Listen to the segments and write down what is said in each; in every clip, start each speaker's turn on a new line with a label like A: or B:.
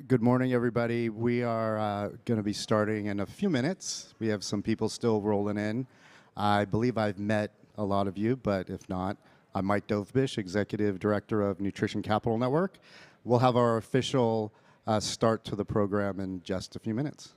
A: Good morning, everybody. We are going to be starting in a few minutes. We have some people still rolling in. I believe I've met a lot of you, but if not, I'm Mike Dovbish, Executive Director of Nutrition Capital Network. We'll have our official start to the program in just a few minutes.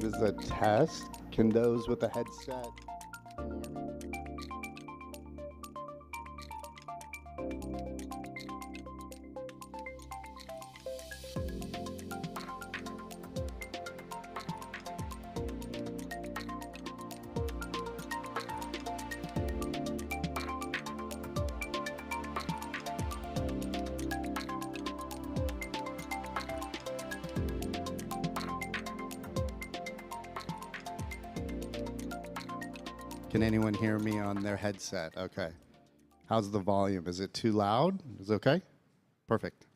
A: This is a test. Can those with a headset? Can anyone hear me on their headset? Okay. How's the volume? Is it too loud? Is it okay? Perfect.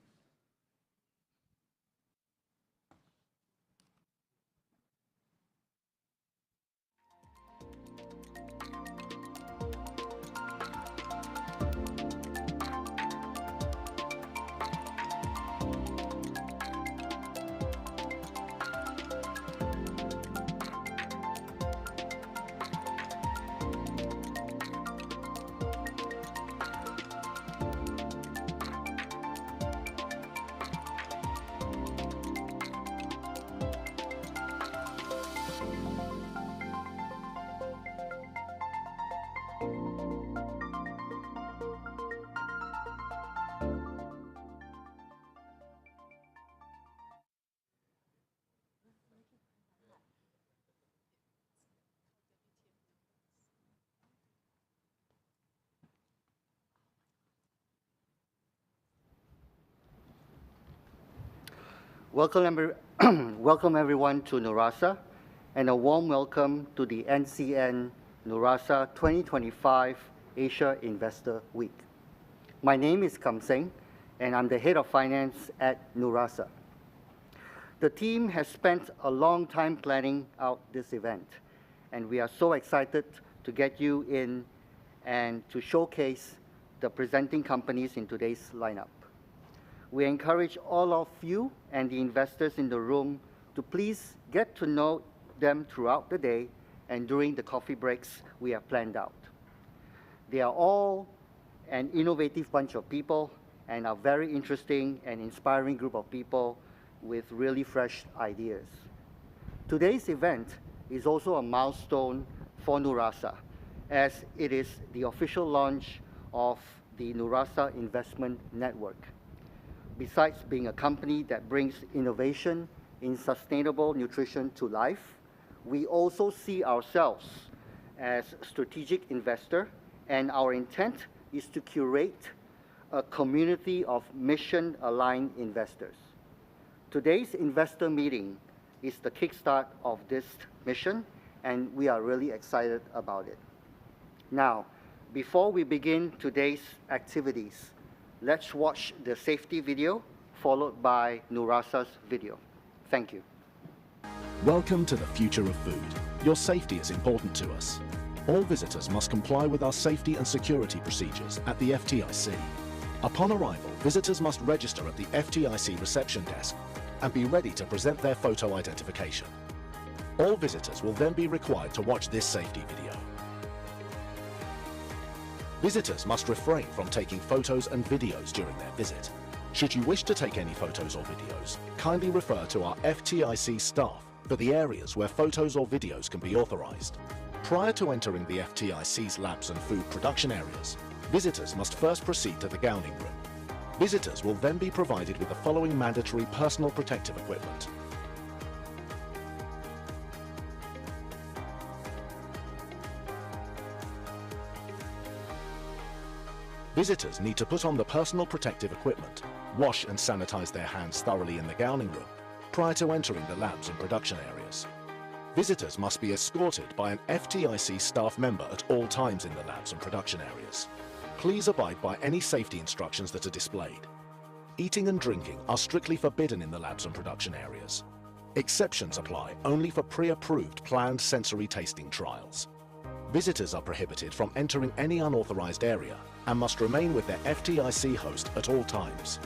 B: Welcome, Welcome everyone to Nurasa, and a warm welcome to the NCN Nurasa 2025 Asia Investor Week. My name is Kam Seng, and I'm the Head of Finance at Nurasa. The team has spent a long time planning out this event, and we are so excited to get you in and to showcase the presenting companies in today's lineup. We encourage all of you and the investors in the room to please get to know them throughout the day and during the coffee breaks we have planned out. They are all an innovative bunch of people and a very interesting and inspiring group of people with really fresh ideas. Today's event is also a milestone for Nurasa, as it is the official launch of the Nurasa Investment Network. Besides being a company that brings innovation in sustainable nutrition to life, we also see ourselves as a strategic investor, and our intent is to curate a community of mission-aligned investors. Today's investor meeting is the kickstart of this mission, and we are really excited about it. Now, before we begin today's activities, let's watch the safety video, followed by Nurasa's video. Thank you.
C: Welcome to the future of food. Your safety is important to us. All visitors must comply with our safety and security procedures at the FTIC. Upon arrival, visitors must register at the FTIC reception desk and be ready to present their photo identification. All visitors will then be required to watch this safety video. Visitors must refrain from taking photos and videos during their visit. Should you wish to take any photos or videos, kindly refer to our FTIC staff for the areas where photos or videos can be authorized. Prior to entering the FTIC's labs and food production areas, visitors must first proceed to the gowning room. Visitors will then be provided with the following mandatory personal protective equipment. Visitors need to put on the personal protective equipment, wash and sanitize their hands thoroughly in the gowning room prior to entering the labs and production areas. Visitors must be escorted by an FTIC staff member at all times in the labs and production areas. Please abide by any safety instructions that are displayed. Eating and drinking are strictly forbidden in the labs and production areas. Exceptions apply only for pre-approved planned sensory tasting trials. Visitors are prohibited from entering any unauthorized area and must remain with their FTIC host at all times.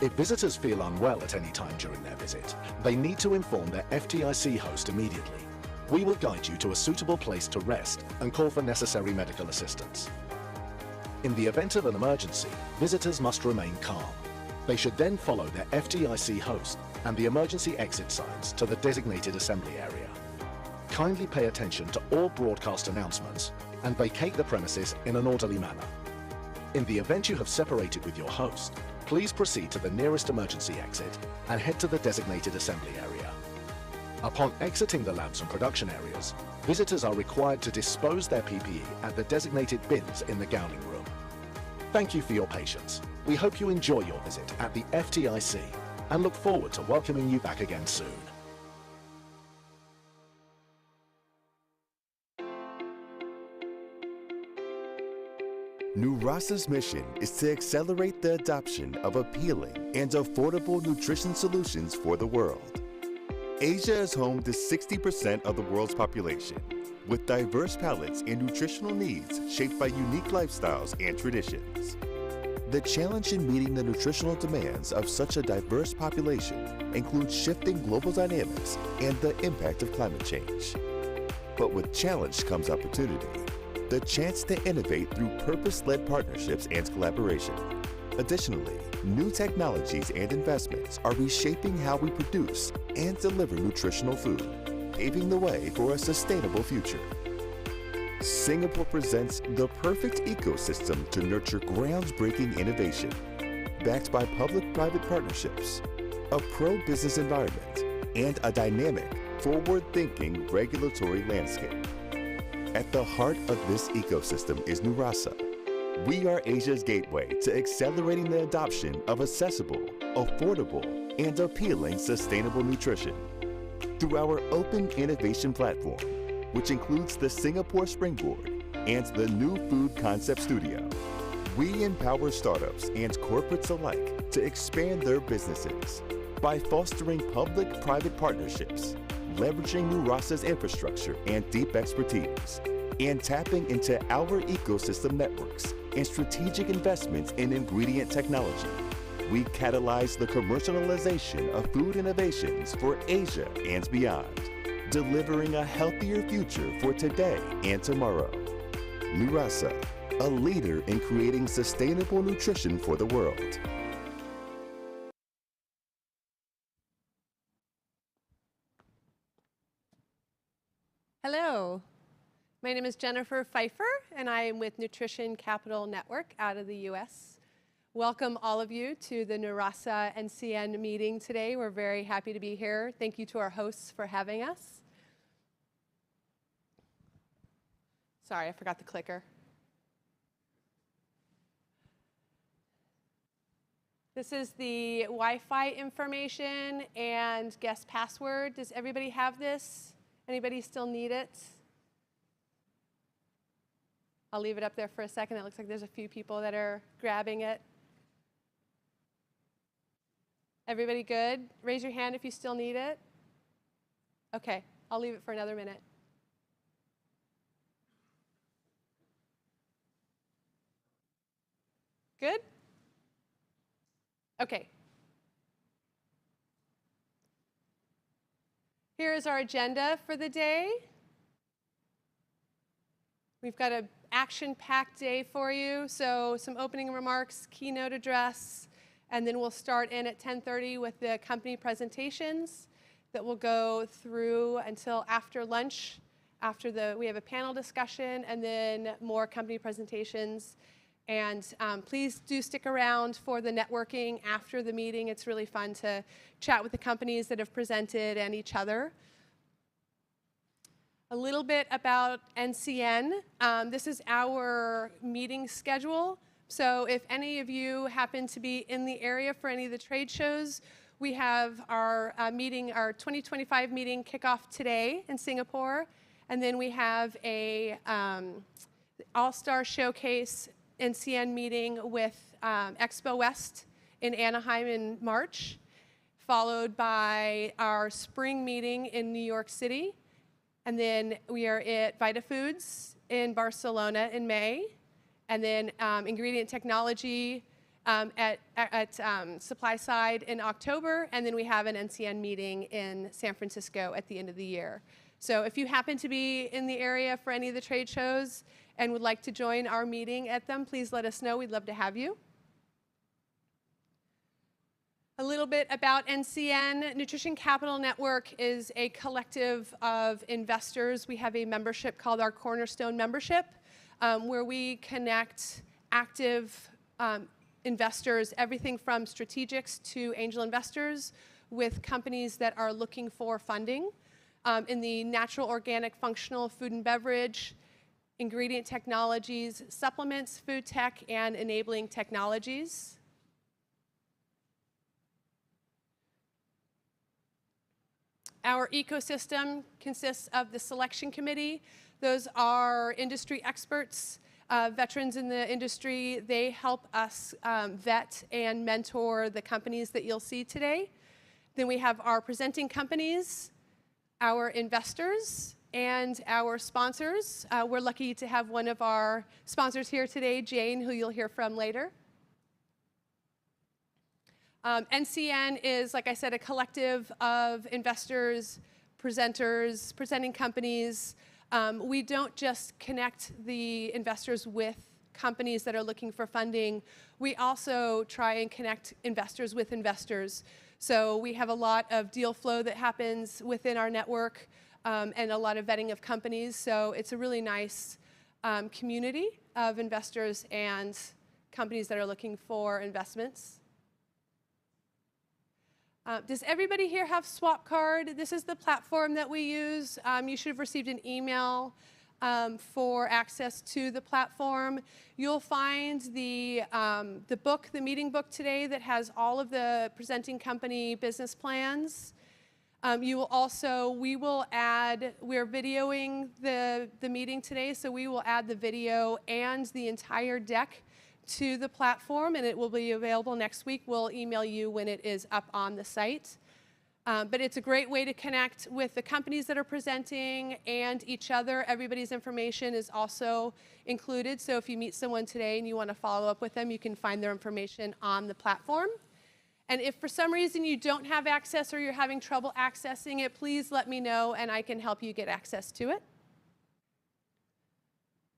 C: If visitors feel unwell at any time during their visit, they need to inform their FTIC host immediately. We will guide you to a suitable place to rest and call for necessary medical assistance. In the event of an emergency, visitors must remain calm. They should then follow their FTIC host and the emergency exit signs to the designated assembly area. Kindly pay attention to all broadcast announcements and vacate the premises in an orderly manner. In the event you have separated with your host, please proceed to the nearest emergency exit and head to the designated assembly area. Upon exiting the labs and production areas, visitors are required to dispose their PPE at the designated bins in the gowning room. Thank you for your patience. We hope you enjoy your visit at the FTIC and look forward to welcoming you back again soon.
D: Nurasa's mission is to accelerate the adoption of appealing and affordable nutrition solutions for the world. Asia is home to 60% of the world's population, with diverse palates and nutritional needs shaped by unique lifestyles and traditions. The challenge in meeting the nutritional demands of such a diverse population includes shifting global dynamics and the impact of climate change. But with challenge comes opportunity. The chance to innovate through purpose-led partnerships and collaboration. Additionally, new technologies and investments are reshaping how we produce and deliver nutritional food, paving the way for a sustainable future. Singapore presents the perfect ecosystem to nurture groundbreaking innovation, backed by public-private partnerships, a pro-business environment, and a dynamic, forward-thinking regulatory landscape. At the heart of this ecosystem is Nurasa. We are Asia's gateway to accelerating the adoption of accessible, affordable, and appealing sustainable nutrition. Through our open innovation platform, which includes the Singapore Springboard and the New Food Concept Studio, we empower startups and corporates alike to expand their businesses by fostering public-private partnerships, leveraging Nurasa's infrastructure and deep expertise, and tapping into our ecosystem networks and strategic investments in ingredient technology. We catalyze the commercialization of food innovations for Asia and beyond, delivering a healthier future for today and tomorrow. Nurasa, a leader in creating sustainable nutrition for the world.
E: Hello, my name is Jennifer Pfeiffer, and I am with Nutrition Capital Network out of the US. Welcome all of you to the Nurasa NCN meeting today. We're very happy to be here. Thank you to our hosts for having us. Sorry, I forgot the clicker. This is the Wi-Fi information and guest password. Does everybody have this? Anybody still need it? I'll leave it up there for a second. It looks like there's a few people that are grabbing it. Everybody good? Raise your hand if you still need it. Okay, I'll leave it for another minute. Good? Okay. Here is our agenda for the day. We've got an action-packed day for you, so some opening remarks, keynote address, and then we'll start in at 10:30 with the company presentations that will go through until after lunch. We have a panel discussion and then more company presentations. And please do stick around for the networking after the meeting. It's really fun to chat with the companies that have presented and each other. A little bit about NCN. This is our meeting schedule. So if any of you happen to be in the area for any of the trade shows, we have our meeting, our 2025 meeting kickoff today in Singapore. And then we have a All-Star Showcase NCN meeting with Expo West in Anaheim in March, followed by our spring meeting in New York City. And then we are at VitaFoods in Barcelona in May. And then ingredient technology at Supply Side in October. And then we have an NCN meeting in San Francisco at the end of the year. So if you happen to be in the area for any of the trade shows and would like to join our meeting at them, please let us know. We'd love to have you. A little bit about NCN. Nutrition Capital Network is a collective of investors. We have a membership called our Cornerstone Membership, where we connect active investors, everything from strategics to angel investors, with companies that are looking for funding in the natural, organic, functional, food and beverage, ingredient technologies, supplements, food tech, and enabling technologies. Our ecosystem consists of the selection committee. Those are industry experts, veterans in the industry. They help us vet and mentor the companies that you'll see today. Then we have our presenting companies, our investors, and our sponsors. We're lucky to have one of our sponsors here today, Jane, who you'll hear from later. NCN is, like I said, a collective of investors, presenters, presenting companies. We don't just connect the investors with companies that are looking for funding. We also try and connect investors with investors. So we have a lot of deal flow that happens within our network and a lot of vetting of companies. So it's a really nice community of investors and companies that are looking for investments. Does everybody here have Swap Card? This is the platform that we use. You should have received an email for access to the platform. You'll find the book, the meeting book today that has all of the presenting company business plans. We will add, we're videoing the meeting today, so we will add the video and the entire deck to the platform, and it will be available next week. We'll email you when it is up on the site. But it's a great way to connect with the companies that are presenting and each other. Everybody's information is also included, so if you meet someone today and you want to follow up with them, you can find their information on the platform. And if for some reason you don't have access or you're having trouble accessing it, please let me know and I can help you get access to it.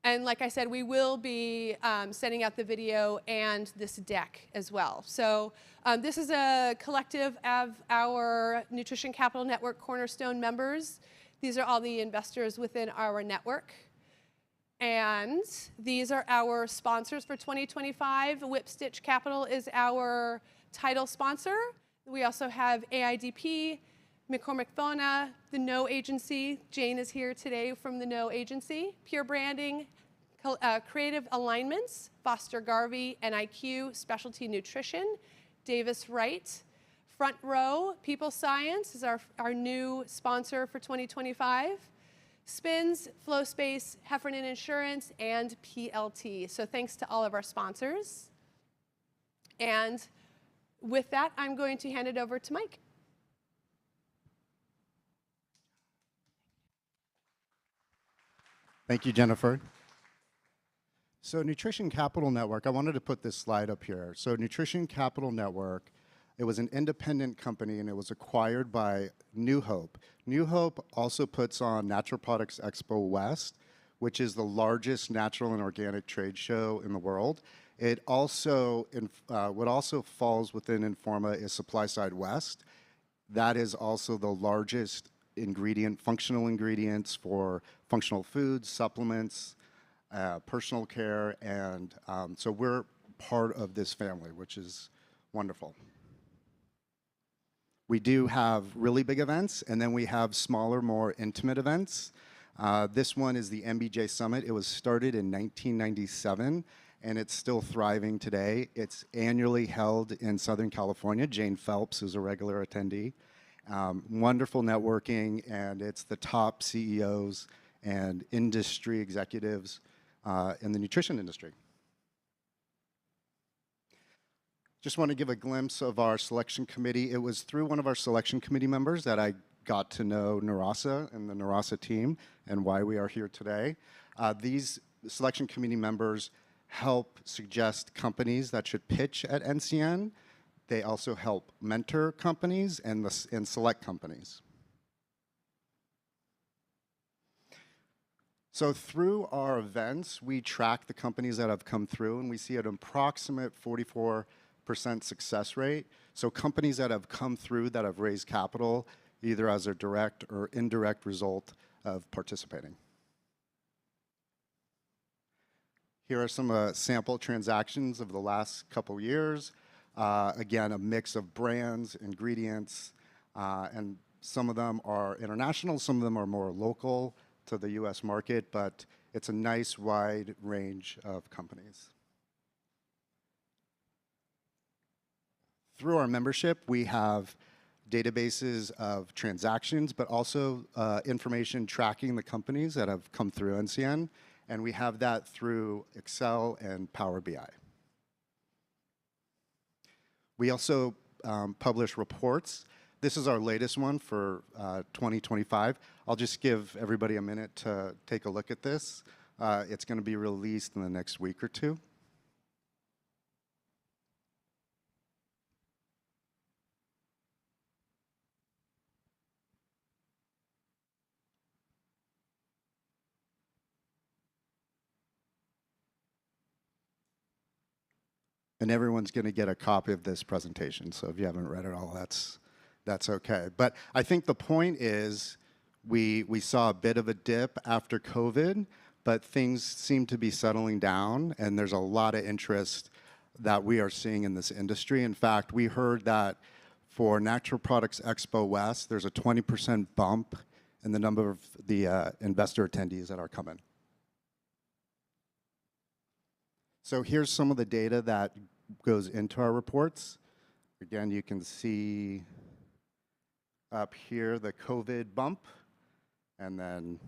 E: And like I said, we will be sending out the video and this deck as well. So this is a collective of our Nutrition Capital Network Cornerstone members. These are all the investors within our network. And these are our sponsors for 2025. Whipstitch Capital is our title sponsor. We also have AIDP, McCormick Bona, the No Agency. Jane is here today from the No Agency. Pure Branding, Creative Alignments, Foster Garvey, NIQ, Specialty Nutrition, Davis Wright. Front Row, People Science is our new sponsor for 2025. Spins, FlowSpace, Heffernan Insurance, and PLT. So thanks to all of our sponsors. And with that, I'm going to hand it over to Mike.
A: Thank you, Jennifer. So Nutrition Capital Network, I wanted to put this slide up here. So Nutrition Capital Network, it was an independent company and it was acquired by New Hope. New Hope also puts on Natural Products Expo West, which is the largest natural and organic trade show in the world. It also, what also falls within Informa is Supply Side West. That is also the largest functional ingredients for functional foods, supplements, personal care, and so we're part of this family, which is wonderful. We do have really big events, and then we have smaller, more intimate events. This one is the MBJ Summit. It was started in 1997, and it's still thriving today. It's annually held in Southern California. Jane Phelps is a regular attendee. Wonderful networking, and it's the top CEOs and industry executives in the nutrition industry. Just want to give a glimpse of our selection committee. It was through one of our selection committee members that I got to know Narasa and the Narasa team and why we are here today. These selection committee members help suggest companies that should pitch at NCN. They also help mentor companies and select companies. So through our events, we track the companies that have come through, and we see an approximate 44% success rate. So companies that have come through that have raised capital, either as a direct or indirect result of participating. Here are some sample transactions of the last couple years. Again, a mix of brands, ingredients, and some of them are international, some of them are more local to the US market, but it's a nice wide range of companies. Through our membership, we have databases of transactions, but also information tracking the companies that have come through NCN, and we have that through Excel and Power BI. We also publish reports. This is our latest one for 2025. I'll just give everybody a minute to take a look at this. It's going to be released in the next week or two. And everyone's going to get a copy of this presentation. So if you haven't read it all, that's okay. But I think the point is we saw a bit of a dip after COVID, but things seem to be settling down, and there's a lot of interest that we are seeing in this industry. In fact, we heard that for Natural Products Expo West, there's a 20% bump and the number of the investor attendees that are coming. So here's some of the data that goes into our reports. Again, you can see up here the COVID bump, and then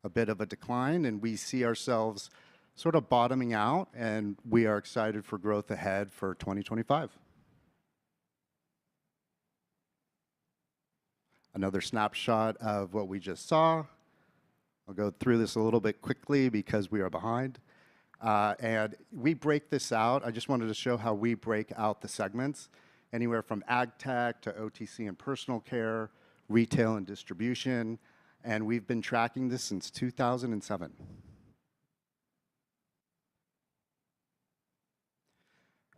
A: a bit of a decline, and we see ourselves sort of bottoming out, and we are excited for growth ahead for 2025. Another snapshot of what we just saw. I'll go through this a little bit quickly because we are behind. And we break this out. I just wanted to show how we break out the segments, anywhere from ag tech to OTC and personal care, retail and distribution. And we've been tracking this since 2007.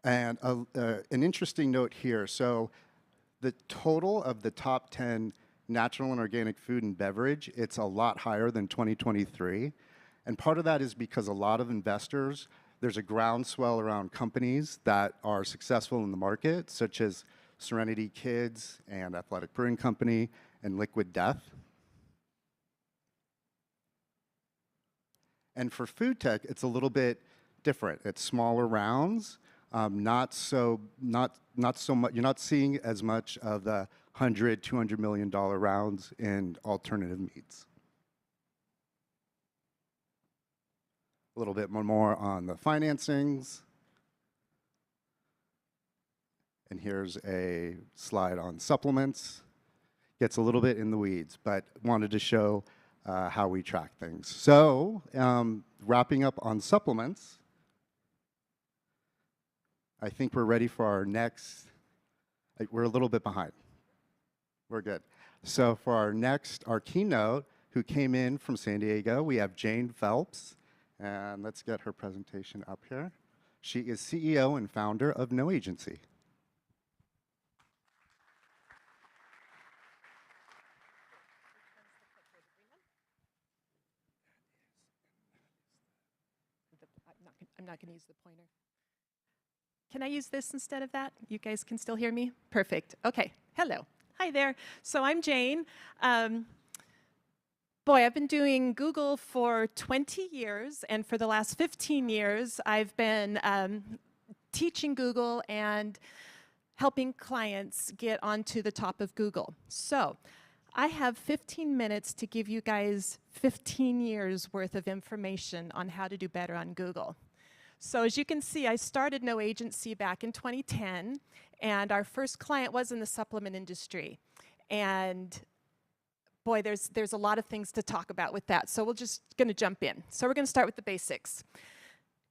A: And an interesting note here. So the total of the top 10 natural and organic food and beverage, it's a lot higher than 2023. And part of that is because a lot of investors, there's a groundswell around companies that are successful in the market, such as Serenity Kids and Athletic Brewing Company and Liquid Death. And for food tech, it's a little bit different. It's smaller rounds, not so much. You're not seeing as much of the $100, $200 million rounds in alternative meats. A little bit more on the financings. And here's a slide on supplements. Gets a little bit in the weeds, but wanted to show how we track things. So wrapping up on supplements, I think we're ready for our next, we're a little bit behind. We're good. So for our keynote, who came in from San Diego, we have Jane Phelps. And let's get her presentation up here. She is CEO and founder of No Agency.
F: I'm not going to use the pointer. Can I use this instead of that? You guys can still hear me? Perfect. Okay. Hello. Hi there. So I'm Jane. Boy, I've been doing Google for 20 years, and for the last 15 years, I've been teaching Google and helping clients get onto the top of Google. So I have 15 minutes to give you guys 15 years worth of information on how to do better on Google. So as you can see, I started No Agency back in 2010, and our first client was in the supplement industry. And boy, there's a lot of things to talk about with that, so we're just going to jump in. So we're going to start with the basics.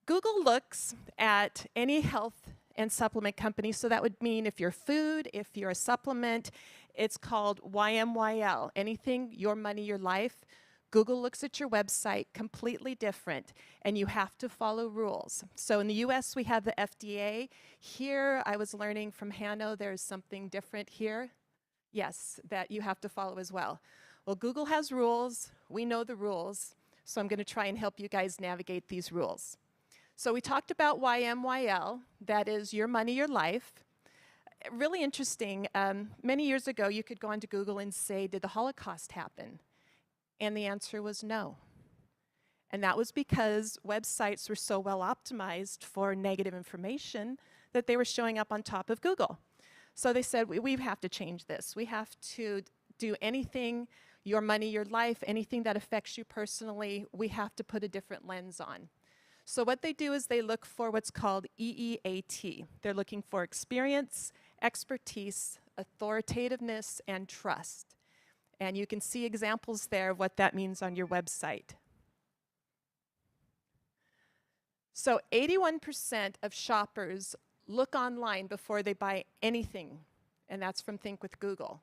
F: Google looks at any health and supplement company, so that would mean if you're food, if you're a supplement, it's called YMYL, anything, your money, your life. Google looks at your website completely different, and you have to follow rules. So in the US, we have the FDA. Here, I was learning from Hanno, there's something different here. Yes, that you have to follow as well. Well, Google has rules. We know the rules. So I'm going to try and help you guys navigate these rules. So we talked about YMYL. That is your money, your life. Really interesting. Many years ago, you could go onto Google and say, did the Holocaust happen? And the answer was no. And that was because websites were so well optimized for negative information that they were showing up on top of Google. So they said, we have to change this. We have to do anything, your money, your life, anything that affects you personally, we have to put a different lens on. So what they do is they look for what's called EEAT. They're looking for experience, expertise, authoritativeness, and trust. And you can see examples there of what that means on your website. So 81% of shoppers look online before they buy anything, and that's from Think with Google.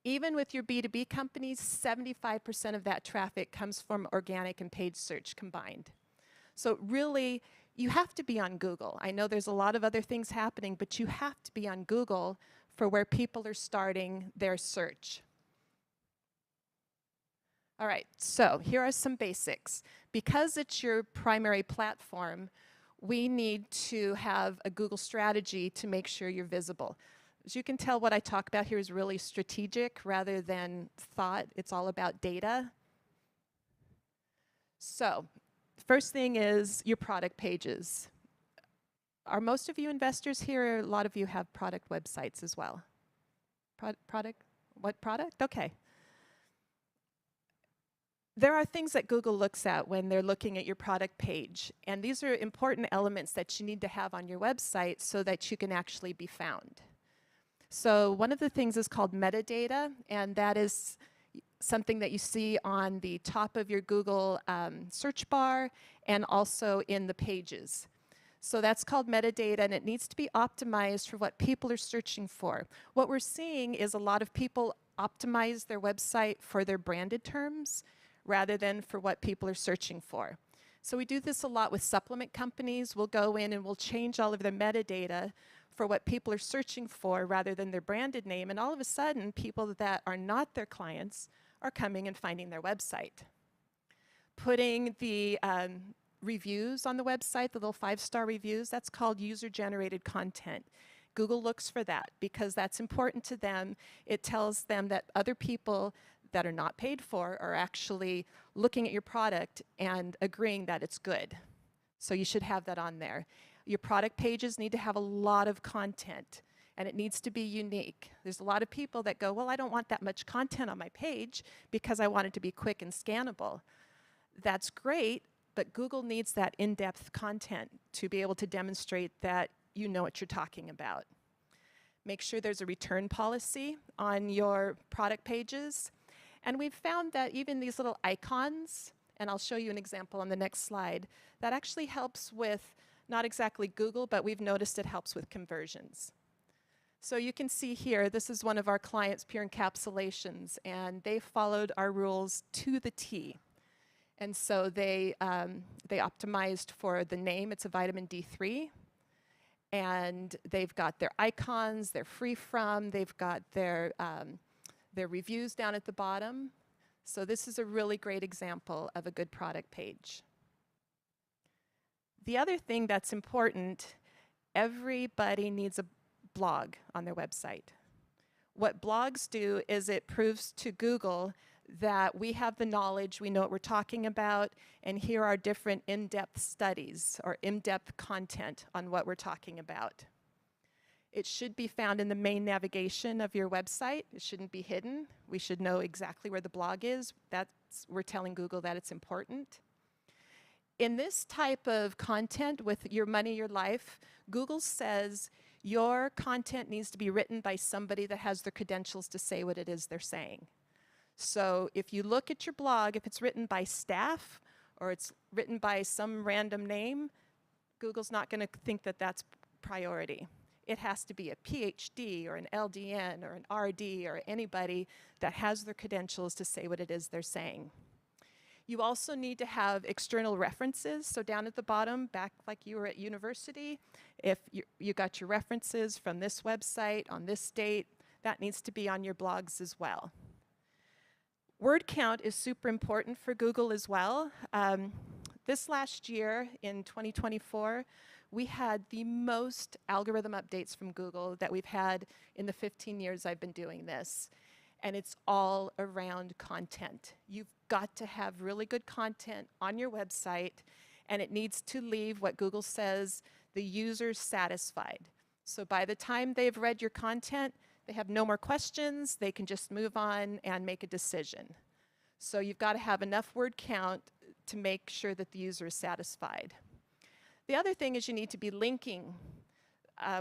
F: Even with your B2B companies, 75% of that traffic comes from organic and paid search combined. So really, you have to be on Google. I know there's a lot of other things happening, but you have to be on Google for where people are starting their search. All right, so here are some basics. Because it's your primary platform, we need to have a Google strategy to make sure you're visible. As you can tell, what I talk about here is really strategic rather than thought. It's all about data. So, first thing is your product pages. Are most of you investors here? A lot of you have product websites as well. Product? What product? Okay. There are things that Google looks at when they're looking at your product page, and these are important elements that you need to have on your website so that you can actually be found. So one of the things is called metadata, and that is something that you see on the top of your Google search bar and also in the pages. So that's called metadata, and it needs to be optimized for what people are searching for. What we're seeing is a lot of people optimize their website for their branded terms rather than for what people are searching for. So we do this a lot with supplement companies. We'll go in and we'll change all of their metadata for what people are searching for rather than their branded name, and all of a sudden, people that are not their clients are coming and finding their website. Putting the reviews on the website, the little 5-star reviews, that's called user-generated content. Google looks for that because that's important to them. It tells them that other people that are not paid for are actually looking at your product and agreeing that it's good. So you should have that on there. Your product pages need to have a lot of content, and it needs to be unique. There's a lot of people that go, well, I don't want that much content on my page because I want it to be quick and scannable. That's great, but Google needs that in-depth content to be able to demonstrate that you know what you're talking about. Make sure there's a return policy on your product pages. And we've found that even these little icons, and I'll show you an example on the next slide, that actually helps with not exactly Google, but we've noticed it helps with conversions. So you can see here, this is one of our clients, Pure Encapsulations, and they followed our rules to the T. And so they optimized for the name. It's a vitamin D3. And they've got their icons, they're free from, they've got their reviews down at the bottom. So this is a really great example of a good product page. The other thing that's important, everybody needs a blog on their website. What blogs do is it proves to Google that we have the knowledge, we know what we're talking about, and here are different in-depth studies or in-depth content on what we're talking about. It should be found in the main navigation of your website. It shouldn't be hidden. We should know exactly where the blog is. We're telling Google that it's important. In this type of content with Your Money, Your Life, Google says your content needs to be written by somebody that has the credentials to say what it is they're saying. So if you look at your blog, if it's written by staff or it's written by some random name, Google's not going to think that that's priority. It has to be a PhD or an LDN or an RD or anybody that has their credentials to say what it is they're saying. You also need to have external references. So down at the bottom, back like you were at university, if you got your references from this website on this date, that needs to be on your blogs as well. Word count is super important for Google as well. This last year, in 2024, we had the most algorithm updates from Google that we've had in the 15 years I've been doing this. And it's all around content. You've got to have really good content on your website, and it needs to leave what Google says the user satisfied. So by the time they've read your content, they have no more questions, they can just move on and make a decision. So you've got to have enough word count to make sure that the user is satisfied. The other thing is you need to be linking.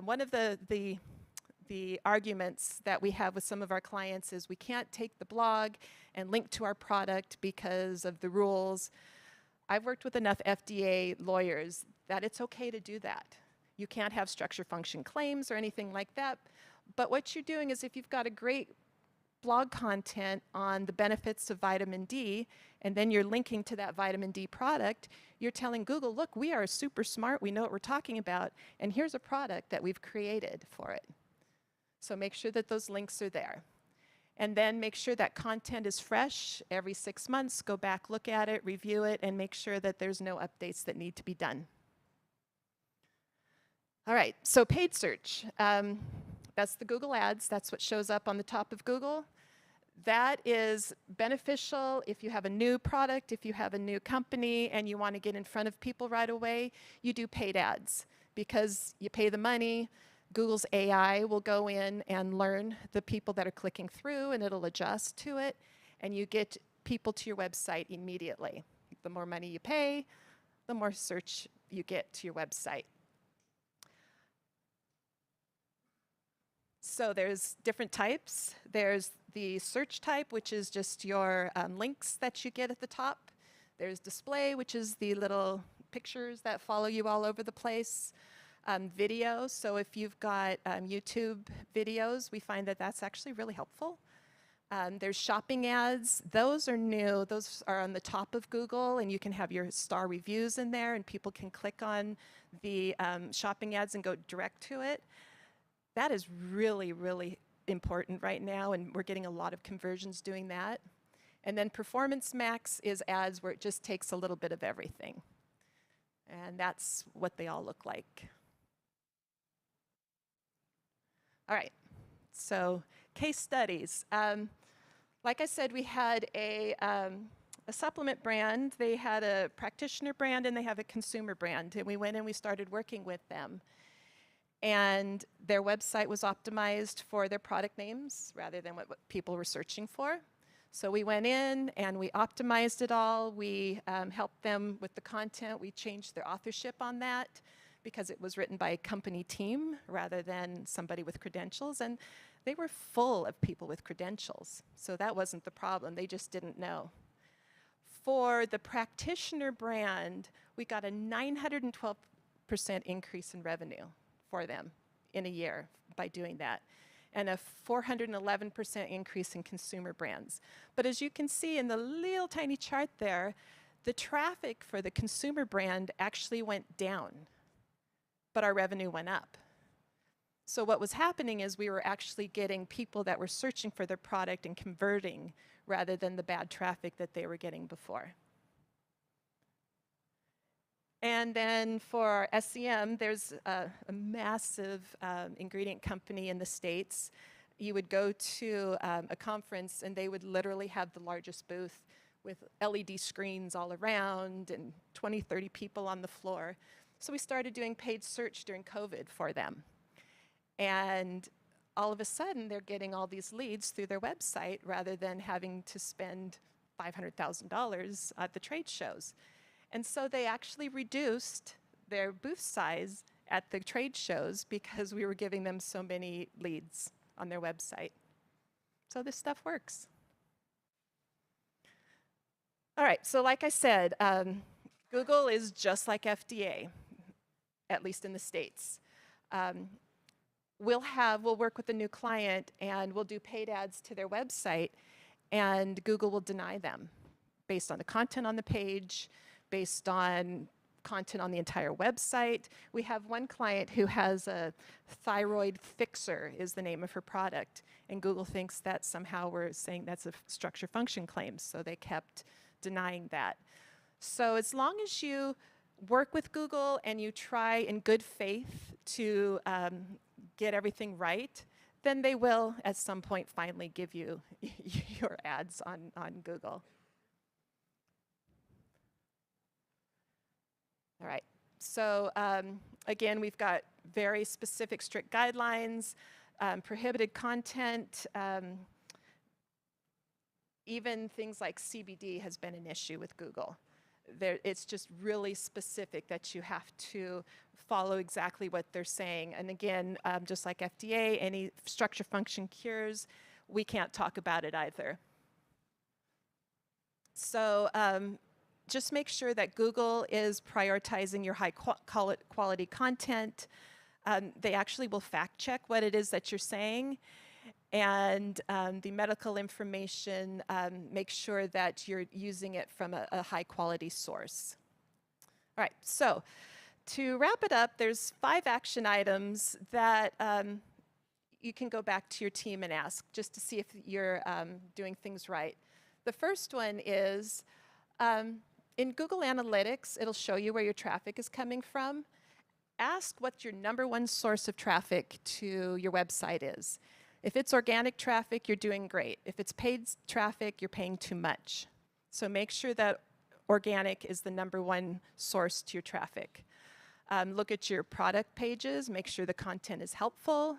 F: One of the arguments that we have with some of our clients is we can't take the blog and link to our product because of the rules. I've worked with enough FDA lawyers that it's okay to do that. You can't have structure function claims or anything like that. But what you're doing is if you've got a great blog content on the benefits of vitamin D, and then you're linking to that vitamin D product, you're telling Google, look, we are super smart, we know what we're talking about, and here's a product that we've created for it. So make sure that those links are there. And then make sure that content is fresh every 6 months. Go back, look at it, review it, and make sure that there's no updates that need to be done. All right, so paid search. That's the Google Ads. That's what shows up on the top of Google. That is beneficial if you have a new product, if you have a new company, and you want to get in front of people right away. You do paid ads because you pay the money. Google's AI will go in and learn the people that are clicking through, and it'll adjust to it, and you get people to your website immediately. The more money you pay, the more search you get to your website. So there's different types. There's the search type, which is just your links that you get at the top. There's display, which is the little pictures that follow you all over the place. Video, so if you've got YouTube videos, we find that that's actually really helpful. There's shopping ads. Those are new. Those are on the top of Google, and you can have your star reviews in there, and people can click on the shopping ads and go direct to it. That is really, really important right now, and we're getting a lot of conversions doing that. And then Performance Max is ads where it just takes a little bit of everything. And that's what they all look like. All right, so case studies. Like I said, we had a supplement brand, they had a practitioner brand, and they have a consumer brand. And we went and we started working with them. And their website was optimized for their product names rather than what people were searching for. So we went in and we optimized it all. We helped them with the content. We changed their authorship on that because it was written by a company team rather than somebody with credentials. And they were full of people with credentials. So that wasn't the problem. They just didn't know. For the practitioner brand, we got a 912% increase in revenue for them in a year by doing that, and a 411% increase in consumer brands. But as you can see in the little tiny chart there, the traffic for the consumer brand actually went down, but our revenue went up. So what was happening is we were actually getting people that were searching for their product and converting rather than the bad traffic that they were getting before. And then for SEM, there's a massive ingredient company in the States. You would go to a conference and they would literally have the largest booth with LED screens all around and 20, 30 people on the floor. So we started doing paid search during COVID for them. And all of a sudden, they're getting all these leads through their website rather than having to spend $500,000 at the trade shows. And so they actually reduced their booth size at the trade shows because we were giving them so many leads on their website. So this stuff works. All right, so like I said, Google is just like FDA, at least in the States. We'll work with a new client and we'll do paid ads to their website, and Google will deny them based on the content on the page, based on content on the entire website. We have one client who has a thyroid fixer is the name of her product, and Google thinks that somehow we're saying that's a structure function claim, so they kept denying that. So as long as you work with Google and you try in good faith to get everything right, then they will at some point finally give you your ads on Google. All right, so again, we've got very specific strict guidelines, prohibited content, even things like CBD has been an issue with Google. It's just really specific that you have to follow exactly what they're saying. And again, just like FDA, any structure function cures, we can't talk about it either. So just make sure that Google is prioritizing your high quality content. They actually will fact check what it is that you're saying. And the medical information, make sure that you're using it from a high quality source. All right, so to wrap it up, there's 5 action items that you can go back to your team and ask just to see if you're doing things right. The first one is, in Google Analytics, it'll show you where your traffic is coming from. ask what your number one source of traffic to your website is. If it's organic traffic, you're doing great. If it's paid traffic, you're paying too much. So make sure that organic is the number one source to your traffic. Look at your product pages, make sure the content is helpful.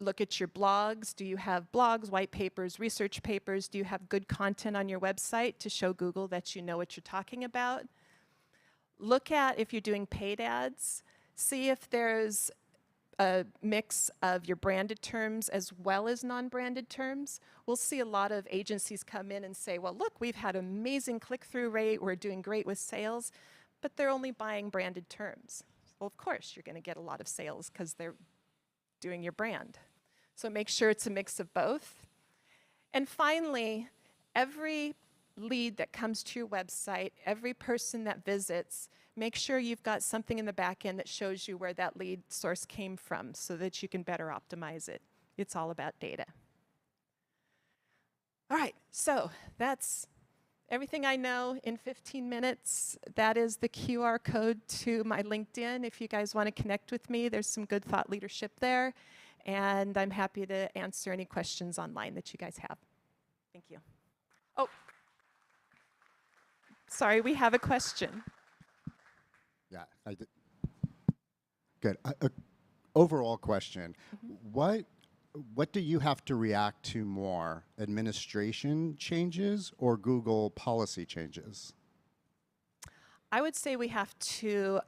F: Look at your blogs. Do you have blogs, white papers, research papers? Do you have good content on your website to show Google that you know what you're talking about? Look at if you're doing paid ads. See if there's a mix of your branded terms as well as non-branded terms. We'll see a lot of agencies come in and say, well, look, we've had amazing click-through rate, we're doing great with sales, but they're only buying branded terms. Well, of course, you're going to get a lot of sales because they're doing your brand. So make sure it's a mix of both. And finally, every lead that comes to your website, every person that visits, make sure you've got something in the back end that shows you where that lead source came from so that you can better optimize it. It's all about data. All right, so that's everything I know in 15 minutes. That is the QR code to my LinkedIn. If you guys want to connect with me, there's some good thought leadership there. And I'm happy to answer any questions online that you guys have. Thank you. Oh, sorry, we have a question.
A: Yeah, I did. Good. Overall question: what do you have to react to more, administration changes or Google policy changes?
F: I would say we have to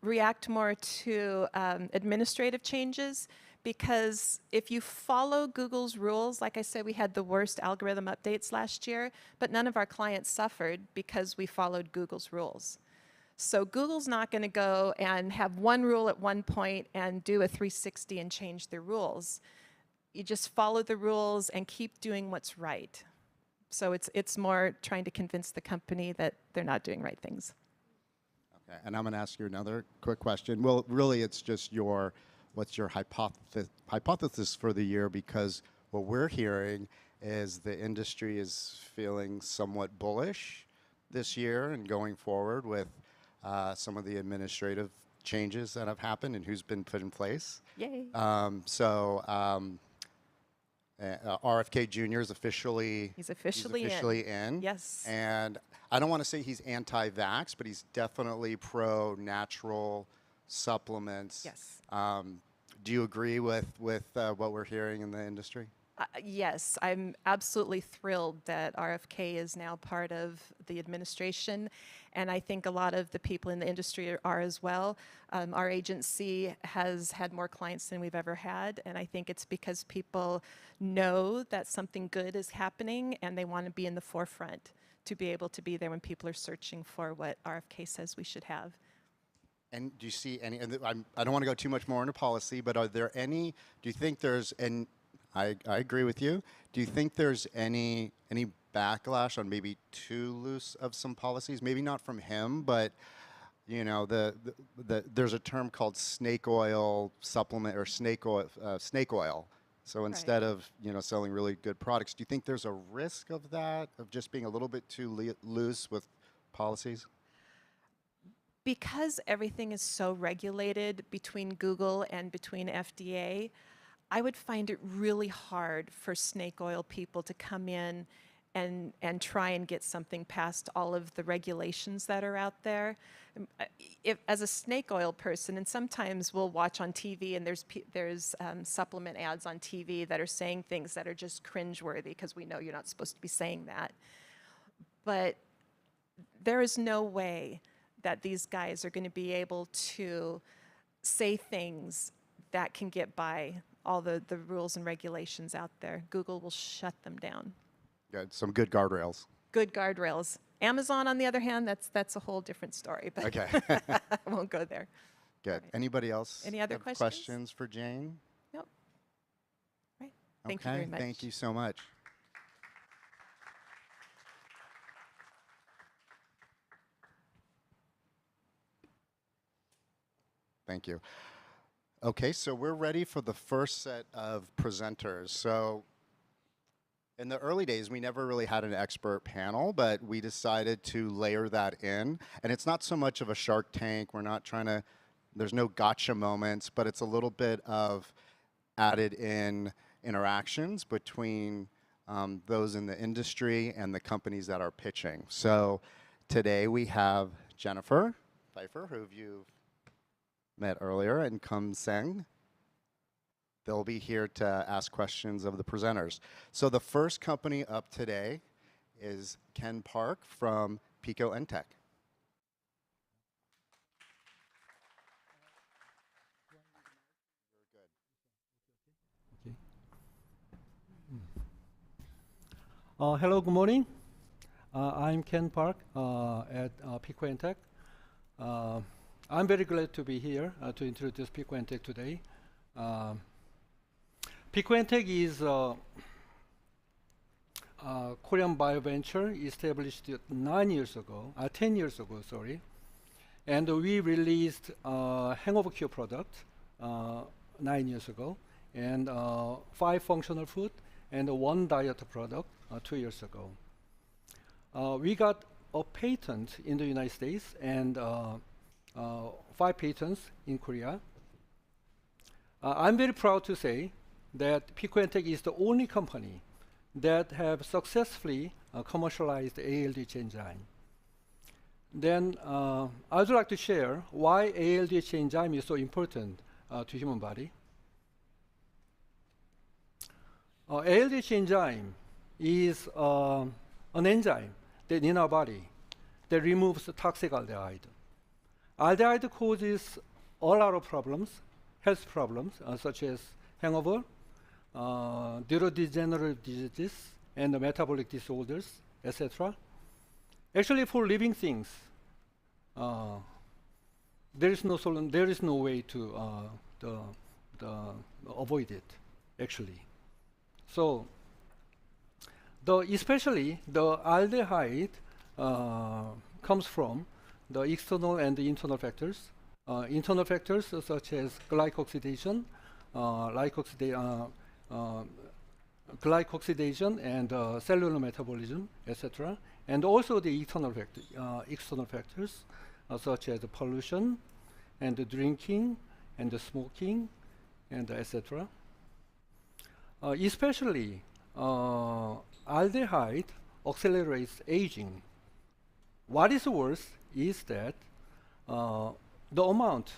F: react more to administrative changes, because if you follow Google's rules, like I said, we had the worst algorithm updates last year, but none of our clients suffered because we followed Google's rules. So Google's not going to go and have one rule at one point and do a 360 and change their rules. You just follow the rules and keep doing what's right. So it's more trying to convince the company that they're not doing right things.
A: Okay, and I'm going to ask you another quick question. Well, really, it's just what's your hypothesis for the year? Because what we're hearing is the industry is feeling somewhat bullish this year and going forward with some of the administrative changes that have happened and who's been put in place.
F: Yay.
A: RFK Jr. is officially
F: He's officially
A: in.
F: Yes.
A: And I don't want to say he's anti-vax, but he's definitely pro-natural supplements.
F: Yes.
A: Do you agree with what we're hearing in the industry?
F: Yes, I'm absolutely thrilled that RFK is now part of the administration, and I think a lot of the people in the industry are as well. Our agency has had more clients than we've ever had, and I think it's because people know that something good is happening and they want to be in the forefront to be able to be there when people are searching for what RFK says we should have.
A: And do you see any, and I don't want to go too much more into policy, but are there any, do you think there's, and I agree with you, do you think there's any backlash on maybe too loose of some policies? Maybe not from him, but you know, there's a term called snake oil supplement or snake oil. So instead of, you know, selling really good products, do you think there's a risk of that, of just being a little bit too loose with policies?
F: Because everything is so regulated between Google and between FDA, I would find it really hard for snake oil people to come in and try and get something past all of the regulations that are out there. As a snake oil person, and sometimes we'll watch on TV and there's supplement ads on TV that are saying things that are just cringeworthy because we know you're not supposed to be saying that. But there is no way that these guys are going to be able to say things that can get by all the rules and regulations out there. Google will shut them down.
A: Good, some good guardrails.
F: Good guardrails. Amazon, on the other hand, that's a whole different story. But
A: Okay.
F: I won't go there.
A: Good.
F: Right.
A: Anybody else?
F: Any other
A: have
F: questions?
A: questions for Jane?
F: Nope. Right. Thank you very much.
A: Thank you so much. Thank you. Okay, so we're ready for the first set of presenters. So in the early days, we never really had an expert panel, but we decided to layer that in. And it's not so much of a Shark Tank. We're not trying to there's no gotcha moments, but it's a little bit of added in interactions between those in the industry and the companies that are pitching. So today we have Jennifer Pfeiffer, who you've met earlier, and Kum Seng. They'll be here to ask questions of the presenters. So the first company up today is Ken Park from Pico Entech.
G: Hello, good morning. I'm Ken Park at Pico Entech. I'm very glad to be here to introduce Pico Entech today. Pico Entech is a Korean bio venture established 10 years ago, sorry. And we released a hangover cure product 9 years ago, and 5 functional food and 1 diet product 2 years ago. We got a patent in the United States and 5 patents in Korea. I'm very proud to say that Pico Entech is the only company that have successfully commercialized ALDH enzyme. Then I would like to share why ALDH enzyme is so important to human body. ALDH enzyme is an enzyme that in our body that removes toxic aldehyde. Aldehyde causes a lot of problems, health problems, such as hangover, neurodegenerative diseases, and metabolic disorders, etc. Actually, for living things, there is no way to avoid it, actually. So, especially the aldehyde comes from the external and the internal factors. Internal factors such as glycoxidation, glycoxidation and cellular metabolism, etc. And also the external factors such as pollution and the drinking and the smoking and etc. Especially aldehyde accelerates aging. What is worse is that the amount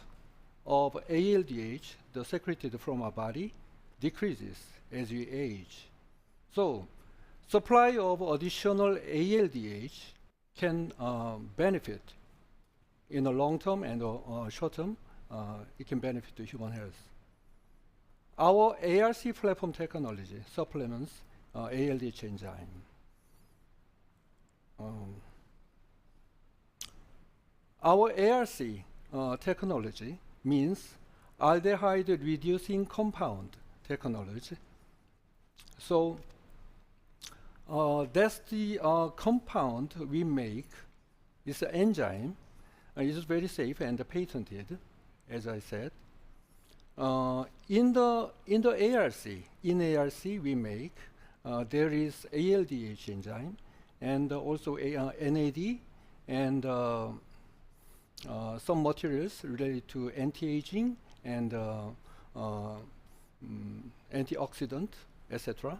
G: of ALDH, the secreted from our body, decreases as we age. So, supply of additional ALDH can benefit in the long term and short term. It can benefit to human health. Our ARC platform technology supplements ALDH enzyme. Our ARC technology means aldehyde reducing compound technology. So that's the compound we make. It's an enzyme. It is very safe and patented, as I said. In the ARC we make, there is ALDH enzyme and also NAD and some materials related to anti-aging and antioxidant, etc.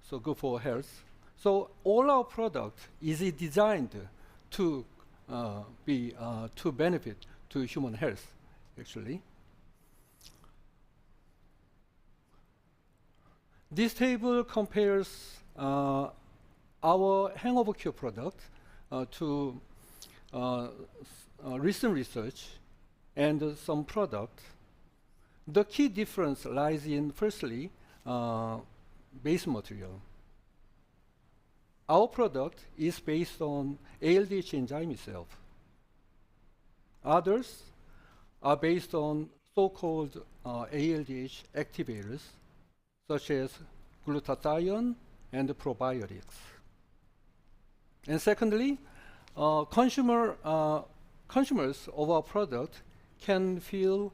G: So good for health. So all our product is designed to to benefit to human health, actually. This table compares our hangover cure product to recent research and some product. The key difference lies in, firstly, base material. Our product is based on ALDH enzyme itself. Others are based on so-called ALDH activators, such as glutathione and probiotics. And secondly, consumers of our product can feel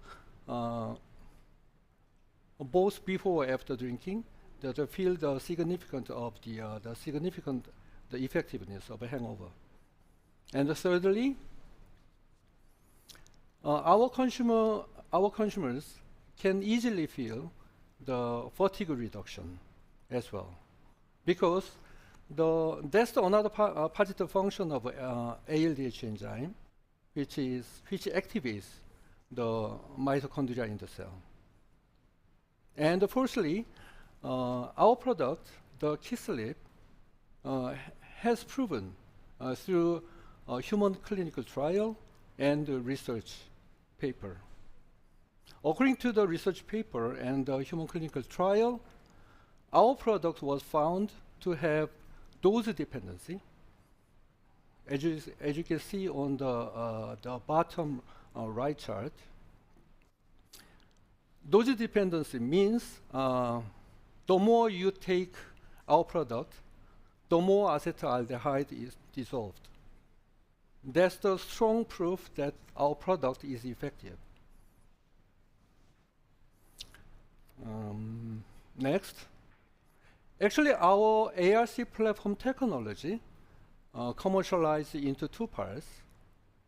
G: both before or after drinking, that they feel the significance of the effectiveness of a hangover. And thirdly, our consumers can easily feel the fatigue reduction as well, because that's another positive function of ALDH enzyme, which activates the mitochondria in the cell. And firstly, our product, the Kislip, has proven through a human clinical trial and research paper. According to the research paper and the human clinical trial, our product was found to have dose dependency. As you can see on the bottom right chart, dose dependency means the more you take our product, the more acetaldehyde is dissolved. That's the strong proof that our product is effective. Next. Actually, our ARC platform technology commercialized into two parts.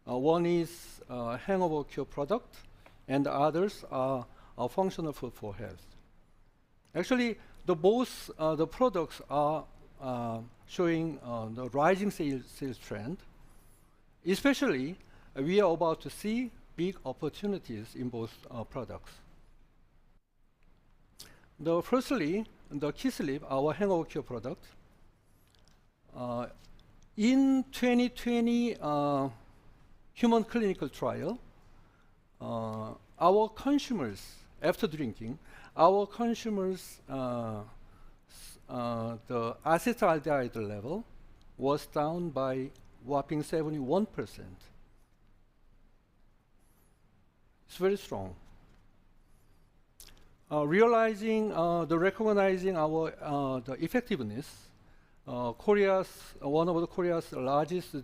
G: One is hangover cure product, and the others are functional food for health. Actually, both the products are showing the rising sales trend. Especially, we are about to see big opportunities in both products. Firstly, the Kislip, our hangover cure product. In 2020 human clinical trial, our consumers, after drinking, our consumers, the acetaldehyde level was down by whopping 71%. It's very strong. Recognizing our the effectiveness, one of Korea's largest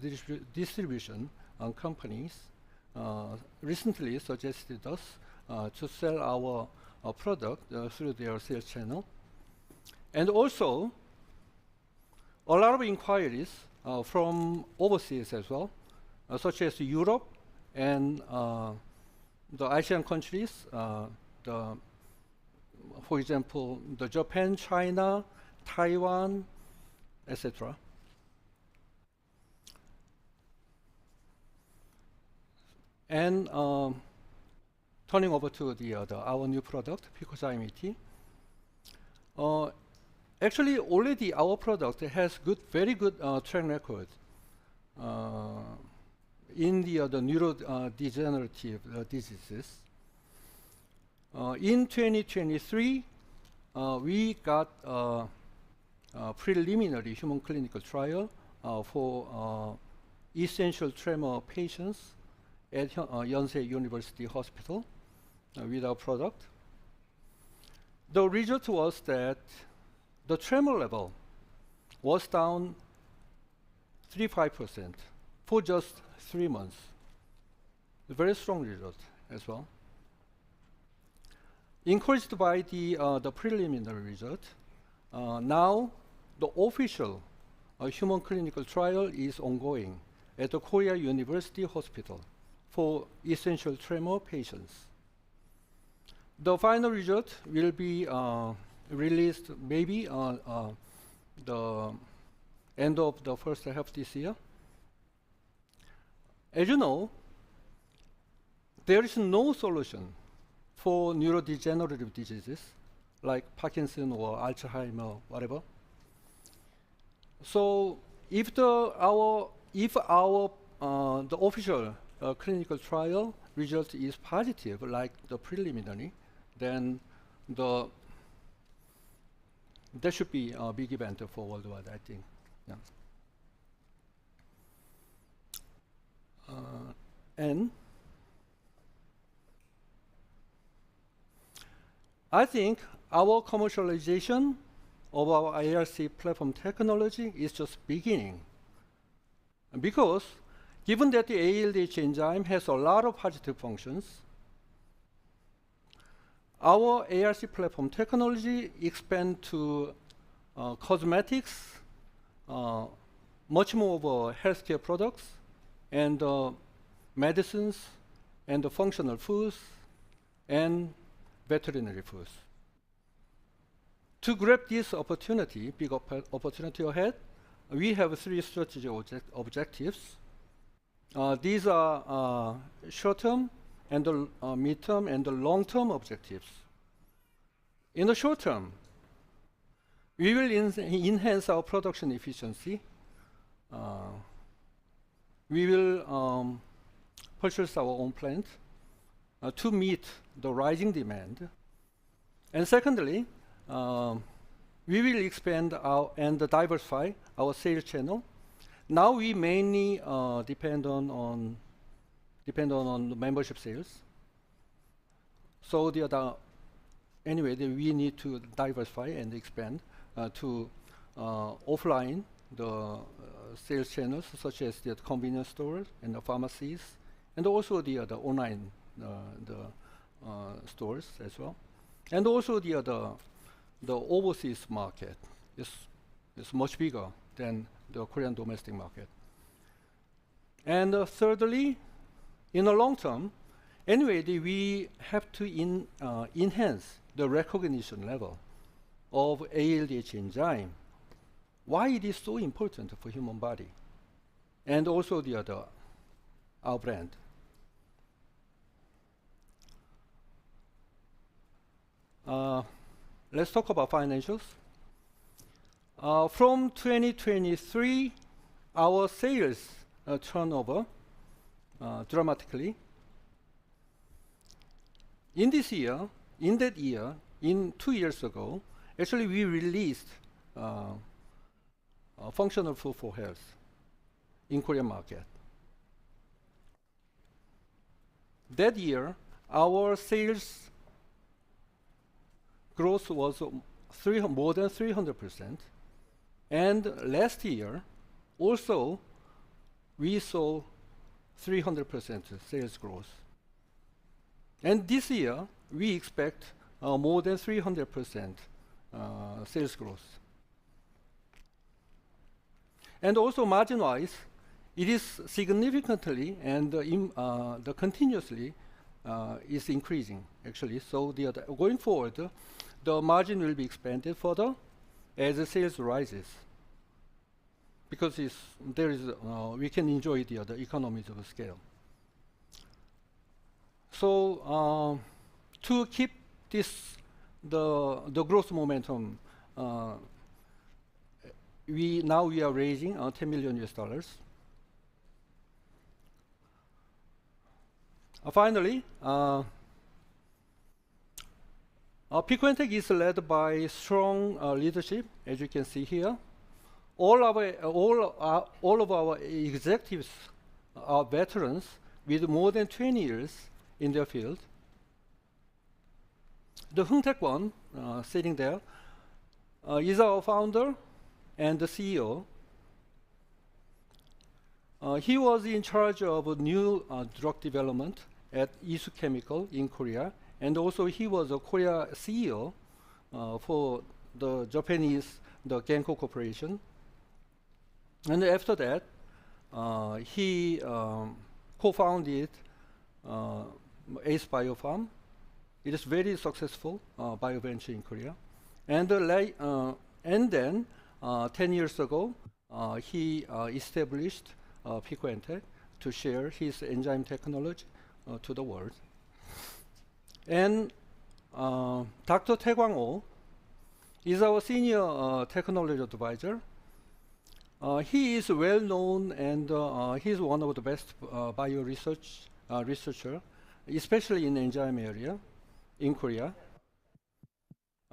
G: distribution companies recently suggested us to sell our product through their sales channel. And also, a lot of inquiries from overseas as well, such as Europe and the Asian countries, for example, the Japan, China, Taiwan, etc. And turning over to our new product, Picozyme ET. Actually, already our product has very good track record in the neurodegenerative diseases. In 2023, we got a preliminary human clinical trial for essential tremor patients at Yonsei University Hospital with our product. The result was that the tremor level was down 35% for just 3 months. A very strong result as well. Encouraged by the preliminary result, now the official human clinical trial is ongoing at the Korea University Hospital for essential tremor patients. The final result will be released maybe the end of the first half this year. As you know, there is no solution for neurodegenerative diseases like Parkinson or Alzheimer, whatever. So if the official clinical trial result is positive, like the preliminary, then there should be a big event for worldwide, I think. Yeah. And I think our commercialization of our ARC platform technology is just beginning. Because given that the ALDH enzyme has a lot of positive functions, our ARC platform technology expands to cosmetics, much more of healthcare products, and medicines, and the functional foods, and veterinary foods. To grab this opportunity, opportunity ahead, we have three strategic objectives. These are short-term, and the mid-term, and the long-term objectives. In the short term, we will enhance our production efficiency. We will purchase our own plant to meet the rising demand. And secondly, we will expand and diversify our sales channel. Now we mainly depend on the membership sales. So anyway, we need to diversify and expand to offline the sales channels, such as the convenience stores and the pharmacies, and also the online stores as well, and also the overseas market is much bigger than the Korean domestic market. And thirdly, in the long term, anyway, we have to enhance the recognition level of ALDH enzyme. Why it is so important for human body, and also our brand. Let's talk about financials. From 2023, our sales turnover dramatically. In that year, 2 years ago, actually we released functional food for health in Korean market. That year, our sales growth was more than 300%. And last year, also, we saw 300% sales growth. And this year, we expect more than 300% sales growth. And also margin-wise, it is significantly and continuously is increasing, actually. So going forward, the margin will be expanded further as the sales rises, because we can enjoy the economies of scale. So to keep the growth momentum, we are raising $10 million. Finally, Pico&Tech is led by strong leadership, as you can see here. All of our executives are veterans with more than 20 years in their field. The Hung-Taek one, sitting there, is our founder and the CEO. He was in charge of new drug development at Isu Chemical in Korea, and also he was a Korea CEO for the Japanese Genko Corporation. And after that, he co-founded Ace Biopharm. It is very successful bioventure in Korea. And then 10 years ago, he established Pico&Tech to share his enzyme technology to the world. And Dr. Tae Kwang-oh is our senior technology advisor. He is well known, and he's one of the best bio researcher, especially in enzyme area in Korea.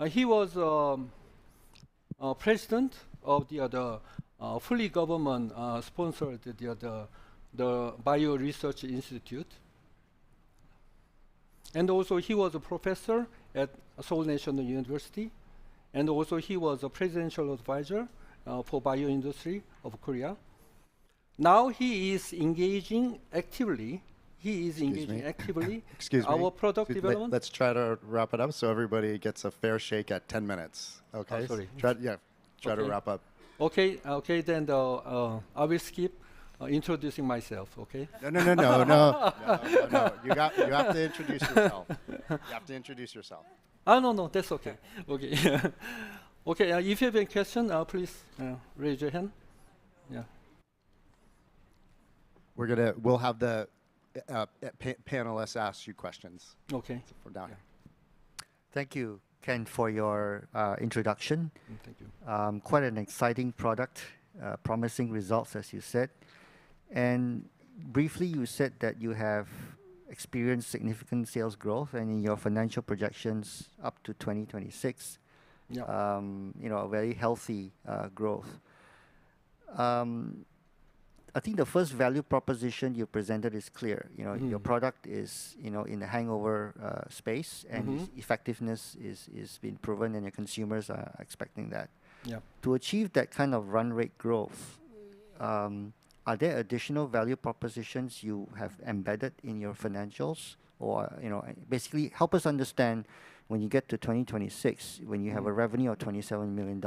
G: He was president of the fully government sponsored the Bio Research Institute. And also he was a professor at Seoul National University. And also he was a presidential advisor for bio industry of Korea. Now he is engaging actively.
A: Excuse me.
G: Our product development.
A: Let's try to wrap it up so everybody gets a fair shake at 10 minutes. Okay.
G: Oh, sorry.
A: Try to wrap up.
G: Okay. Then I will skip introducing myself, okay?
A: No. You have to introduce yourself. You have to introduce yourself.
G: No, that's okay. Okay. Okay, if you have any question, please raise your hand. Yeah.
A: We'll have the panelists ask you questions
G: Okay.
A: from down here.
B: Thank you, Ken, for your introduction.
G: Thank you.
B: Quite an exciting product, promising results, as you said. And briefly, you said that you have experienced significant sales growth, and in your financial projections up to 2026,
G: Yeah.
B: a very healthy growth. I think the first value proposition you presented is clear. Your product is, in the hangover space, and its effectiveness is being proven, and your consumers are expecting that.
G: Yeah.
B: To achieve that kind of run rate growth, are there additional value propositions you have embedded in your financials, or basically help us understand when you get to 2026, when you have a revenue of $27 million,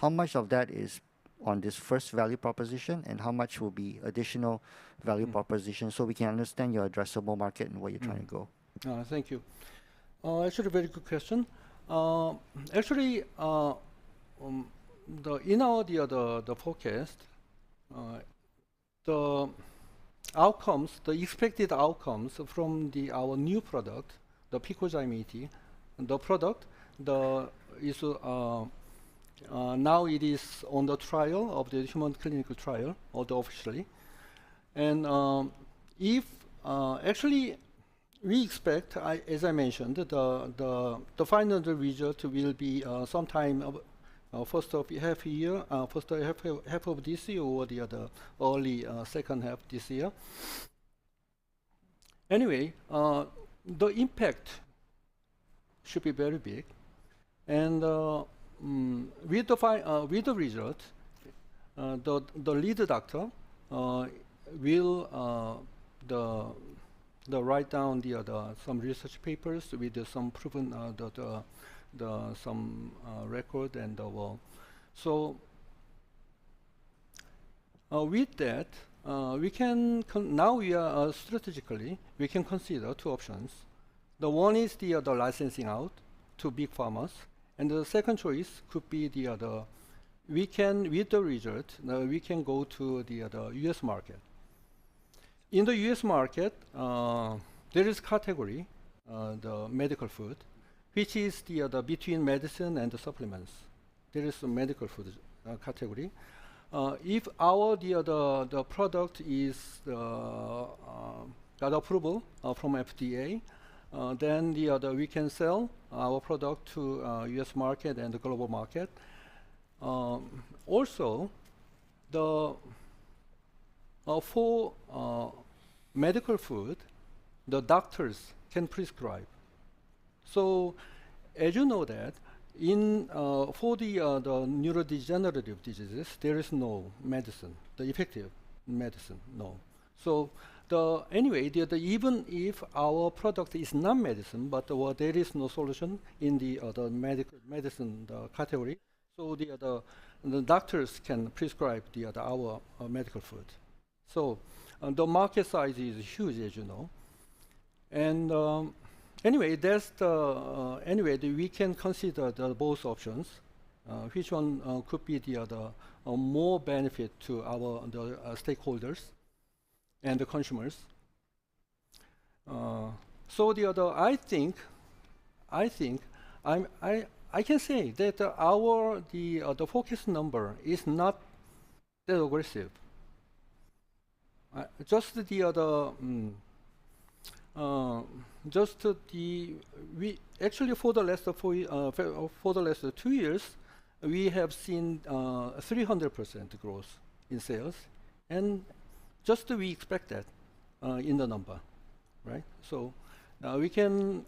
B: how much of that is on this first value proposition, and how much will be additional value proposition, so we can understand your addressable market and where you're trying to go?
G: Thank you. Actually, very good question. Actually, the forecast, the outcomes, the expected outcomes from our new product, the Picozyme AT, the product, is now it is on the trial of the human clinical trial, although officially. And if actually we expect, as I mentioned, the final result will be sometime first half of this year, or the other early second half this year. Anyway, the impact should be very big, and with the result, the lead doctor will write down some research papers with some proven some record, and so with that we can now we are strategically we can consider two options. The one is the licensing out to big pharmas, and the second choice could be we can, with the result, we can go to the U.S. market. In the U.S. market, there is category, the medical food, which is the between medicine and the supplements. There is a medical food category. If the product is got approval from FDA, then we can sell our product to U.S. market and the global market. Also, for medical food, the doctors can prescribe. So, as you know that, for the neurodegenerative diseases, there is no medicine, the effective medicine, no. So, anyway, even if our product is not medicine, but there is no solution in the medicine category, so the doctors can prescribe our medical food. So the market size is huge, as you know. And anyway, we can consider both options. Which one could be the more benefit to our stakeholders and the consumers? So I can say that the forecast number is not that aggressive. We actually for the last 2 years we have seen 300% growth in sales, and we expect that in the number, right? So I can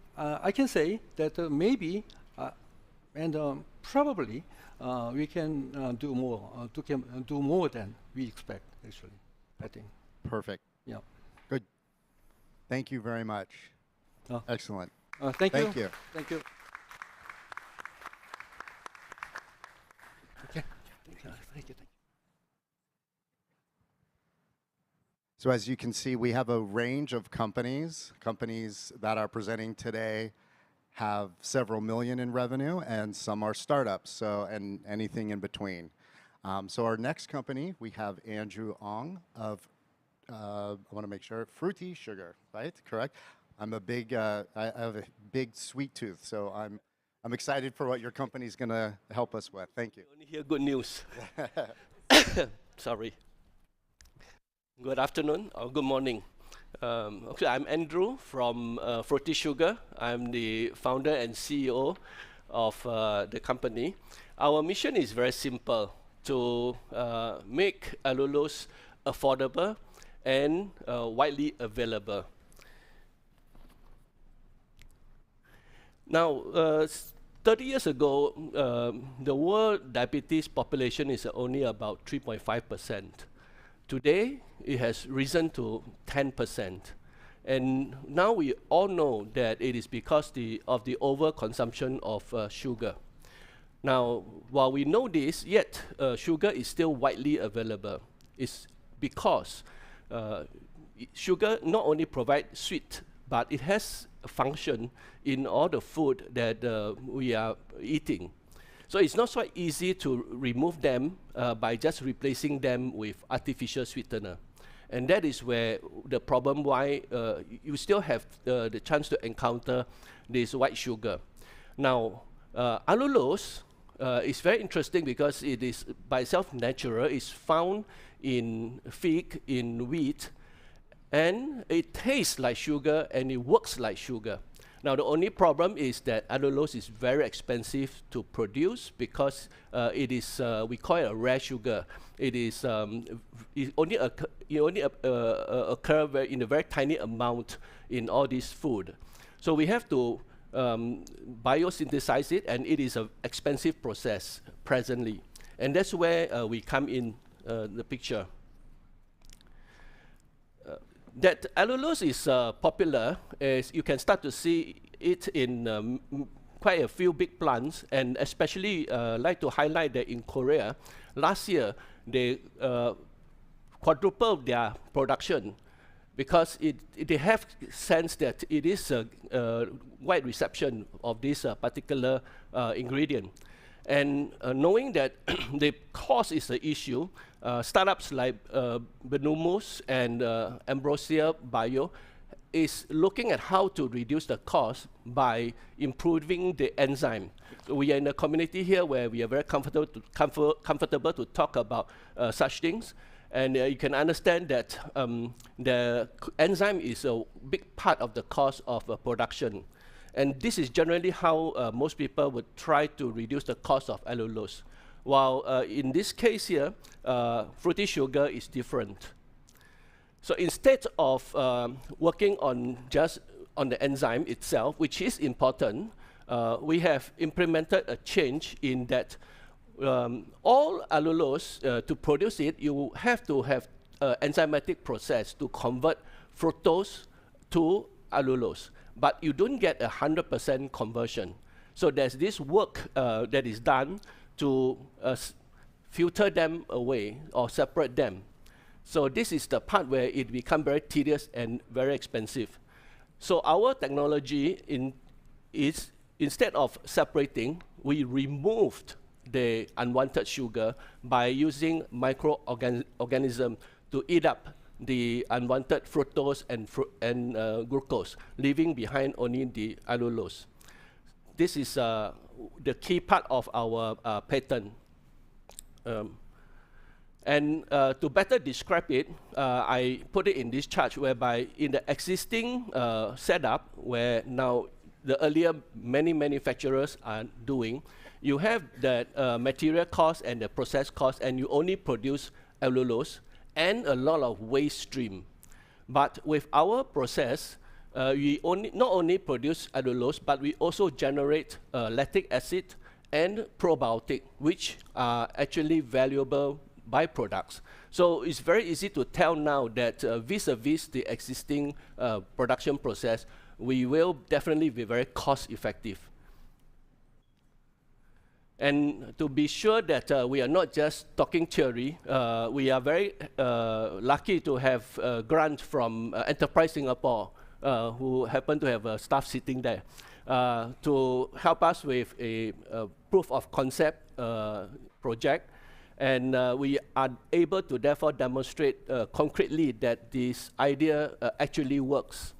G: say that maybe and probably we can do more than we expect, actually, I think.
A: Perfect.
G: Yeah.
A: Good. Thank you very much. Excellent.
G: Thank you.
A: Thank you.
G: Thank you. Okay. Thank you.
A: So as you can see, we have a range of companies. Companies that are presenting today have several million in revenue, and some are startups, so, and anything in between. So our next company, we have Andrew Ong of, I want to make sure, Fruity Sugar, right? Correct? I'm a big, I have a big sweet tooth, so I'm excited for what your company's going to help us with. Thank you.
H: Only hear good news. Sorry. Good afternoon or good morning. Okay, I'm Andrew from Fruity Sugar. I'm the founder and CEO of the company. Our mission is very simple, to make allulose affordable and widely available. Now, 30 years ago, the world diabetes population is only about 3.5%. Today, it has risen to 10%. And now we all know that it is because of the overconsumption of sugar. Now, while we know this, yet sugar is still widely available. It's because sugar not only provides sweet, but it has a function in all the food that we are eating. So it's not so easy to remove them by just replacing them with artificial sweetener. And that is where the problem why you still have the chance to encounter this white sugar. Now, allulose is very interesting because it is by itself natural. It's found in fig, in wheat, and it tastes like sugar and it works like sugar. Now, the only problem is that allulose is very expensive to produce because it is, we call it a rare sugar. It is it only occur in a very tiny amount in all this food. So we have to biosynthesize it, and it is an expensive process presently. And that's where we come in the picture. That allulose is popular, as you can start to see it in quite a few big plants, and especially like to highlight that in Korea, last year they quadrupled their production because they have sense that it is a wide reception of this particular ingredient. And knowing that the cost is the issue, startups like Benumus and Ambrosia Bio is looking at how to reduce the cost by improving the enzyme. So we are in a community here where we are very comfortable to talk about such things. And you can understand that the enzyme is a big part of the cost of production. And this is generally how most people would try to reduce the cost of allulose. While in this case here, Fruity Sugar is different. So instead of working on just on the enzyme itself, which is important, we have implemented a change in that all allulose, to produce it, you have to have an enzymatic process to convert fructose to allulose. But you don't get 100% conversion. So there's this work that is done to filter them away or separate them. So this is the part where it becomes very tedious and very expensive. So our technology is, instead of separating, we removed the unwanted sugar by using microorganisms to eat up the unwanted fructose and glucose, leaving behind only the allulose. This is the key part of our patent. And to better describe it, I put it in this chart whereby in the existing setup, where now the earlier many manufacturers are doing, you have that material cost and the process cost, and you only produce allulose and a lot of waste stream. But with our process, we not only produce allulose, but we also generate lactic acid and probiotic, which are actually valuable byproducts. So it's very easy to tell now that vis-a-vis the existing production process, we will definitely be very cost effective. And to be sure that we are not just talking theory, we are very lucky to have a grant from Enterprise Singapore, who happen to have a staff sitting there, to help us with a proof of concept project. And we are able to therefore demonstrate concretely that this idea actually works,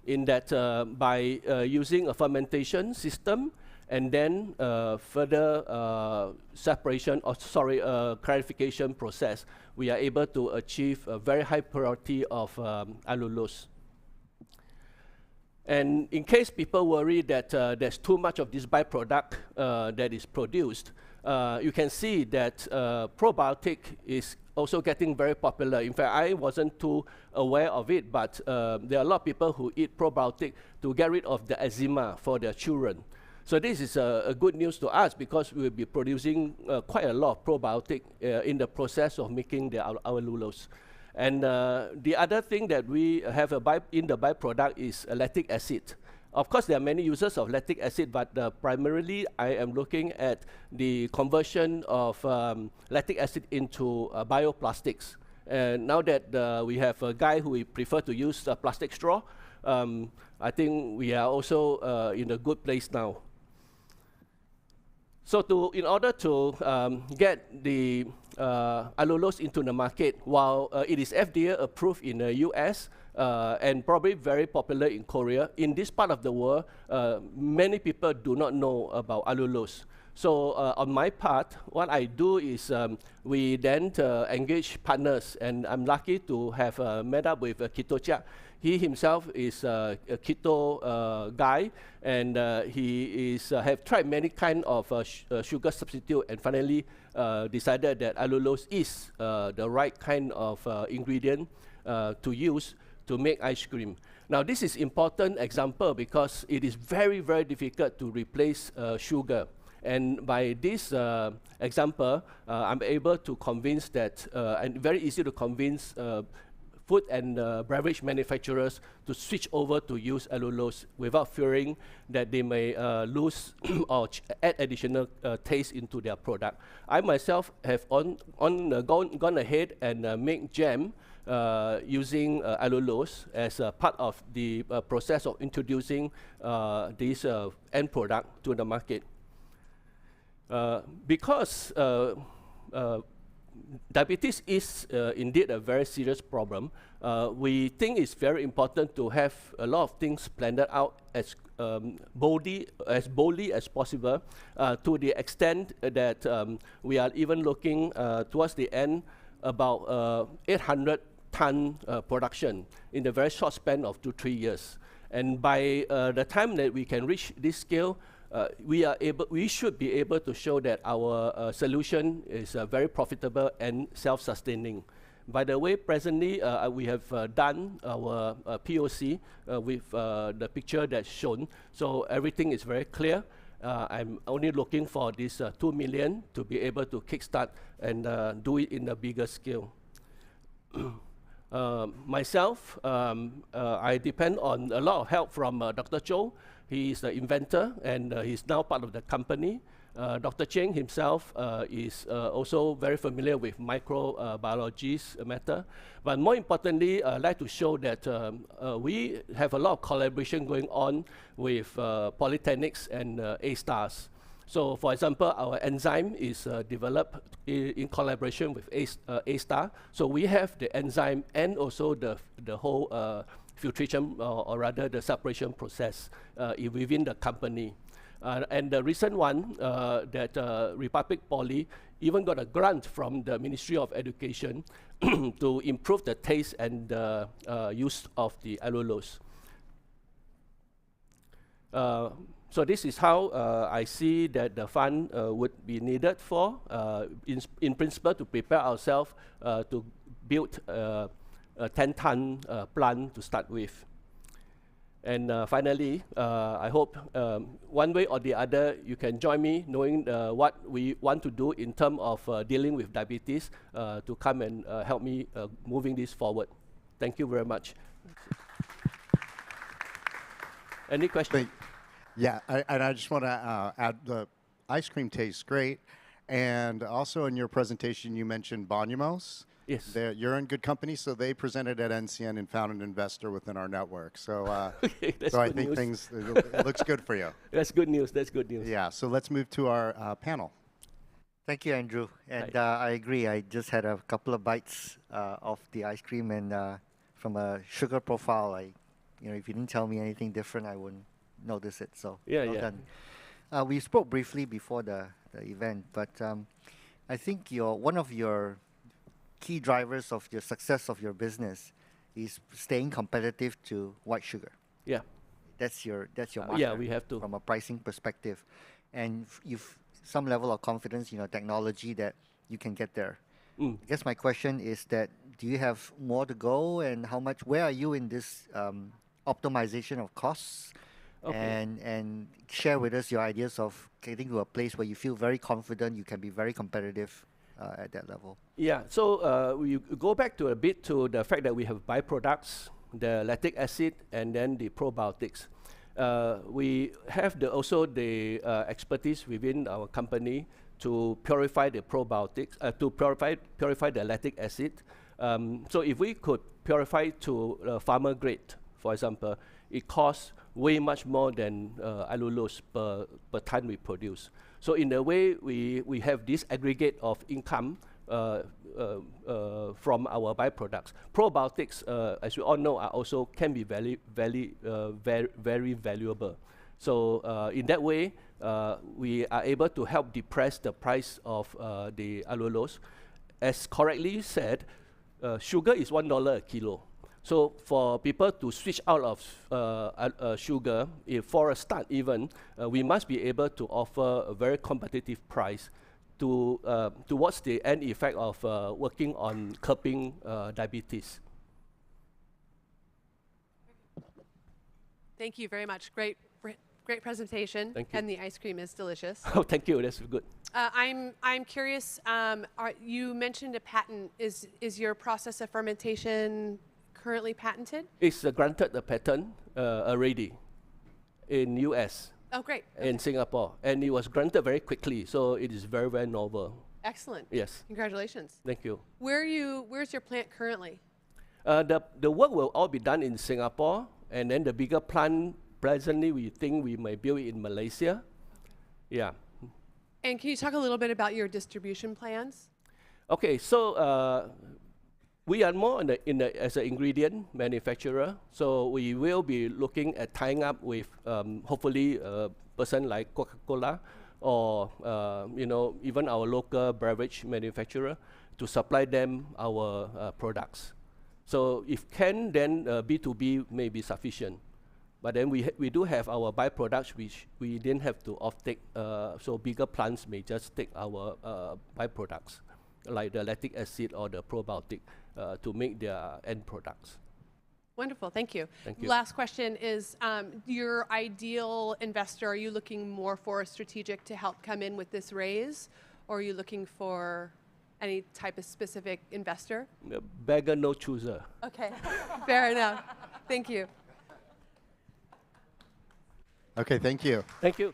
H: in that by using a fermentation system and then further separation, or clarification process, we are able to achieve a very high purity of allulose. And in case people worry that there's too much of this byproduct that is produced, you can see that probiotic is also getting very popular. In fact, I wasn't too aware of it, but there are a lot of people who eat probiotic to get rid of the eczema for their children. So this is a good news to us, because we will be producing quite a lot of probiotic in the process of making the allulose. And the other thing that we have in the byproduct is lactic acid. Of course, there are many uses of lactic acid, but primarily I am looking at the conversion of lactic acid into bioplastics. And now that we have a guy who we prefer to use a plastic straw, I think we are also in a good place now. So in order to get the allulose into the market, while it is FDA approved in the US, and probably very popular in Korea, in this part of the world, many people do not know about allulose. So on my part, what I do is we then engage partners, and I'm lucky to have met up with Kitocha. He himself is a keto guy, and he is have tried many kind of sugar substitute, and finally decided that allulose is the right kind of ingredient to use to make ice cream. Now, this is important example because it is very, very difficult to replace sugar. And by this example, I'm able to convince that, and very easy to convince food and beverage manufacturers to switch over to use allulose without fearing that they may lose or add additional taste into their product. I myself have gone ahead and make jam using allulose as a part of the process of introducing this end product to the market. Because diabetes is indeed a very serious problem, we think it's very important to have a lot of things planned out as boldly as possible, to the extent that we are even looking towards the end about 800-ton production in the very short span of 2-3 years. And by the time that we can reach this scale, we should be able to show that our solution is very profitable and self-sustaining. By the way, presently we have done our POC with the picture that's shown, so everything is very clear. I'm only looking for this 2 million to be able to kickstart and do it in a bigger scale. Myself, I depend on a lot of help from Dr. Cho. He is the inventor, and he's now part of the company. Dr. Cheng himself is also very familiar with microbiology's matter. But more importantly, I'd like to show that we have a lot of collaboration going on with polytechnics and A-stars. So for example, our enzyme is developed in collaboration with A-star. So we have the enzyme and also the whole filtration, or rather the separation process within the company. And the recent one, that Republic Poly even got a grant from the Ministry of Education to improve the taste and use of the allulose. So this is how I see that the fund would be needed for, in principle, to prepare ourselves to build a 10-ton plant to start with. And finally, I hope one way or the other you can join me knowing what we want to do in terms of dealing with diabetes to come and help me moving this forward. Thank you very much. Any questions?
A: Yeah, and I just want to add ice cream tastes great. And also in your presentation, you mentioned Bonumos.
H: Yes.
A: You're in good company, so they presented at NCN and found an investor within our network. So,
H: Okay, that's
A: so I
H: good
A: think
H: news.
A: it looks good for you.
H: That's good news. That's good news.
A: Yeah, so let's move to our panel.
B: Thank you, Andrew. And I agree. I just had a couple of bites of the ice cream, and from a sugar profile, if you didn't tell me anything different, I wouldn't notice it. So
H: Yeah,
B: well
H: yeah.
B: done. We spoke briefly before the event, but I think one of your key drivers of your success of your business is staying competitive to white sugar.
H: Yeah.
B: That's your
H: Yeah,
B: marker
H: we have to.
B: from a pricing perspective, and you've some level of confidence in your technology that you can get there.
H: Mm.
B: I guess my question is that do you have more to go, and where are you in this optimization of costs?
H: Okay.
B: And share with us your ideas of getting to a place where you feel very confident you can be very competitive at that level.
H: Yeah, so we go back to a bit to the fact that we have byproducts, the lactic acid, and then the probiotics. We have also the expertise within our company to purify the probiotics, to purify the lactic acid. So if we could purify to farmer grade, for example, it costs way much more than allulose per ton we produce. So in a way, we have this aggregate of income from our byproducts. Probiotics, as we all know, can be very valuable. So in that way, we are able to help depress the price of the allulose. As correctly said, sugar is $1 a kilo. So for people to switch out of sugar, for a start even, we must be able to offer a very competitive price towards the end effect of working on curbing diabetes.
E: Thank you very much. Great presentation.
H: Thank you.
E: And the ice cream is delicious.
H: Oh, thank you. That's good.
E: I'm curious. You mentioned a patent. Is your process of fermentation currently patented?
H: It's granted a patent already in US.
E: Oh, great.
H: In Singapore, and it was granted very quickly, so it is very, very novel.
E: Excellent.
H: Yes.
E: Congratulations.
H: Thank you.
E: Where's your plant currently?
H: The work will all be done in Singapore, and then the bigger plant, presently, we think we may build it in Malaysia. Yeah.
E: And can you talk a little bit about your distribution plans?
H: Okay, so we are more as an ingredient manufacturer, so we will be looking at tying up with hopefully a person like Coca-Cola or even our local beverage manufacturer to supply them our products. So if can, then B2B may be sufficient. But then we do have our byproducts which we didn't have to offtake, so bigger plants may just take our byproducts, like the lactic acid or the probiotic, to make their end products.
E: Wonderful, thank you.
H: Thank you.
E: Last question is, your ideal investor, are you looking more for a strategic to help come in with this raise, or are you looking for any type of specific investor?
H: Beggar, no chooser.
E: Okay, fair enough. Thank you.
A: Okay, thank you.
H: Thank you.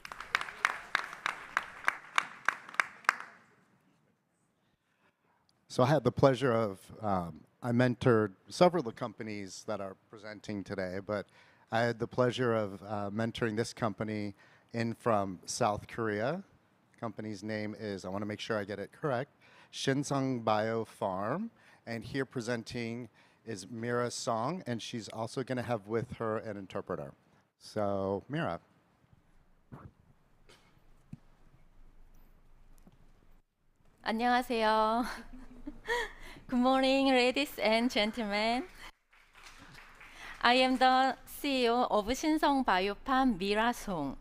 A: So I had the pleasure of, I mentored several of the companies that are presenting today, but I had the pleasure of mentoring this company in from South Korea. Company's name is, I want to make sure I get it correct, Shinsung Bio Farm. And here presenting is Mira Song, and she's also going to have with her an interpreter. So, Mira.
I: 안녕하세요. Good morning, ladies and gentlemen. I am the CEO of Shinsung Biofarm, Mira Song,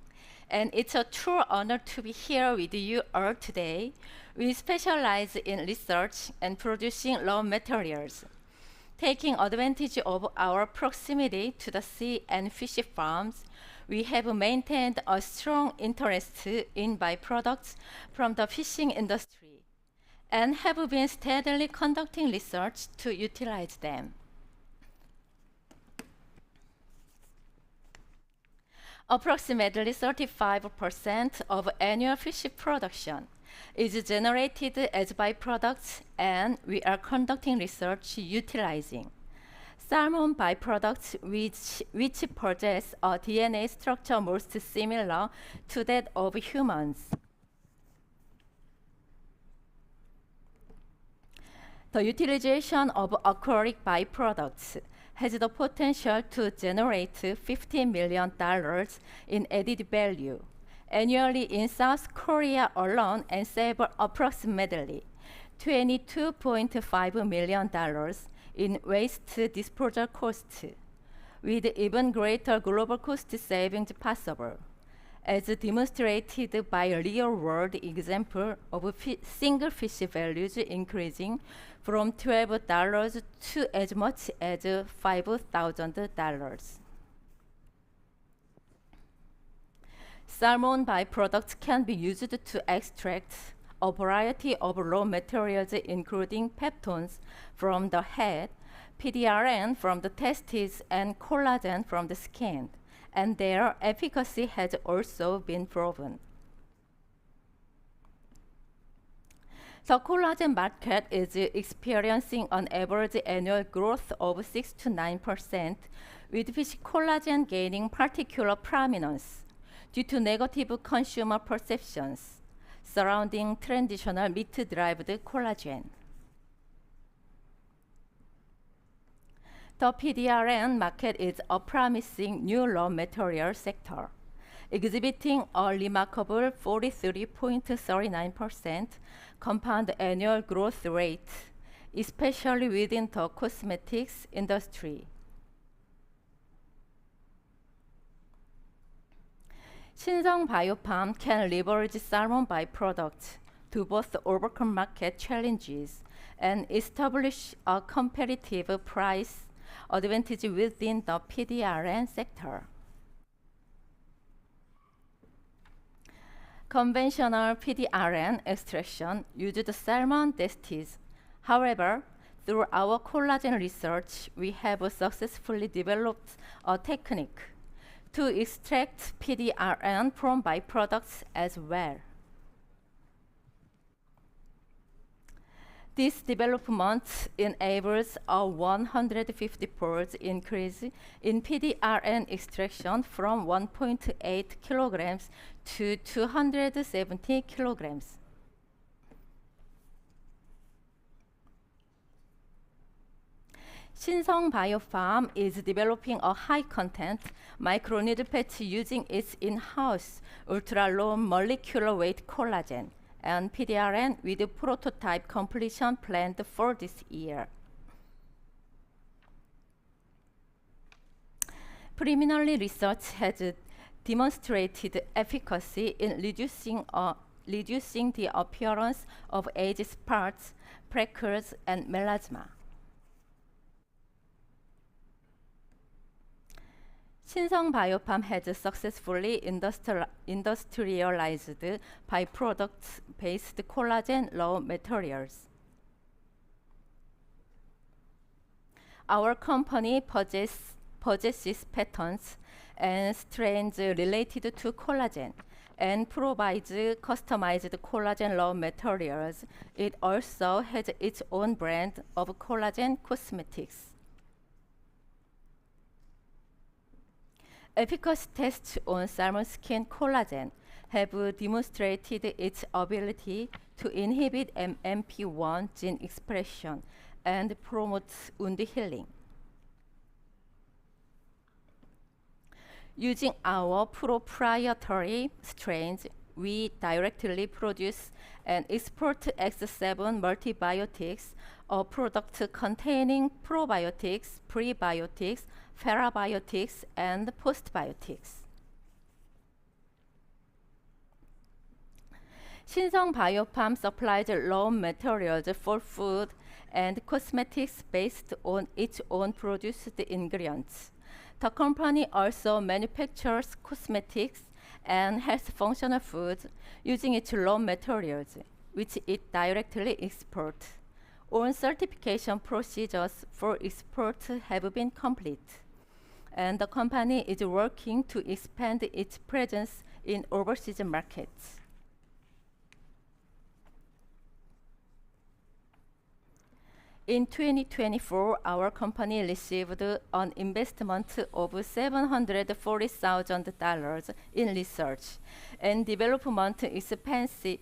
I: and it's a true honor to be here with you all today. We specialize in research and producing raw materials. Taking advantage of our proximity to the sea and fish farms, we have maintained a strong interest in byproducts from the fishing industry and have been steadily conducting research to utilize them. Approximately 35% of annual fish production is generated as byproducts, and we are conducting research utilizing salmon byproducts which possess a DNA structure most similar to that of humans. The utilization of aquatic byproducts has the potential to generate $15 million in added value annually in South Korea alone and save approximately $22.5 million in waste disposal costs, with even greater global cost savings possible, as demonstrated by a real-world example of single fish values increasing from $12 to as much as $5,000. Salmon byproducts can be used to extract a variety of raw materials, including peptones from the head, PDRN from the testes, and collagen from the skin, and their efficacy has also been proven. The collagen market is experiencing an average annual growth of 6 to 9%, with fish collagen gaining particular prominence due to negative consumer perceptions surrounding traditional meat-derived collagen. The PDRN market is a promising new raw material sector, exhibiting a remarkable 43.39% compound annual growth rate, especially within the cosmetics industry. Shinsung Biopharm can leverage salmon byproducts to both overcome market challenges and establish a competitive price advantage within the PDRN sector. Conventional PDRN extraction used salmon testes. However, through our collagen research, we have successfully developed a technique to extract PDRN from byproducts as well. This development enables a 150-fold increase in PDRN extraction from 1.8 kilograms to 270 kilograms. Shinsung Biopharm is developing a high-content microneedle patch using its in-house ultra-low molecular weight collagen and PDRN with prototype completion planned for this year. Preliminary research has demonstrated efficacy in reducing the appearance of age spots, freckles, and melasma. Shinsung Biopharm has successfully industrialized byproduct-based collagen raw materials. Our company possesses patents and strains related to collagen and provides customized collagen raw materials. It also has its own brand of collagen cosmetics. Efficacy tests on salmon skin collagen have demonstrated its ability to inhibit MMP1 gene expression and promote wound healing. Using our proprietary strains, we directly produce and export X7 multibiotics, a product containing probiotics, prebiotics, pherabiotics, and postbiotics. Shinsung Biopharm supplies raw materials for food and cosmetics based on its own produced ingredients. The company also manufactures cosmetics and health functional foods using its raw materials, which it directly exports. All certification procedures for export have been complete, and the company is working to expand its presence in overseas markets. In 2024, our company received an investment of $740,000 in research and development expenses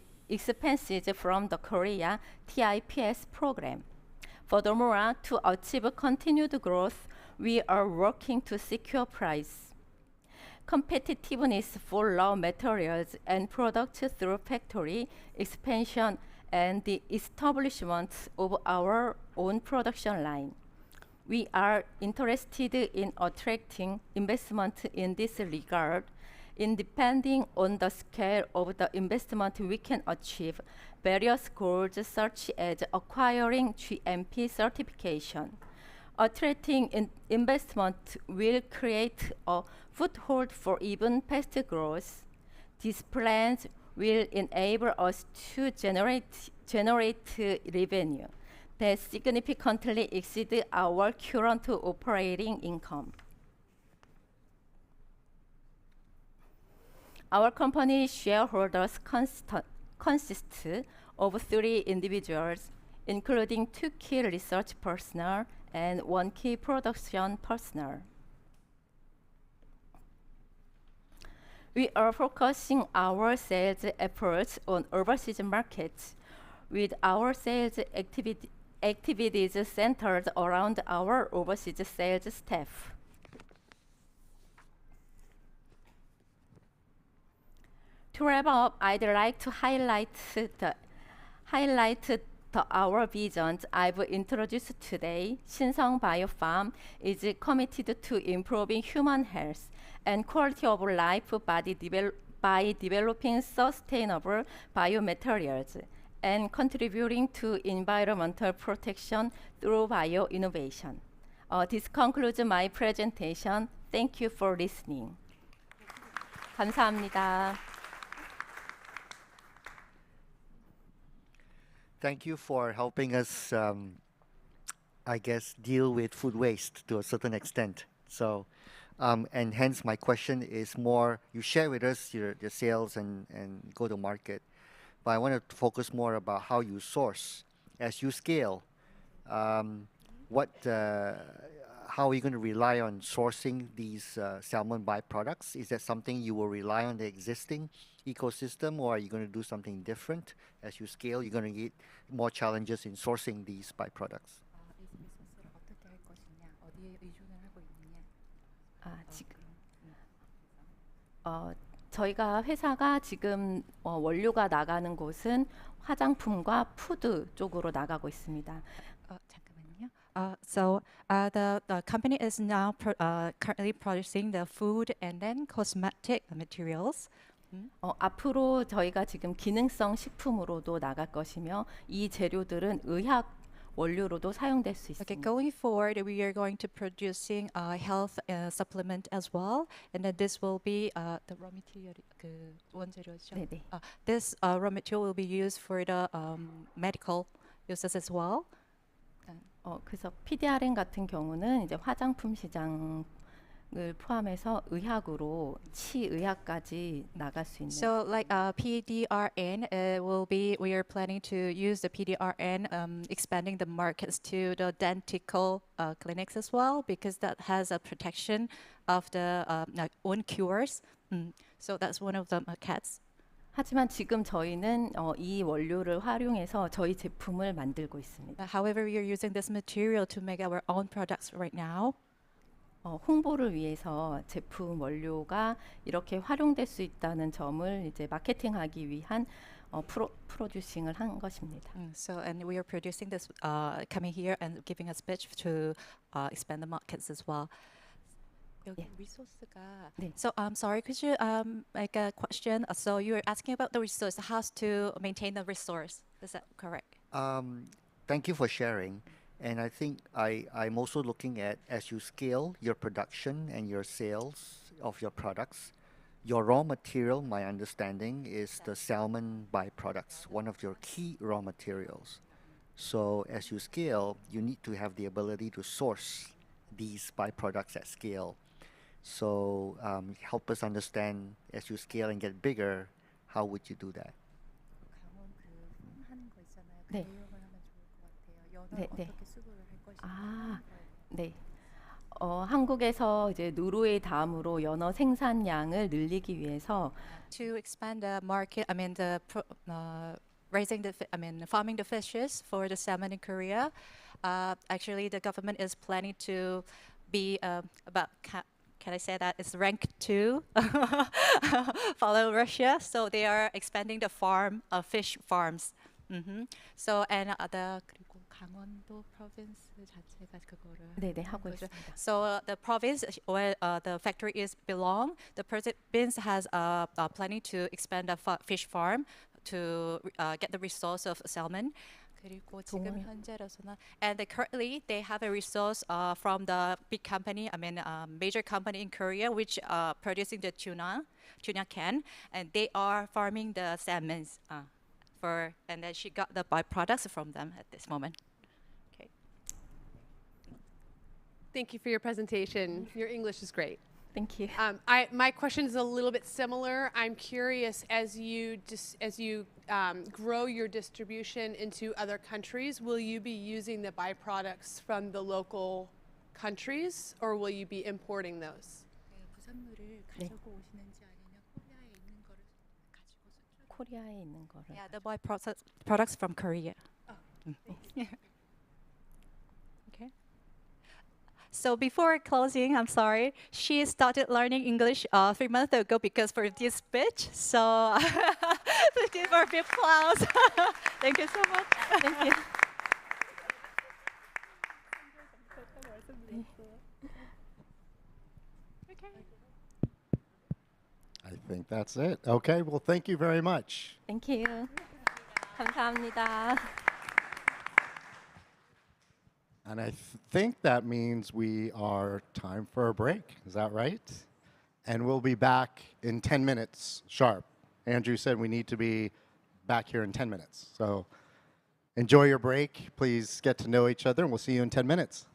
I: from the Korea TIPS program. Furthermore, to achieve continued growth, we are working to secure price, competitiveness for raw materials and products through factory expansion and the establishment of our own production line. We are interested in attracting investment in this regard. In depending on the scale of the investment we can achieve various goals such as acquiring GMP certification. Attracting investment will create a foothold for even faster growth. These plans will enable us to generate revenue that significantly exceed our current operating income. Our company shareholders consist of 3 individuals, including 2 key research personnel and 1 key production personnel. We are focusing our sales efforts on overseas markets, with our sales activities centered around our overseas sales staff. To wrap up, I'd like to highlight our visions I've introduced today. Shinsung Biofarm is committed to improving human health and quality of life by developing sustainable biomaterials and contributing to environmental protection through bio-innovation. This concludes my presentation. Thank you for listening. 감사합니다.
B: Thank you for helping us, I guess, deal with food waste to a certain extent. So, and hence my question is more, you share with us your sales and go to market, but I want to focus more about how you source. As you scale, how are you going to rely on sourcing these salmon byproducts? Is that something you will rely on the existing ecosystem, or are you going to do something different? As you scale, you're going to get more challenges in sourcing these byproducts.
I: 저희가 회사가 지금 원료가 나가는 곳은 화장품과 푸드 쪽으로 나가고 있습니다.
J: 잠깐만요. The company is now currently producing the food and then cosmetic materials.
I: 앞으로 저희가 지금 기능성 식품으로도 나갈 것이며 이 재료들은 의학 원료로도 사용될 수 있습니다.
J: Okay, going forward, we are going to producing health supplement as well, and then this will be the raw material. 그 원재료죠.
I: 네네.
J: This raw material will be used for the medical uses as well.
I: 그래서 PDRN 같은 경우는 이제 화장품 시장을 포함해서 의학으로 치의학까지 나갈 수 있는.
J: So like PDRN we are planning to use the PDRN expanding the markets to the dentical clinics as well, because that has a protection of the own cures. So that's one of the markets.
I: 하지만 지금 저희는 이 원료를 활용해서 저희 제품을 만들고 있습니다.
J: However, we are using this material to make our own products right now.
I: 홍보를 위해서 제품 원료가 이렇게 활용될 수 있다는 점을 이제 마케팅하기 위한 프로듀싱을 한 것입니다.
J: So and we are producing this, coming here and giving a speech to expand the markets as well. 여기 리소스가.
I: 네.
J: So sorry, could you make a question? So you're asking about the resource, how to maintain the resource. Is that correct?
B: Thank you for sharing. And I think I'm also looking at, as you scale your production and your sales of your products, your raw material, my understanding, is the salmon byproducts, one of your key raw materials. So as you scale, you need to have the ability to source these byproducts at scale. So help us understand as you scale and get bigger, how would you do that?
I: 네. 네, 네. 아, 네. 한국에서 이제 노르웨이 다음으로 연어 생산량을 늘리기 위해서
J: To expand the market, I mean raising the, farming the fishes for the salmon in Korea. Actually, the government is planning to be about. Can I say that it's rank 2, follow Russia? So they are expanding the fish farms. So and the 그리고 강원도 province 자체가 그거를
I: 네, 네, 하고 있습니다.
J: So the province where the factory is belong, the province has planning to expand a fish farm to get the resource of salmon. 그리고 지금 현재로서는 and currently they have a resource from the big company, major company in Korea, which producing the tuna can, and they are farming the salmons and then she got the byproducts from them at this moment. Okay.
E: Thank you for your presentation. Your English is great.
I: Thank you.
E: My question is a little bit similar. I'm curious, as you grow your distribution into other countries, will you be using the byproducts from the local countries, or will you be importing those?
I: 네. 코리아에 있는 거를.
J: Yeah, the products from Korea. Okay. So before closing, I'm sorry, she started learning English 3 months ago because for this speech. So please give her a big applause. Thank you so much.
I: Thank you.
A: I think that's it. Okay, well, thank you very much.
I: Thank you. 감사합니다.
A: And I think that means we are time for a break. Is that right? And we'll be back in 10 minutes sharp. Andrew said we need to be back here in 10 minutes. So enjoy your break. Please get to know each other, and we'll see you in 10 minutes.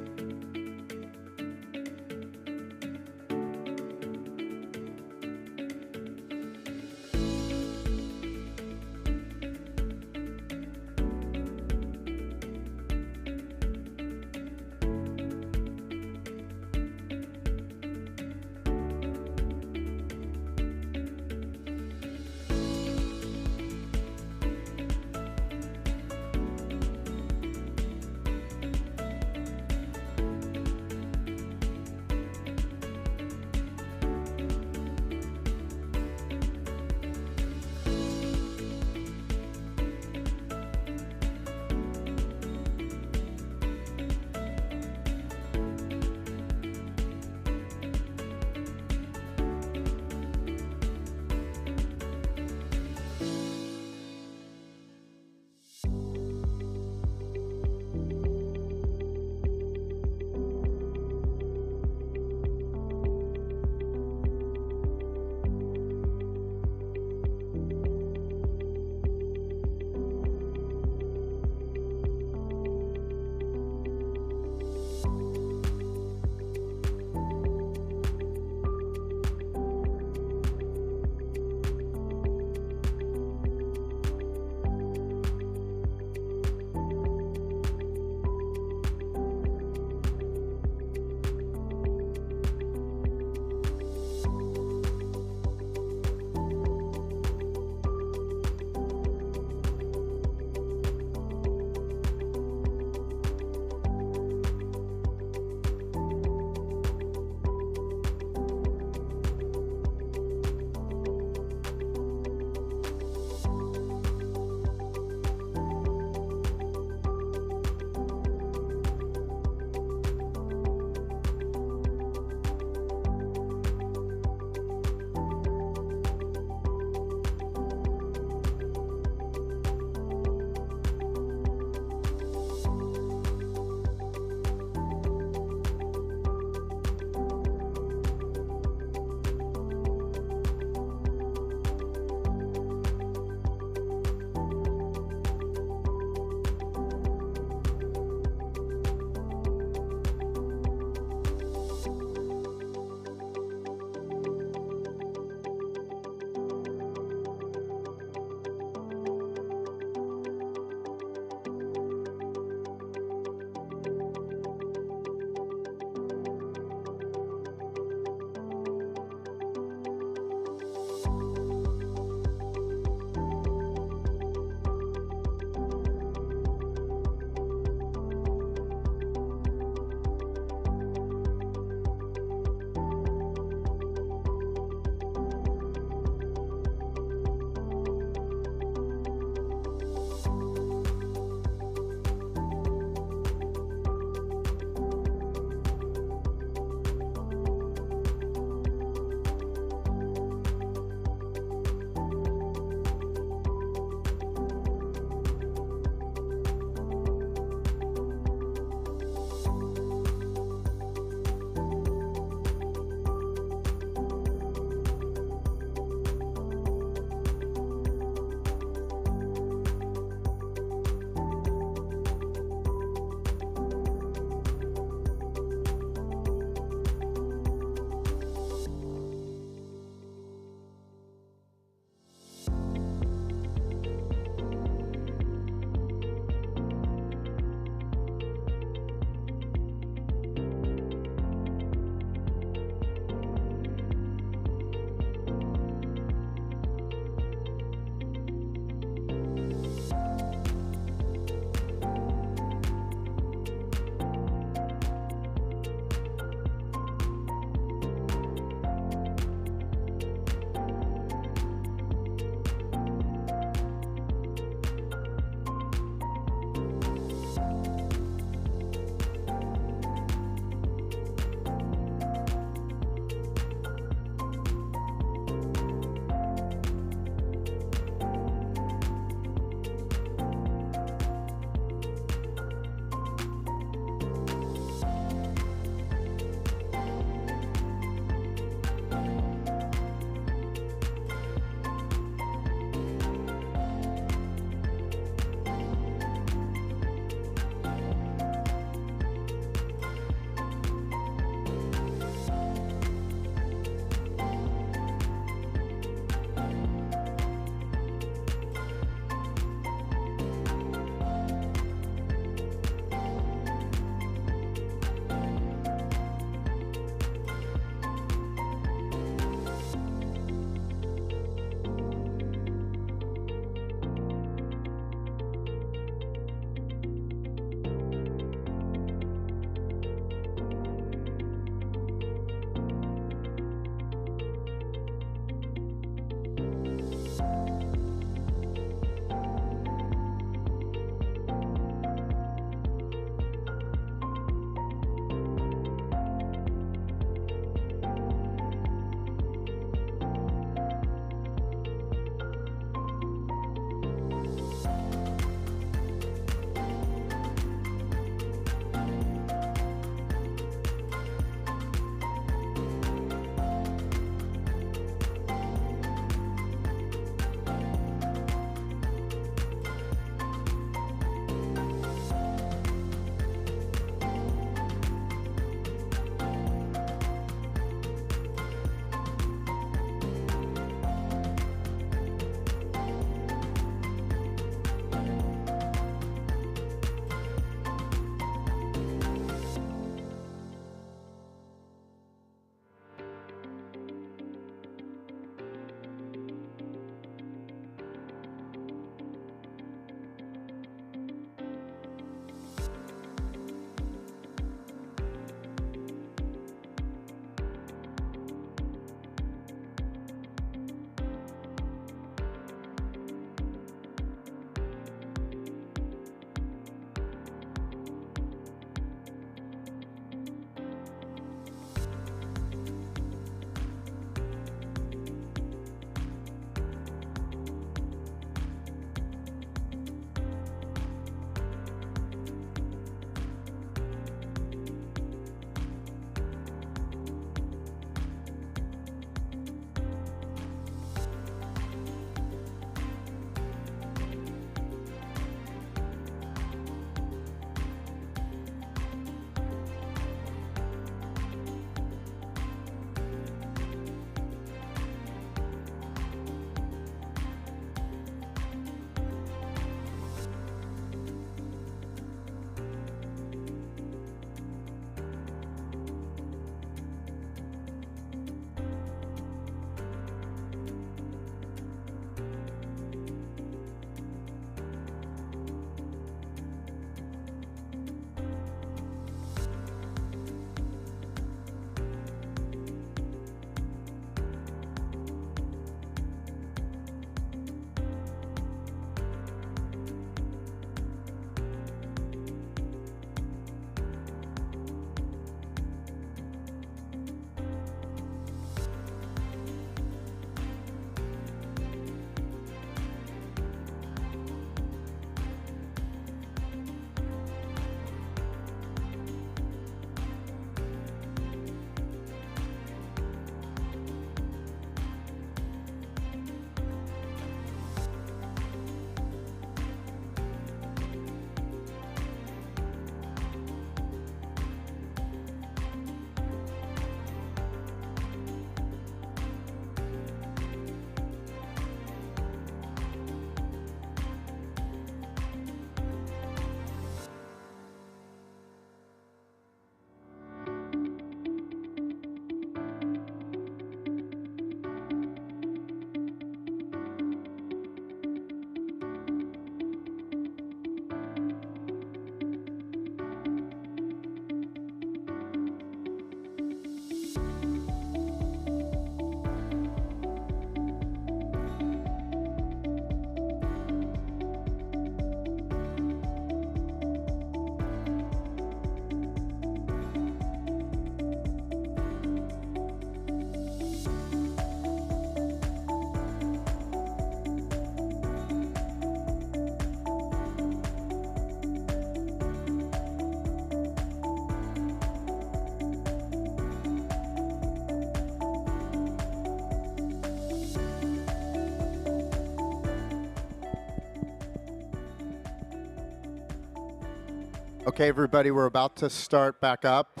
A: Okay, everybody, we're about to start back up.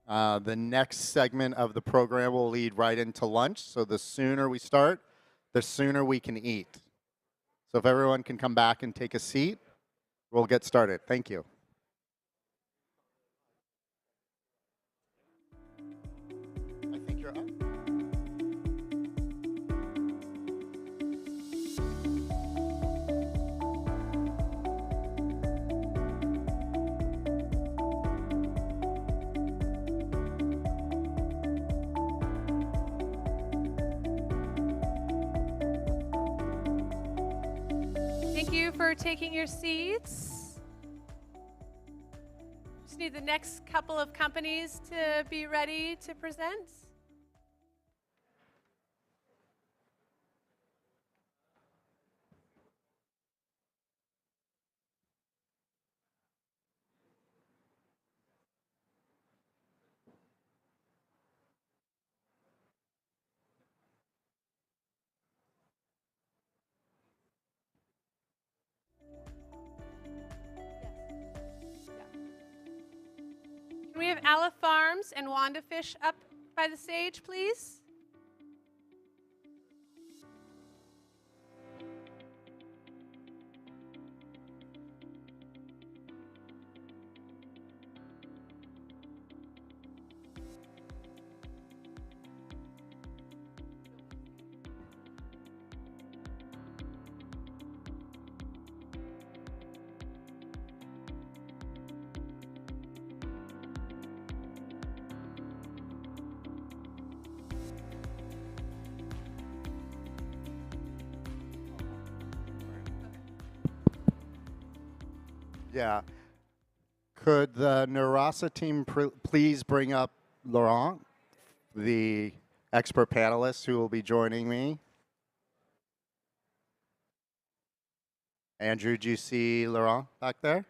A: The next segment of the program will lead right into lunch. So the sooner we start, the sooner we can eat. So if everyone can come back and take a seat, we'll get started. Thank you. I think you're up.
E: Thank you for taking your seats. Just need the next couple of companies to be ready to present. Can we have Ala Farms and Wanda Fish up by the stage, please?
A: Yeah. Could the Neurasa team please bring up Laurent, the expert panelist who will be joining me? Andrew, do you see Laurent back there?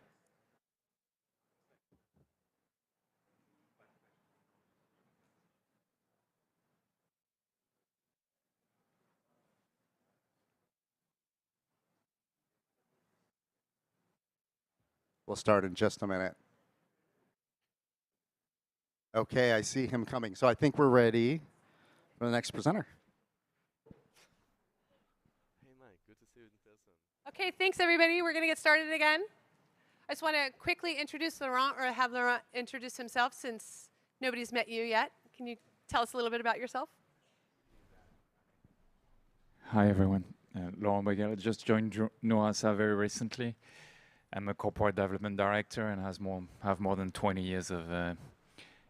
A: We'll start in just a minute. Okay, I see him coming. So I think we're ready for the next presenter.
K: Hey, Mike, good to see you in person.
E: Okay, thanks everybody. We're going to get started again. I just want to quickly introduce Laurent, or have Laurent introduce himself since nobody's met you yet. Can you tell us a little bit about yourself?
L: Hi everyone, Laurent Bagel. Just joined Neurasa very recently. I'm a corporate development director and have more than 20 years of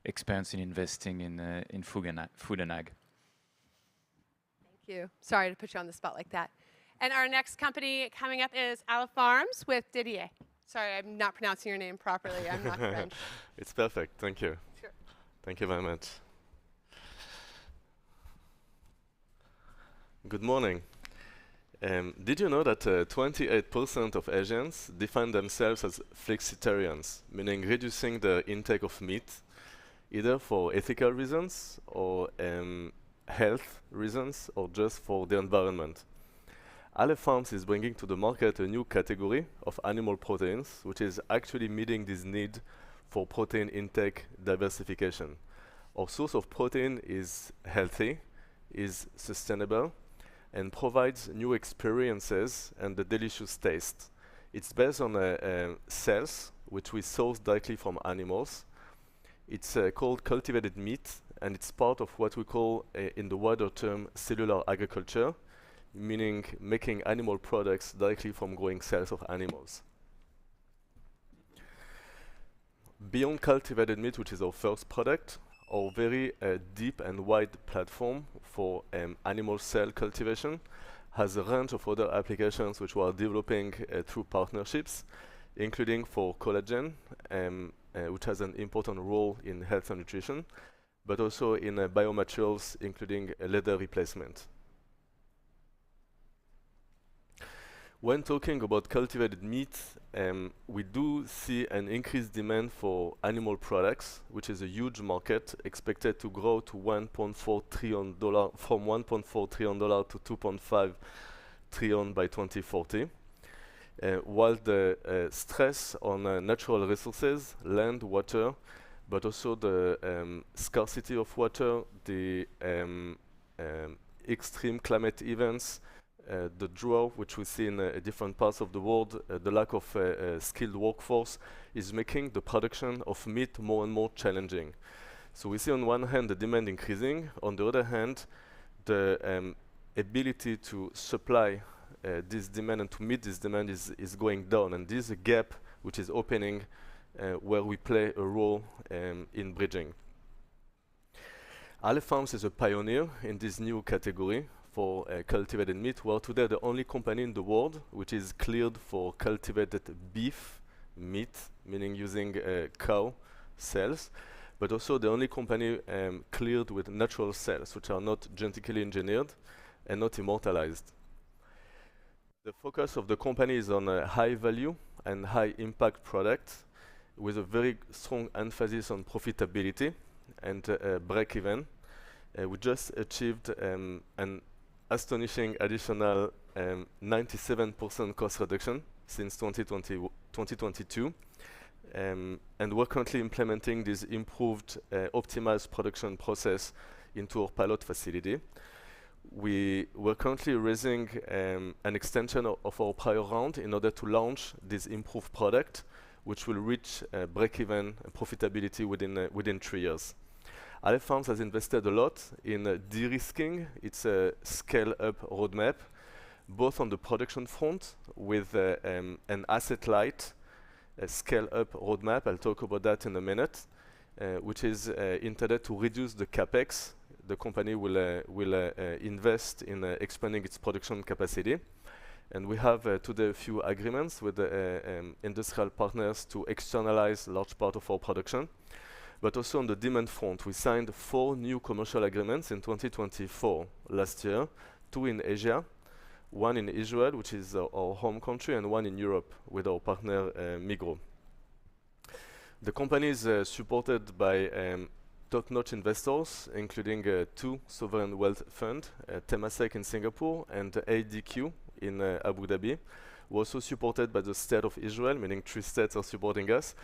L: experience in investing in food and ag.
E: Thank you. Sorry to put you on the spot like that. And our next company coming up is Ala Farms with Didier. Sorry, I'm not pronouncing your name properly. I'm not French.
K: It's perfect. Thank you.
E: Sure.
K: Thank you very much. Good morning. Did you know that 28% of Asians define themselves as flexitarians, meaning reducing the intake of meat, either for ethical reasons or health reasons or just for the environment? Ala Farms is bringing to the market a new category of animal proteins, which is actually meeting this need for protein intake diversification. Our source of protein is healthy, is sustainable, and provides new experiences and a delicious taste. It's based on cells, which we source directly from animals. It's called cultivated meat, and it's part of what we call, in the wider term, cellular agriculture, meaning making animal products directly from growing cells of animals. Beyond cultivated meat, which is our first product, our very deep and wide platform for animal cell cultivation has a range of other applications which we are developing through partnerships, including for collagen, which has an important role in health and nutrition, but also in biomaterials, including leather replacement. When talking about cultivated meat, we do see an increased demand for animal products, which is a huge market expected to grow to $1.4 trillion, from $1.4 trillion to $2.5 trillion by 2040. while the stress on natural resources, land, water, but also the scarcity of water, the extreme climate events, the drought, which we see in different parts of the world, the lack of skilled workforce, is making the production of meat more and more challenging. So we see on one hand the demand increasing, on the other hand, the ability to supply this demand and to meet this demand is going down, and this is a gap which is opening where we play a role in bridging. Ale Farms is a pioneer in this new category for cultivated meat. We're today the only company in the world which is cleared for cultivated beef meat, meaning using cow cells, but also the only company cleared with natural cells, which are not genetically engineered and not immortalized. The focus of the company is on high value and high impact products with a very strong emphasis on profitability and break even. We just achieved an astonishing additional 97% cost reduction since 2022. And we're currently implementing this improved optimized production process into our pilot facility. We were currently raising an extension of our prior round in order to launch this improved product, which will reach break-even profitability within 3 years. Ale Farms has invested a lot in de-risking its scale-up roadmap, both on the production front with an asset-light scale-up roadmap. I'll talk about that in a minute, which is intended to reduce the capex. The company will invest in expanding its production capacity. And we have today a few agreements with industrial partners to externalize large part of our production. But also on the demand front, we signed 4 new commercial agreements in 2024 last year, 2 in Asia, 1 in Israel, which is our home country, and 1 in Europe with our partner Migros. The company is supported by top-notch investors, including 2 sovereign wealth funds, Temasek in Singapore and ADQ in Abu Dhabi. We're also supported by the state of Israel, meaning 3 states are supporting us,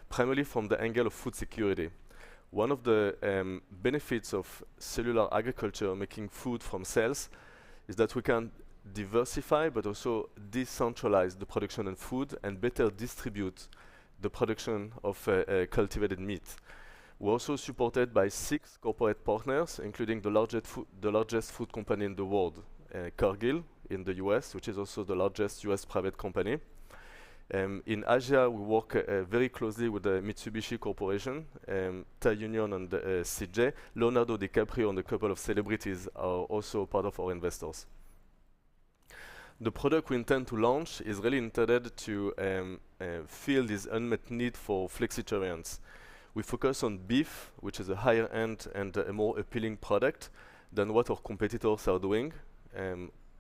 K: primarily from the angle of food security. One of the benefits of cellular agriculture, making food from cells, is that we can diversify but also decentralize the production of food and better distribute the production of cultivated meat. We're also supported by 6 corporate partners, including the largest food company in the world, Cargill in the US, which is also the largest US private company. In Asia, we work very closely with the Mitsubishi Corporation, Thai Union and CJ. Leonardo DiCaprio and a couple of celebrities are also part of our investors. The product we intend to launch is really intended to fill this unmet need for flexitarians. We focus on beef, which is a higher end and a more appealing product than what our competitors are doing.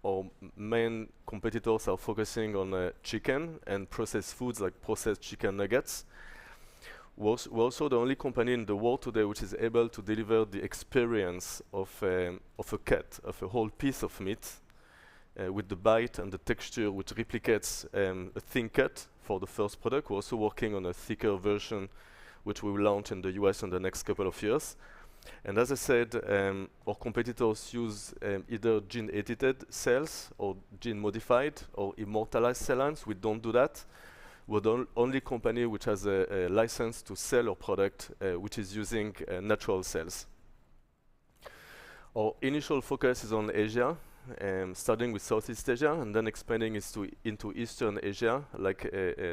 K: Our main competitors are focusing on chicken and processed foods like processed chicken nuggets. We're also the only company in the world today which is able to deliver the experience of a cut, of a whole piece of meat, with the bite and the texture which replicates a thin cut for the first product. We're also working on a thicker version which we will launch in the US in the next couple of years. And as I said, our competitors use either gene-edited cells or gene-modified or immortalized cell lines. We don't do that. We're the only company which has a license to sell our product which is using natural cells. Our initial focus is on Asia, starting with Southeast Asia and then expanding into Eastern Asia, like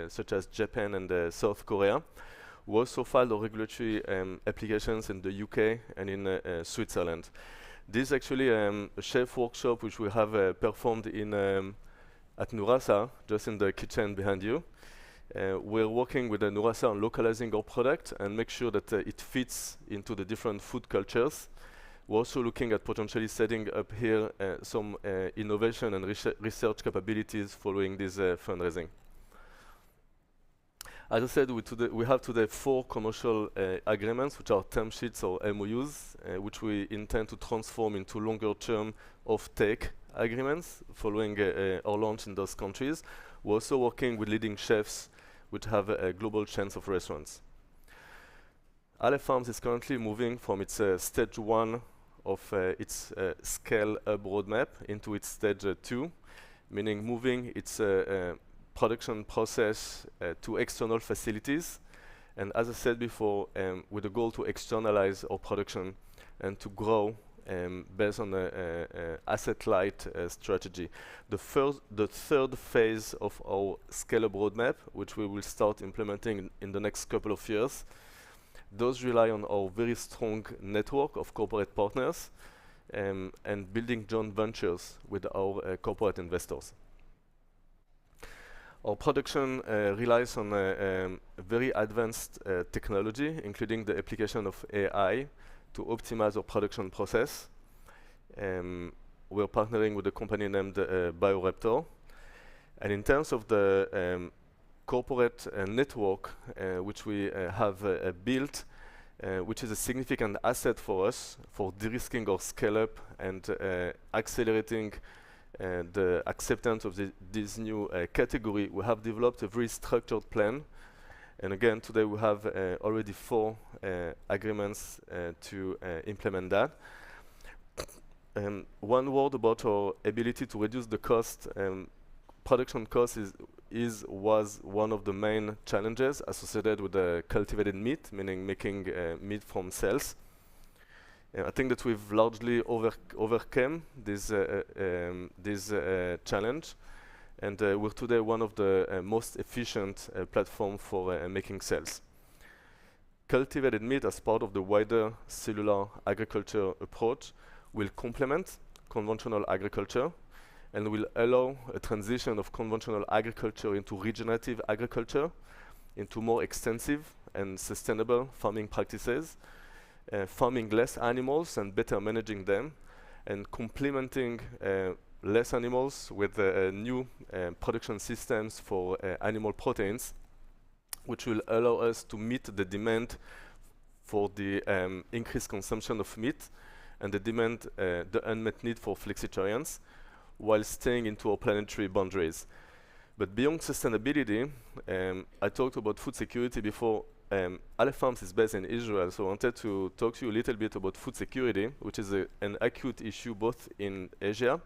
K: such as Japan and South Korea. We also filed our regulatory applications in the UK and in Switzerland. This is actually a chef workshop which we have performed at Nurasa, just in the kitchen behind you. We're working with Nurasa on localizing our product and make sure that it fits into the different food cultures. We're also looking at potentially setting up here some innovation and research capabilities following this fundraising. As I said, we have today 4 commercial agreements, which are term sheets or MOUs, which we intend to transform into longer-term off-take agreements following our launch in those countries. We're also working with leading chefs which have a global chains of restaurants. Aleph Farms is currently moving from its stage 1 of its scale-up roadmap into its stage 2, meaning moving its production process to external facilities. And as I said before, with the goal to externalize our production and to grow based on a asset-light strategy. The third phase of our scale-up roadmap, which we will start implementing in the next couple of years, those rely on our very strong network of corporate partners and building joint ventures with our corporate investors. Our production relies on very advanced technology, including the application of AI to optimize our production process. We're partnering with a company named BioRaptor. And in terms of the corporate network which we have built, which is a significant asset for us for de-risking our scale-up and accelerating the acceptance of this new category, we have developed a very structured plan. And again, today we have already 4 agreements to implement that. One word about our ability to reduce the cost. Production cost was one of the main challenges associated with the cultivated meat, meaning making meat from cells. I think that we've largely overcome this challenge, and we're today one of the most efficient platform for making cells. Cultivated meat as part of the wider cellular agriculture approach will complement conventional agriculture and will allow a transition of conventional agriculture into regenerative agriculture, into more extensive and sustainable farming practices, farming less animals and better managing them, and complementing less animals with new production systems for animal proteins, which will allow us to meet the demand for the increased consumption of meat and the unmet need for flexitarians, while staying into our planetary boundaries. But beyond sustainability, I talked about food security before. Aleph Farms is based in Israel, so I wanted to talk to you a little bit about food security, which is an acute issue both in Asia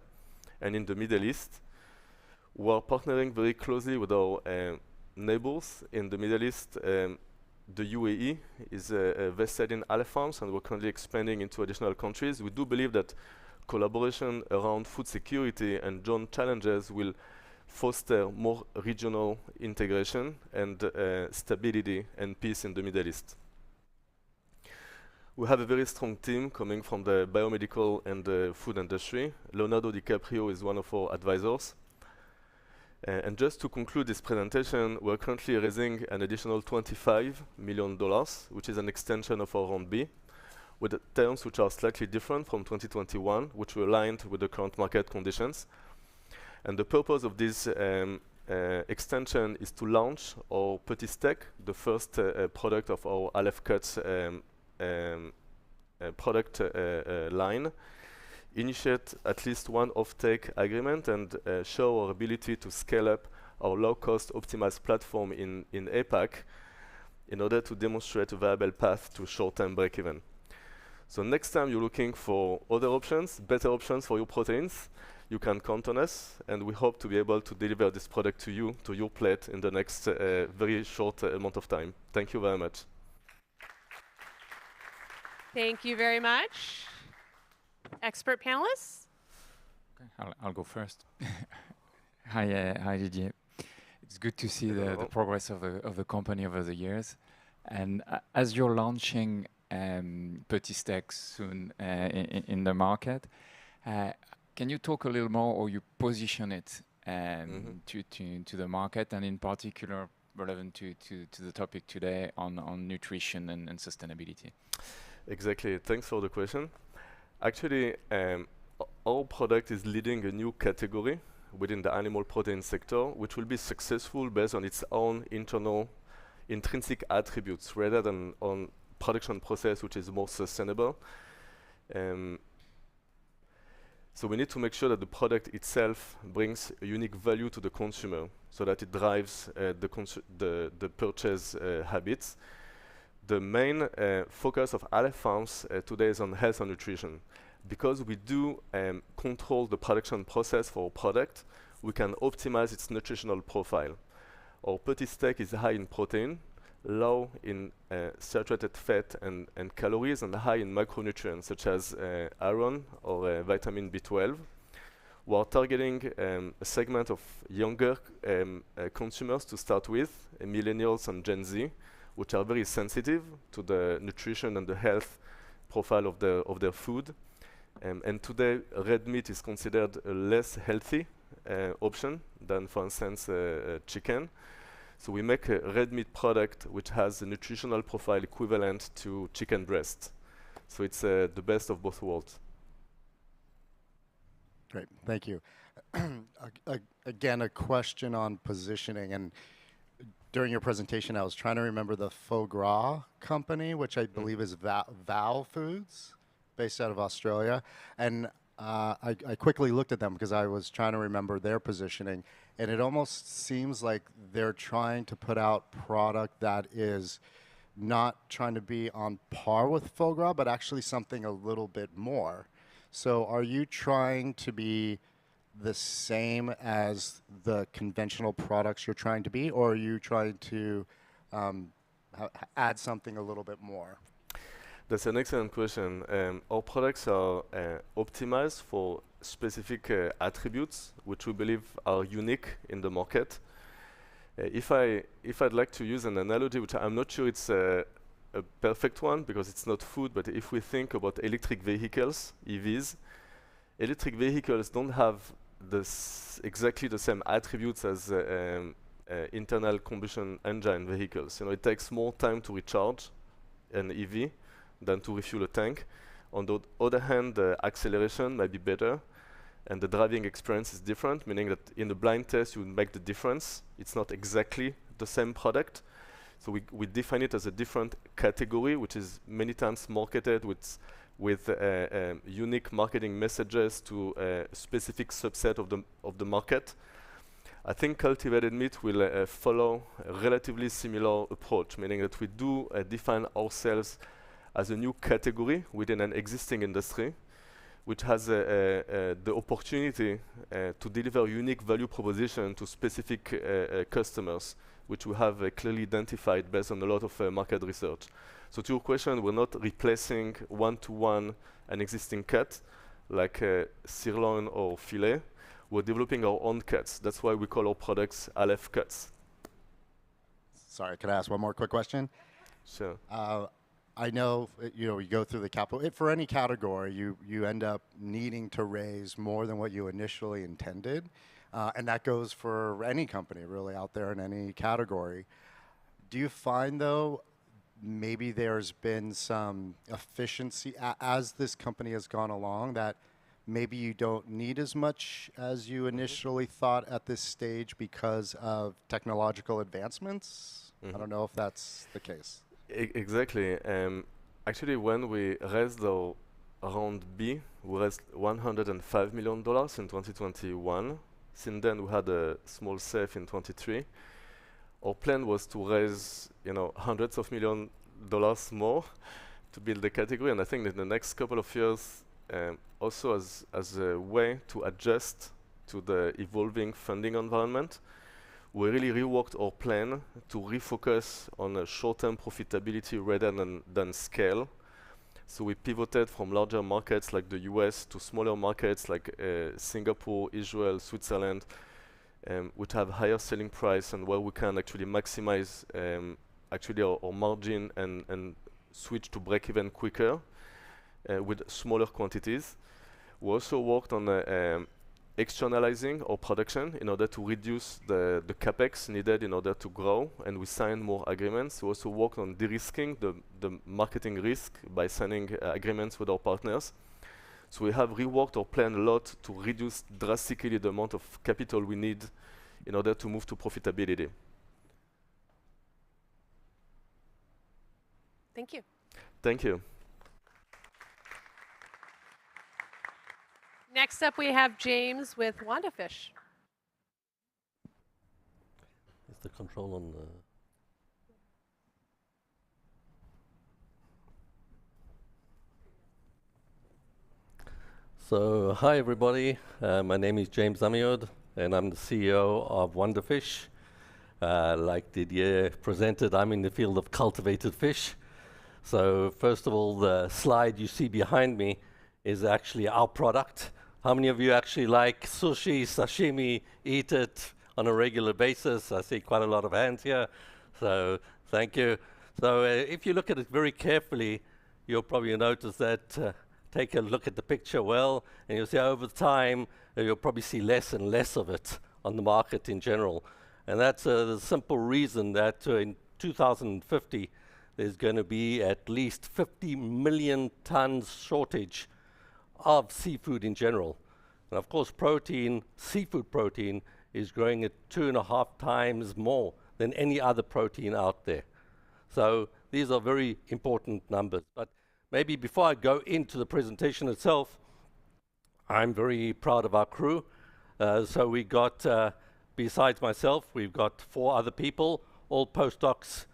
K: and in the Middle East. We are partnering very closely with our neighbors in the Middle East. The UAE is vested in Aleph Farms, and we're currently expanding into additional countries. We do believe that collaboration around food security and joint challenges will foster more regional integration and stability and peace in the Middle East. We have a very strong team coming from the biomedical and the food industry. Leonardo DiCaprio is one of our advisors. And just to conclude this presentation, we're currently raising an additional $25 million, which is an extension of our round B, with terms which are slightly different from 2021, which were aligned with the current market conditions. And the purpose of this extension is to launch our Petit Steak, the first product of our Aleph Cuts product line, initiate at least one offtake agreement, and show our ability to scale up our low-cost optimized platform in APAC in order to demonstrate a viable path to short-term break-even. So next time you're looking for other options, better options for your proteins, you can count on us, and we hope to be able to deliver this product to you, to your plate, in the next very short amount of time. Thank you very much.
E: Thank you very much. Expert panelists?
L: Okay, I'll go first. Hi Didier. It's good to see the progress of the company over the years. And as you're launching Petit Steak soon in the market, can you talk a little more, or you position it to the market, and in particular relevant to the topic today on nutrition and sustainability?
K: Exactly. Thanks for the question. Actually, our product is leading a new category within the animal protein sector, which will be successful based on its own internal intrinsic attributes rather than on production process, which is more sustainable. So we need to make sure that the product itself brings a unique value to the consumer so that it drives the purchase habits. The main focus of Aleph Farms today is on health and nutrition. Because we do control the production process for a product, we can optimize its nutritional profile. Our petit steak is high in protein, low in saturated fat and calories, and high in macronutrients such as iron or vitamin B12. We are targeting a segment of younger consumers to start with, millennials and Gen Z, which are very sensitive to the nutrition and the health profile of their food. And today, red meat is considered a less healthy option than, for instance, chicken. So we make a red meat product which has a nutritional profile equivalent to chicken breast. So it's the best of both worlds.
A: Great, thank you. Again, a question on positioning. And during your presentation, I was trying to remember the foie gras company, which I believe is Val Foods, based out of Australia. And I quickly looked at them because I was trying to remember their positioning. And it almost seems like they're trying to put out product that is not trying to be on par with foie gras, but actually something a little bit more. So are you trying to be the same as the conventional products you're trying to be, or are you trying to add something a little bit more?
K: That's an excellent question. Our products are optimized for specific attributes which we believe are unique in the market. If I'd like to use an analogy, which I'm not sure it's a perfect one because it's not food, but if we think about electric vehicles, EVs, electric vehicles don't have exactly the same attributes as internal combustion engine vehicles. You know, it takes more time to recharge an EV than to refuel a tank. On the other hand, the acceleration might be better, and the driving experience is different, meaning that in the blind test you would make the difference. It's not exactly the same product. So we define it as a different category, which is many times marketed with unique marketing messages to a specific subset of the market. I think cultivated meat will follow a relatively similar approach, meaning that we do define ourselves as a new category within an existing industry, which has the opportunity to deliver unique value proposition to specific customers, which we have clearly identified based on a lot of market research. So to your question, we're not replacing one-to-one an existing cut, like sirloin or filet. We're developing our own cuts. That's why we call our products Aleph cuts.
A: Sorry, could I ask one more quick question?
K: Sure.
A: I know, you go through the capital. For any category, you end up needing to raise more than what you initially intended. And that goes for any company, really, out there in any category. Do you find, though, maybe there's been some efficiency as this company has gone along, that maybe you don't need as much as you initially thought at this stage because of technological advancements? I don't know if that's the case.
K: Exactly. Actually, when we raised our round B, we raised $105 million in 2021. Since then, we had a small SAFE in 23. Our plan was to raise, hundreds of million dollars more to build the category, and I think that in the next couple of years, also as a way to adjust to the evolving funding environment, we really reworked our plan to refocus on a short-term profitability rather than scale. So we pivoted from larger markets like the US to smaller markets like Singapore, Israel, Switzerland, which have higher selling price and where we can actually maximize our margin and switch to break even quicker with smaller quantities. We also worked on externalizing our production in order to reduce the capex needed in order to grow, and we signed more agreements. We also worked on de-risking the marketing risk by signing agreements with our partners. So we have reworked our plan a lot to reduce drastically the amount of capital we need in order to move to profitability.
E: Thank you.
K: Thank you.
E: Next up, we have James with WandaFish.
M: Is the control on the... So, hi everybody. My name is James Amiod, and I'm the CEO of WandaFish. Like Didier presented, I'm in the field of cultivated fish. So, first of all, the slide you see behind me is actually our product. How many of you actually like sushi, sashimi, eat it on a regular basis? I see quite a lot of hands here, so thank you. So, if you look at it very carefully, you'll probably notice that take a look at the picture well, and you'll see over time, you'll probably see less and less of it on the market in general. And that's the simple reason that in 2050, there's going to be at least 50 million tons shortage of seafood in general. And of course, protein, seafood protein, is growing at 2.5 times more than any other protein out there. So these are very important numbers. But maybe before I go into the presentation itself, I'm very proud of our crew. So we got, besides myself, we've got 4 other people, all postdocs.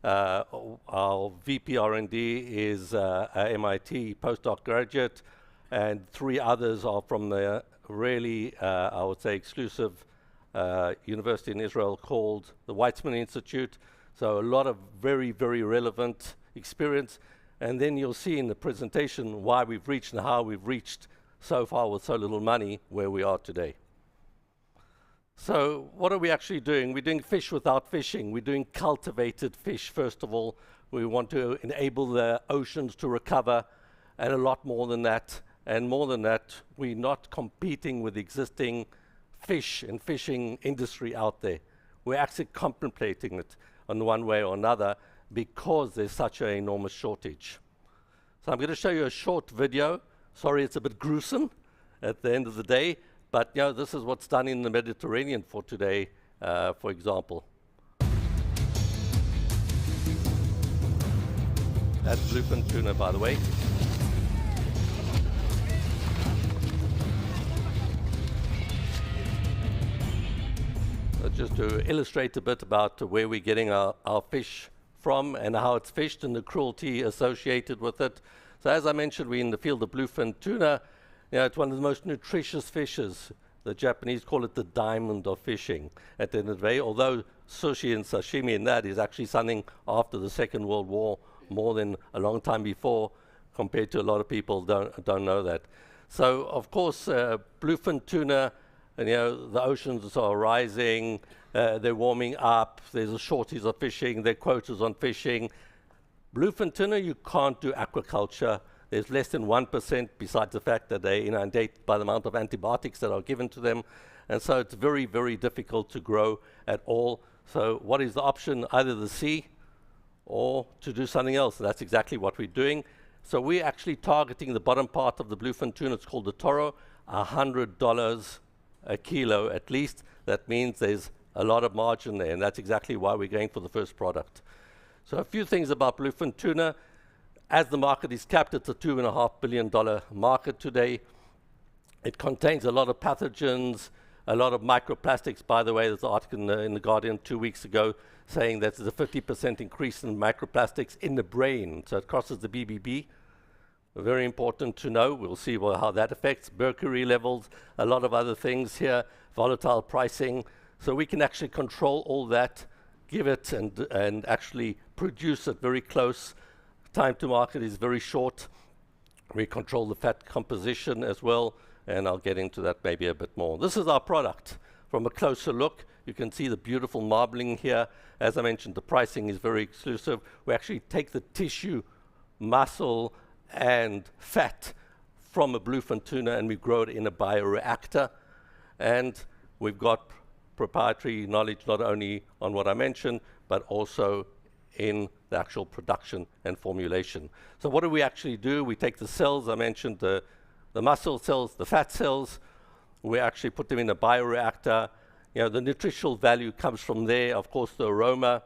M: Our VP R&D is a MIT postdoc graduate, and 3 others are from the really, I would say, exclusive university in Israel called the Weizmann Institute. So a lot of very, very relevant experience. And then you'll see in the presentation why we've reached and how we've reached so far with so little money where we are today. So what are we actually doing? We're doing fish without fishing. We're doing cultivated fish, first of all. We want to enable the oceans to recover, and a lot more than that. And more than that, we're not competing with existing fish and fishing industry out there. We're actually contemplating it in one way or another because there's such an enormous shortage. So I'm going to show you a short video. Sorry, it's a bit gruesome at the end of the day, but you know, this is what's done in the Mediterranean for today, for example. That's bluefin tuna, by the way. Just to illustrate a bit about where we're getting our fish from and how it's fished and the cruelty associated with it. So as I mentioned, we're in the field of bluefin tuna. You know, it's one of the most nutritious fishes. The Japanese call it the diamond of fishing at the end of the day, although sushi and sashimi and that is actually something after the Second World War more than a long time before, compared to a lot of people don't know that. So of course, bluefin tuna, and you know, the oceans are rising, they're warming up, there's a shortage of fishing, there are quotas on fishing. Bluefin tuna, you can't do aquaculture. There's less than 1%, besides the fact that they're inundated by the amount of antibiotics that are given to them. And so it's very, very difficult to grow at all. So what is the option? Either the sea or to do something else. And that's exactly what we're doing. So we're actually targeting the bottom part of the bluefin tuna. It's called the toro, $100 a kilo at least. That means there's a lot of margin there, and that's exactly why we're going for the first product. So a few things about bluefin tuna. As the market is capped, it's a $2.5 billion market today. It contains a lot of pathogens, a lot of microplastics. By the way, there's an article in the Guardian 2 weeks ago saying that there's a 50% increase in microplastics in the brain. So it crosses the BBB. Very important to know. We'll see how that affects mercury levels, a lot of other things here, volatile pricing. So we can actually control all that, give it and actually produce it very close. Time to market is very short. We control the fat composition as well, and I'll get into that maybe a bit more. This is our product. From a closer look, you can see the beautiful marbling here. As I mentioned, the pricing is very exclusive. We actually take the tissue, muscle, and fat from a bluefin tuna, and we grow it in a bioreactor. And we've got proprietary knowledge not only on what I mentioned, but also in the actual production and formulation. So what do we actually do? We take the cells, I mentioned the muscle cells, the fat cells, we actually put them in a bioreactor. You know, the nutritional value comes from there, of course, the aroma.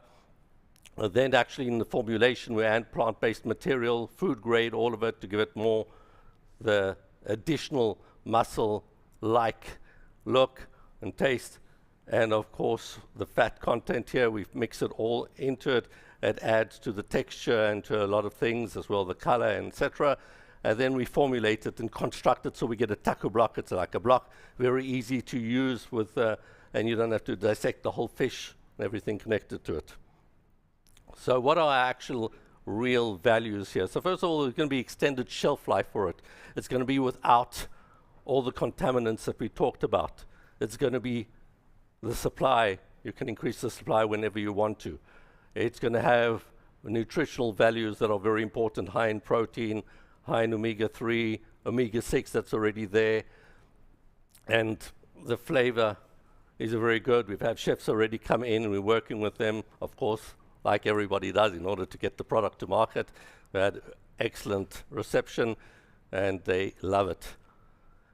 M: Then actually in the formulation, we add plant-based material, food grade, all of it to give it more the additional mussel-like look and taste. And of course, the fat content here, we've mixed it all into it. It adds to the texture and to a lot of things as well, the color, etc. And then we formulate it and construct it so we get a taco block. It's like a block, very easy to use with, and you don't have to dissect the whole fish and everything connected to it. So what are our actual real values here? So first of all, there's going to be extended shelf life for it. It's going to be without all the contaminants that we talked about. It's going to be the supply. You can increase the supply whenever you want to. It's going to have nutritional values that are very important, high in protein, high in omega-3, omega-6 that's already there. And the flavor is very good. We've had chefs already come in and we're working with them, of course, like everybody does, in order to get the product to market. We had excellent reception and they love it.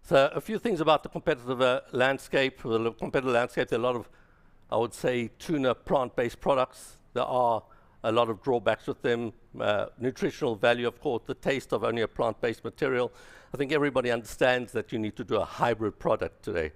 M: So a few things about the competitive landscape. The competitive landscape, there are a lot of, I would say, tuna plant-based products. There are a lot of drawbacks with them. Nutritional value, of course, the taste of only a plant-based material. I think everybody understands that you need to do a hybrid product today.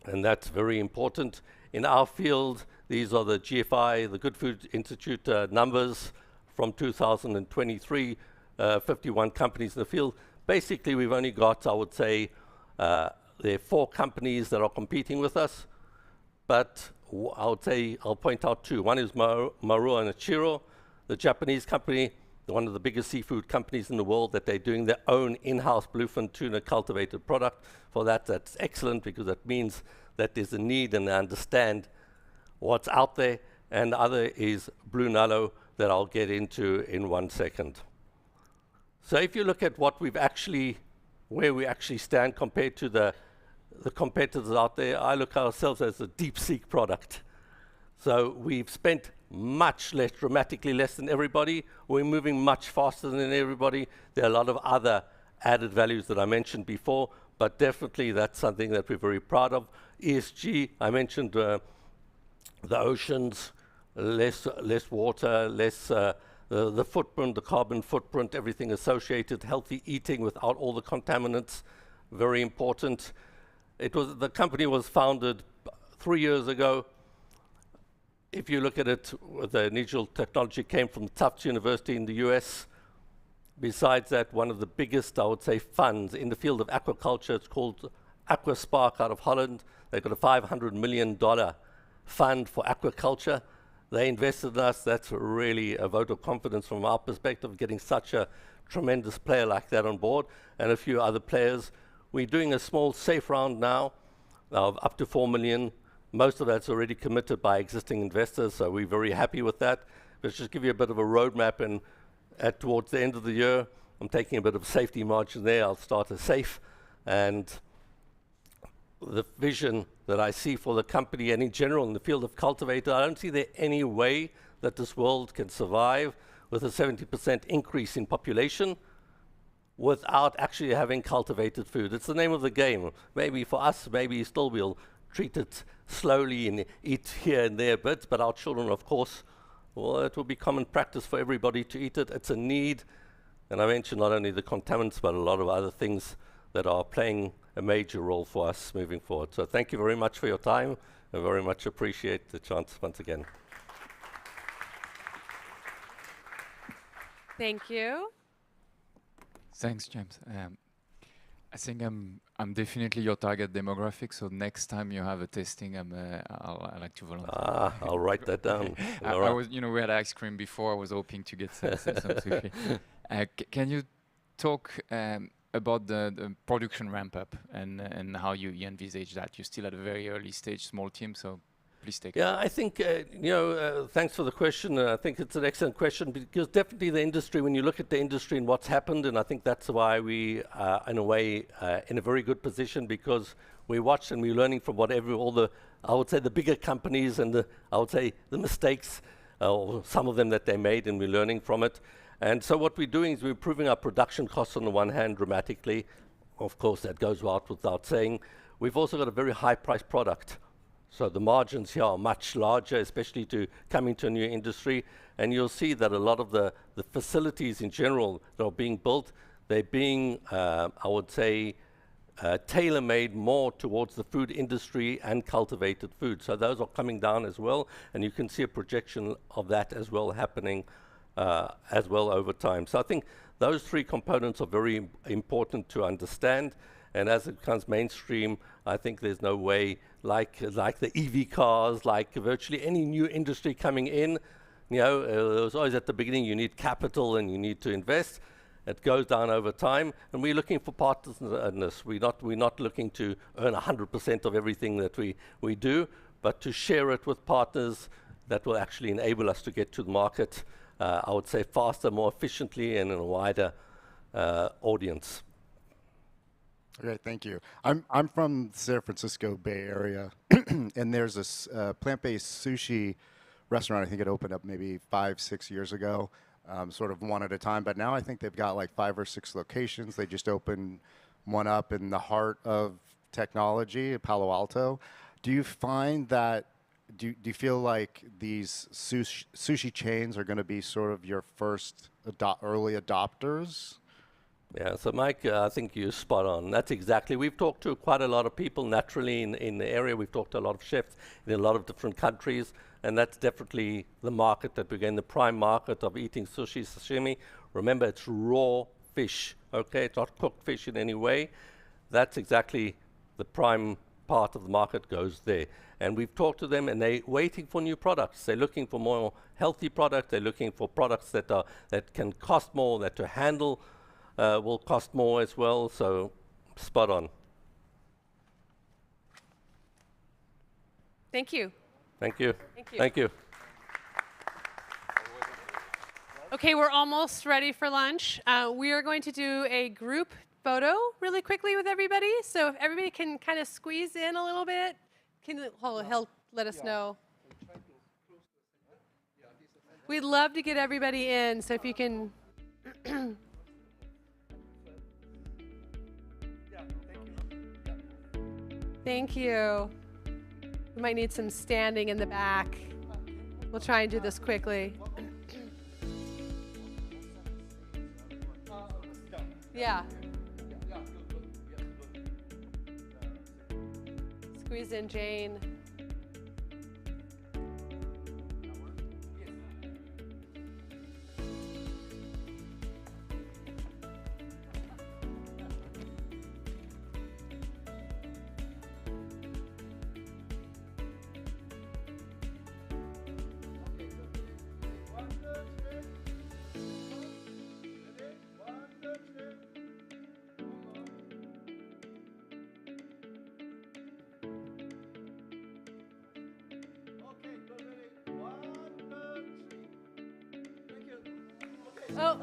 M: And that's very important. In our field, these are the GFI, the Good Food Institute numbers from 2023, 51 companies in the field. Basically, we've only got, I would say, there are 4 companies that are competing with us, but I would say I'll point out 2. One is Marua and Ichiro, the Japanese company, one of the biggest seafood companies in the world, that they're doing their own in-house bluefin tuna cultivated product. For that, that's excellent, because that means that there's a need and they understand what's out there. And the other is Blue Nullo, that I'll get into in 1 second. So if you look at what we've actually, where we actually stand compared to the competitors out there, I look at ourselves as a deep seek product. So we've spent much less, dramatically less than everybody. We're moving much faster than everybody. There are a lot of other added values that I mentioned before, but definitely that's something that we're very proud of. ESG, I mentioned the oceans, less water, less the footprint, the carbon footprint, everything associated, healthy eating without all the contaminants, very important. The company was founded 3 years ago. If you look at it, the initial technology came from Tufts University in the US. Besides that, one of the biggest, I would say, funds in the field of aquaculture, it's called AquaSpark out of Holland. They've got a $500 million fund for aquaculture. They invested in us. That's really a vote of confidence from our perspective, getting such a tremendous player like that on board, and a few other players. We're doing a small safe round now of up to 4 million. Most of that's already committed by existing investors, so we're very happy with that. Let's just give you a bit of a roadmap, and towards the end of the year, I'm taking a bit of safety margin there. I'll start a safe, and the vision that I see for the company and in general in the field of cultivator, I don't see there any way that this world can survive with a 70% increase in population without actually having cultivated food. It's the name of the game. Maybe for us, maybe still we'll treat it slowly and eat here and there bits, but our children, of course, well, it will be common practice for everybody to eat it. It's a need. And I mentioned not only the contaminants, but a lot of other things that are playing a major role for us moving forward. So thank you very much for your time. I very much appreciate the chance once again.
E: Thank you.
L: Thanks, James. I think I'm definitely your target demographic. So next time you have a tasting, I'd like to volunteer.
M: I'll write that down.
L: I was, we had ice cream before. I was hoping to get some sushi. Can you talk about the production ramp up and how you envisage that? You're still at a very early stage, small team, so please take it.
M: Yeah, I think, thanks for the question. I think it's an excellent question, because definitely the industry, when you look at the industry and what's happened, and I think that's why we are, in a way, in a very good position, because we watch and we're learning from all the, I would say, the bigger companies and I would say the mistakes, or some of them that they made, and we're learning from it. And so what we're doing is we're improving our production costs on the one hand dramatically. Of course, that goes out without saying. We've also got a very high-priced product. So the margins here are much larger, especially to come into a new industry. And you'll see that a lot of the facilities in general that are being built, they're being, I would say, tailor-made more towards the food industry and cultivated food. So those are coming down as well, and you can see a projection of that as well happening as well over time. So I think those three components are very important to understand, and as it becomes mainstream, I think there's no way, like the EV cars, like virtually any new industry coming in, you know, it was always at the beginning, you need capital and you need to invest. It goes down over time, and we're looking for partners in this. We're not looking to earn 100% of everything that we do, but to share it with partners that will actually enable us to get to the market, I would say faster, more efficiently, and in a wider audience.
A: Okay, thank you. I'm from San Francisco Bay Area, and there's this plant-based sushi restaurant. I think it opened up maybe 5-6 years ago, sort of one at a time. But now I think they've got like 5 or 6 locations. They just opened one up in the heart of technology, Palo Alto. Do you find that? Do you feel like these sushi chains are going to be sort of your first early adopters?
M: Yeah, so Mike, I think you're spot on. That's exactly. We've talked to quite a lot of people naturally in the area. We've talked to a lot of chefs in a lot of different countries, and that's definitely the market that we're in, the prime market of eating sushi, sashimi. Remember, it's raw fish, okay? It's not cooked fish in any way. That's exactly the prime part of the market goes there. And we've talked to them, and they're waiting for new products. They're looking for more healthy products. They're looking for products that can cost more, that to handle will cost more as well, so spot on.
E: Thank you.
M: Thank you.
E: Thank you.
M: Thank you.
E: Okay, we're almost ready for lunch. We are going to do a group photo really quickly with everybody. So if everybody can kind of squeeze in a little bit, he'll let us know. We'd love to get everybody in, so if you can. Thank you. We might need some standing in the back. We'll try and do this quickly. Yeah. Squeeze in Jane. Oh.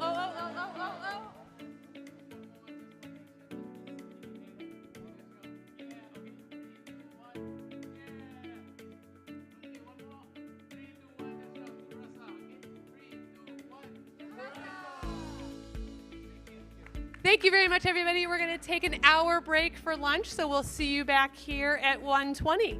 E: Thank you very much, everybody. We're going to take an hour break for lunch, so we'll see you back here at 1:20.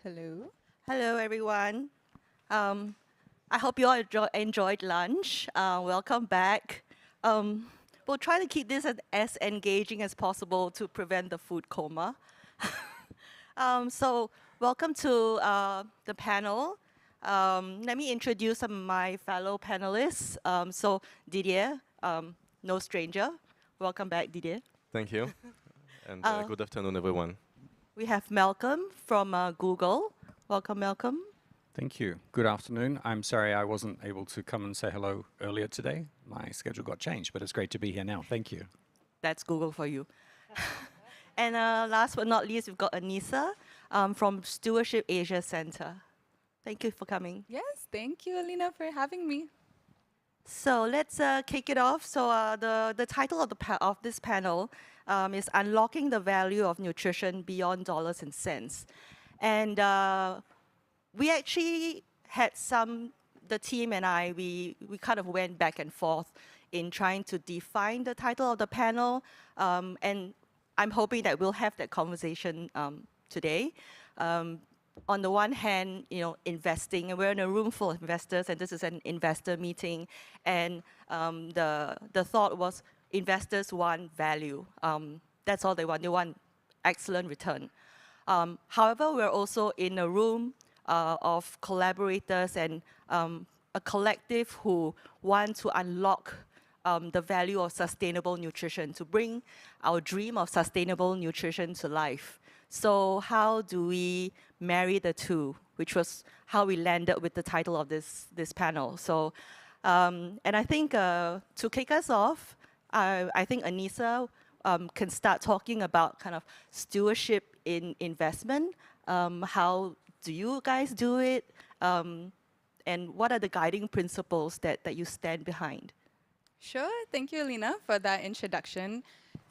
N: Hello. Hello, everyone. I hope you all enjoyed lunch. Welcome back. We'll try to keep this as engaging as possible to prevent the food coma. So welcome to the panel. Let me introduce some of my fellow panelists. So Didier, no stranger. Welcome back, Didier.
K: Thank you. And good afternoon, everyone.
N: We have Malcolm from Google. Welcome, Malcolm.
O: Thank you. Good afternoon. I'm sorry I wasn't able to come and say hello earlier today. My schedule got changed, but it's great to be here now. Thank you.
N: That's Google for you. And last but not least, we've got Anissa from Stewardship Asia Center. Thank you for coming.
P: Yes, thank you, Alina, for having me.
N: So let's kick it off. So the title of this panel is Unlocking the Value of Nutrition Beyond Dollars and Cents. And we actually had the team and I, we kind of went back and forth in trying to define the title of the panel. And I'm hoping that we'll have that conversation today. On the one hand, investing, and we're in a room full of investors, and this is an investor meeting, and the thought was investors want value. That's all they want. They want excellent return. However, we're also in a room of collaborators and a collective who want to unlock the value of sustainable nutrition, to bring our dream of sustainable nutrition to life. So how do we marry the two, which was how we landed with the title of this panel. So, and I think to kick us off, I think Anissa can start talking about kind of stewardship in investment. How do you guys do it? And what are the guiding principles that you stand behind?
P: Sure, thank you, Alina, for that introduction.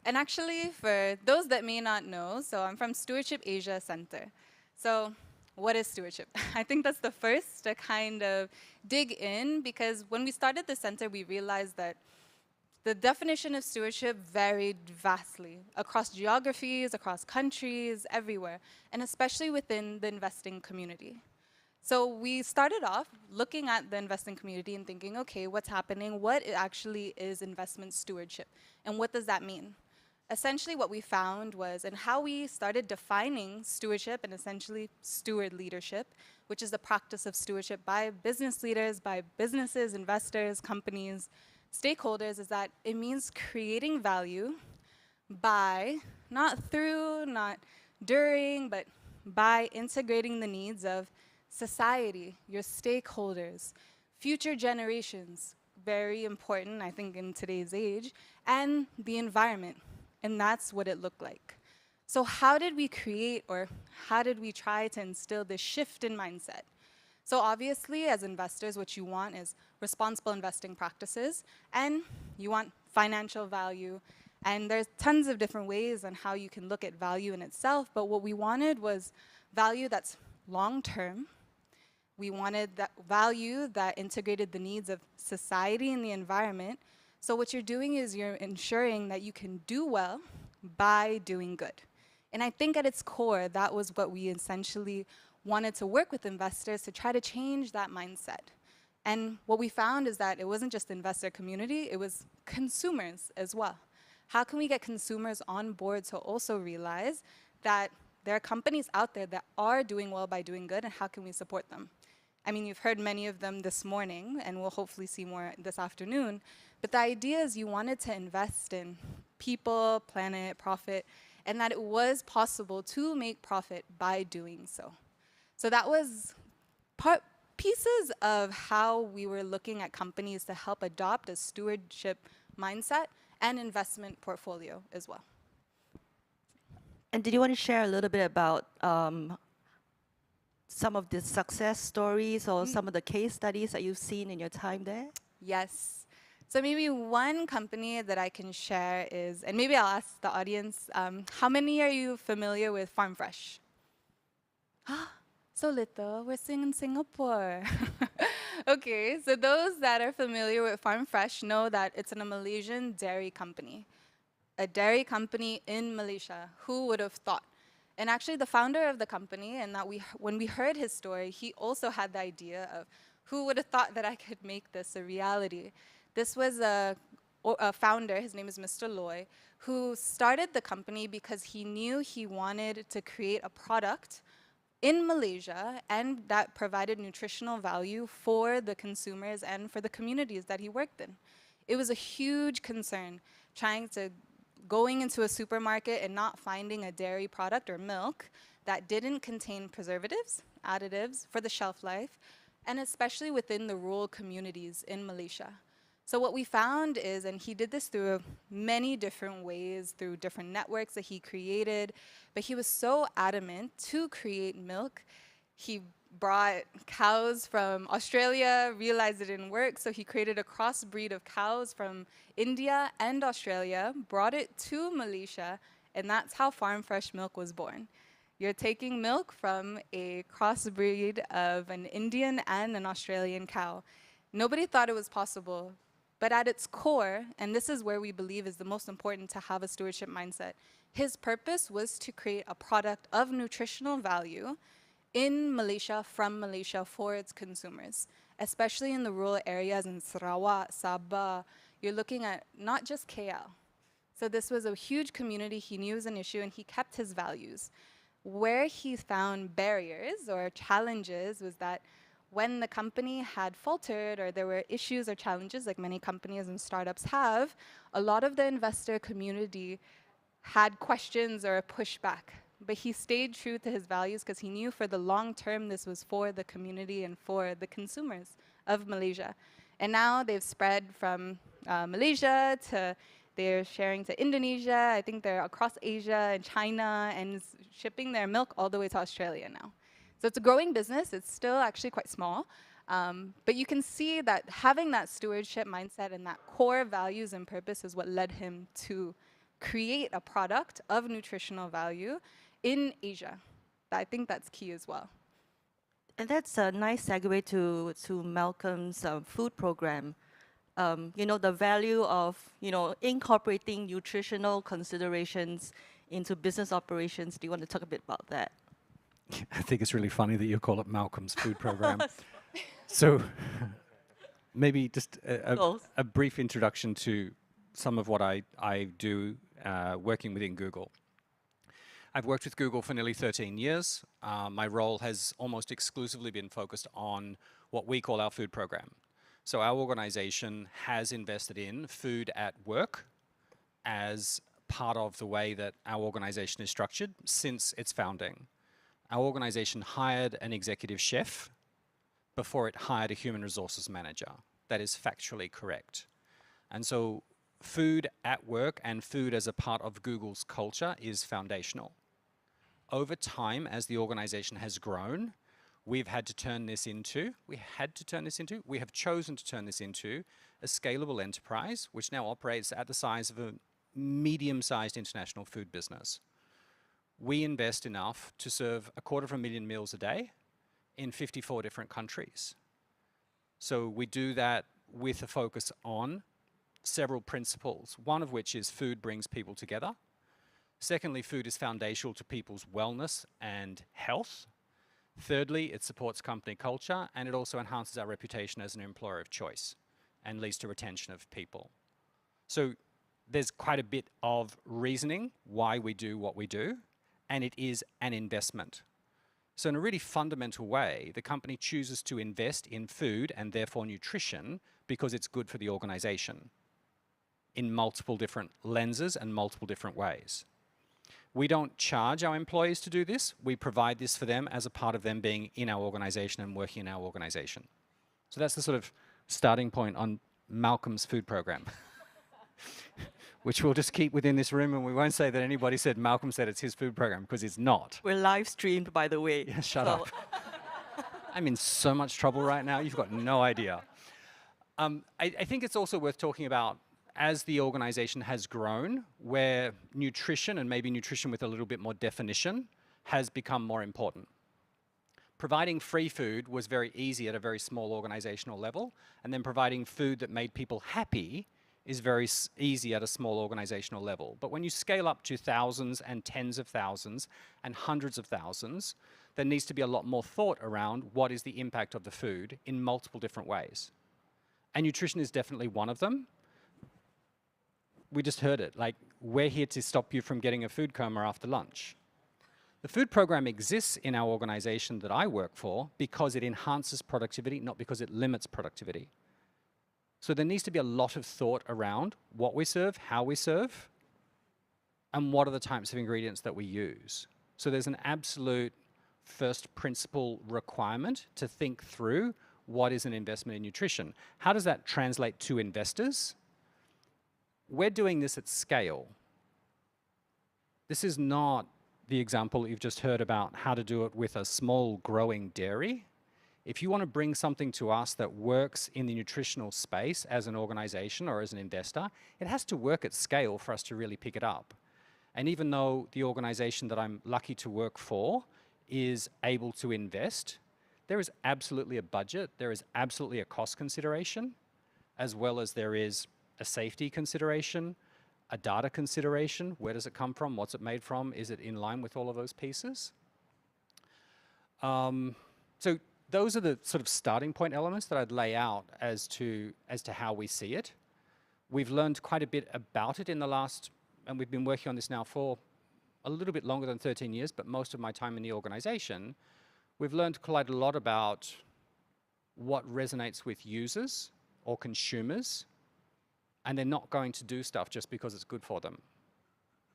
P: And actually, for those that may not know, so I'm from Stewardship Asia Center. So what is stewardship? I think that's the first to kind of dig in, because when we started the center, we realized that the definition of stewardship varied vastly across geographies, across countries, everywhere, and especially within the investing community. So we started off looking at the investing community and thinking, okay, what's happening? What actually is investment stewardship? And what does that mean? Essentially what we found was, and how we started defining stewardship and essentially steward leadership, which is the practice of stewardship by business leaders, by businesses, investors, companies, stakeholders, is that it means creating value by, not through, not during, but by integrating the needs of society, your stakeholders, future generations, very important, I think, in today's age, and the environment. And that's what it looked like. So how did we create, or how did we try to instill this shift in mindset? So obviously, as investors, what you want is responsible investing practices, and you want financial value. And there's tons of different ways on how you can look at value in itself, but what we wanted was value that's long-term. We wanted that value that integrated the needs of society and the environment. So what you're doing is you're ensuring that you can do well by doing good. And I think at its core, that was what we essentially wanted to work with investors to try to change that mindset. And what we found is that it wasn't just the investor community, it was consumers as well. How can we get consumers on board to also realize that there are companies out there that are doing well by doing good, and how can we support them? I mean, you've heard many of them this morning, and we'll hopefully see more this afternoon. But the idea is you wanted to invest in people, planet, profit, and that it was possible to make profit by doing so. So that was pieces of how we were looking at companies to help adopt a stewardship mindset and investment portfolio as well.
N: And did you want to share a little bit about some of the success stories or some of the case studies that you've seen in your time there?
P: Yes. So maybe one company that I can share is, and maybe I'll ask the audience, how many are you familiar with Farm Fresh? So little, we're seeing in Singapore. Okay, so those that are familiar with Farm Fresh know that it's a Malaysian dairy company. A dairy company in Malaysia. Who would have thought? And actually, the founder of the company, and when we heard his story, he also had the idea of who would have thought that I could make this a reality. This was a founder, his name is Mr. Loy, who started the company because he knew he wanted to create a product in Malaysia and that provided nutritional value for the consumers and for the communities that he worked in. It was a huge concern going into a supermarket and not finding a dairy product or milk that didn't contain preservatives, additives for the shelf life, and especially within the rural communities in Malaysia. So what we found is, and he did this through many different ways, through different networks that he created, but he was so adamant to create milk. He brought cows from Australia, realized it didn't work, so he created a crossbreed of cows from India and Australia, brought it to Malaysia, and that's how Farm Fresh Milk was born. You're taking milk from a crossbreed of an Indian and an Australian cow. Nobody thought it was possible, but at its core, and this is where we believe is the most important to have a stewardship mindset, his purpose was to create a product of nutritional value in Malaysia, from Malaysia, for its consumers, especially in the rural areas in Sarawak, Sabah. You're looking at not just KL. So this was a huge community. He knew it was an issue, and he kept his values. Where he found barriers or challenges was that when the company had faltered or there were issues or challenges, like many companies and startups have, a lot of the investor community had questions or a pushback. But he stayed true to his values because he knew for the long term this was for the community and for the consumers of Malaysia. And now they've spread from Malaysia to they're sharing to Indonesia. I think they're across Asia and China and shipping their milk all the way to Australia now. So it's a growing business. It's still actually quite small. But you can see that having that stewardship mindset and that core values and purpose is what led him to create a product of nutritional value in Asia. I think that's key as well.
N: And that's a nice segue to Malcolm's food program. The value of, incorporating nutritional considerations into business operations. Do you want to talk a bit about that?
O: I think it's really funny that you call it Malcolm's food program. So maybe just a brief introduction to some of what I do working within Google. I've worked with Google for nearly 13 years. My role has almost exclusively been focused on what we call our food program. So our organization has invested in food at work as part of the way that our organization is structured since its founding. Our organization hired an executive chef before it hired a human resources manager. That is factually correct. And so food at work and food as a part of Google's culture is foundational. Over time, as the organization has grown, we have chosen to turn this into a scalable enterprise, which now operates at the size of a medium-sized international food business. We invest enough to serve 250,000 meals a day in 54 different countries. So we do that with a focus on several principles, one of which is food brings people together. Secondly, food is foundational to people's wellness and health. Thirdly, it supports company culture, and it also enhances our reputation as an employer of choice and leads to retention of people. So there's quite a bit of reasoning why we do what we do, and it is an investment. So in a really fundamental way, the company chooses to invest in food and therefore nutrition because it's good for the organization in multiple different lenses and multiple different ways. We don't charge our employees to do this. We provide this for them as a part of them being in our organization and working in our organization. So that's the sort of starting point on Malcolm's food program, which we'll just keep within this room, and we won't say that anybody said Malcolm said it's his food program, because it's not.
N: We're live streamed, by the way.
O: Yeah, shut up. I'm in so much trouble right now. You've got no idea. I think it's also worth talking about as the organization has grown, where nutrition, and maybe nutrition with a little bit more definition, has become more important. Providing free food was very easy at a very small organizational level, and then providing food that made people happy is very easy at a small organizational level. But when you scale up to thousands and tens of thousands and hundreds of thousands, there needs to be a lot more thought around what is the impact of the food in multiple different ways. And nutrition is definitely one of them. We just heard it, like, we're here to stop you from getting a food coma after lunch. The food program exists in our organization that I work for because it enhances productivity, not because it limits productivity. So there needs to be a lot of thought around what we serve, how we serve, and what are the types of ingredients that we use. So there's an absolute first principle requirement to think through what is an investment in nutrition. How does that translate to investors? We're doing this at scale. This is not the example you've just heard about how to do it with a small growing dairy. If you want to bring something to us that works in the nutritional space as an organization or as an investor, it has to work at scale for us to really pick it up. And even though the organization that I'm lucky to work for is able to invest, there is absolutely a budget, there is absolutely a cost consideration, as well as there is a safety consideration, a data consideration. Where does it come from? What's it made from? Is it in line with all of those pieces? So those are the sort of starting point elements that I'd lay out as to how we see it. We've learned quite a bit about it in the last, and we've been working on this now for a little bit longer than 13 years, but most of my time in the organization, we've learned quite a lot about what resonates with users or consumers, and they're not going to do stuff just because it's good for them.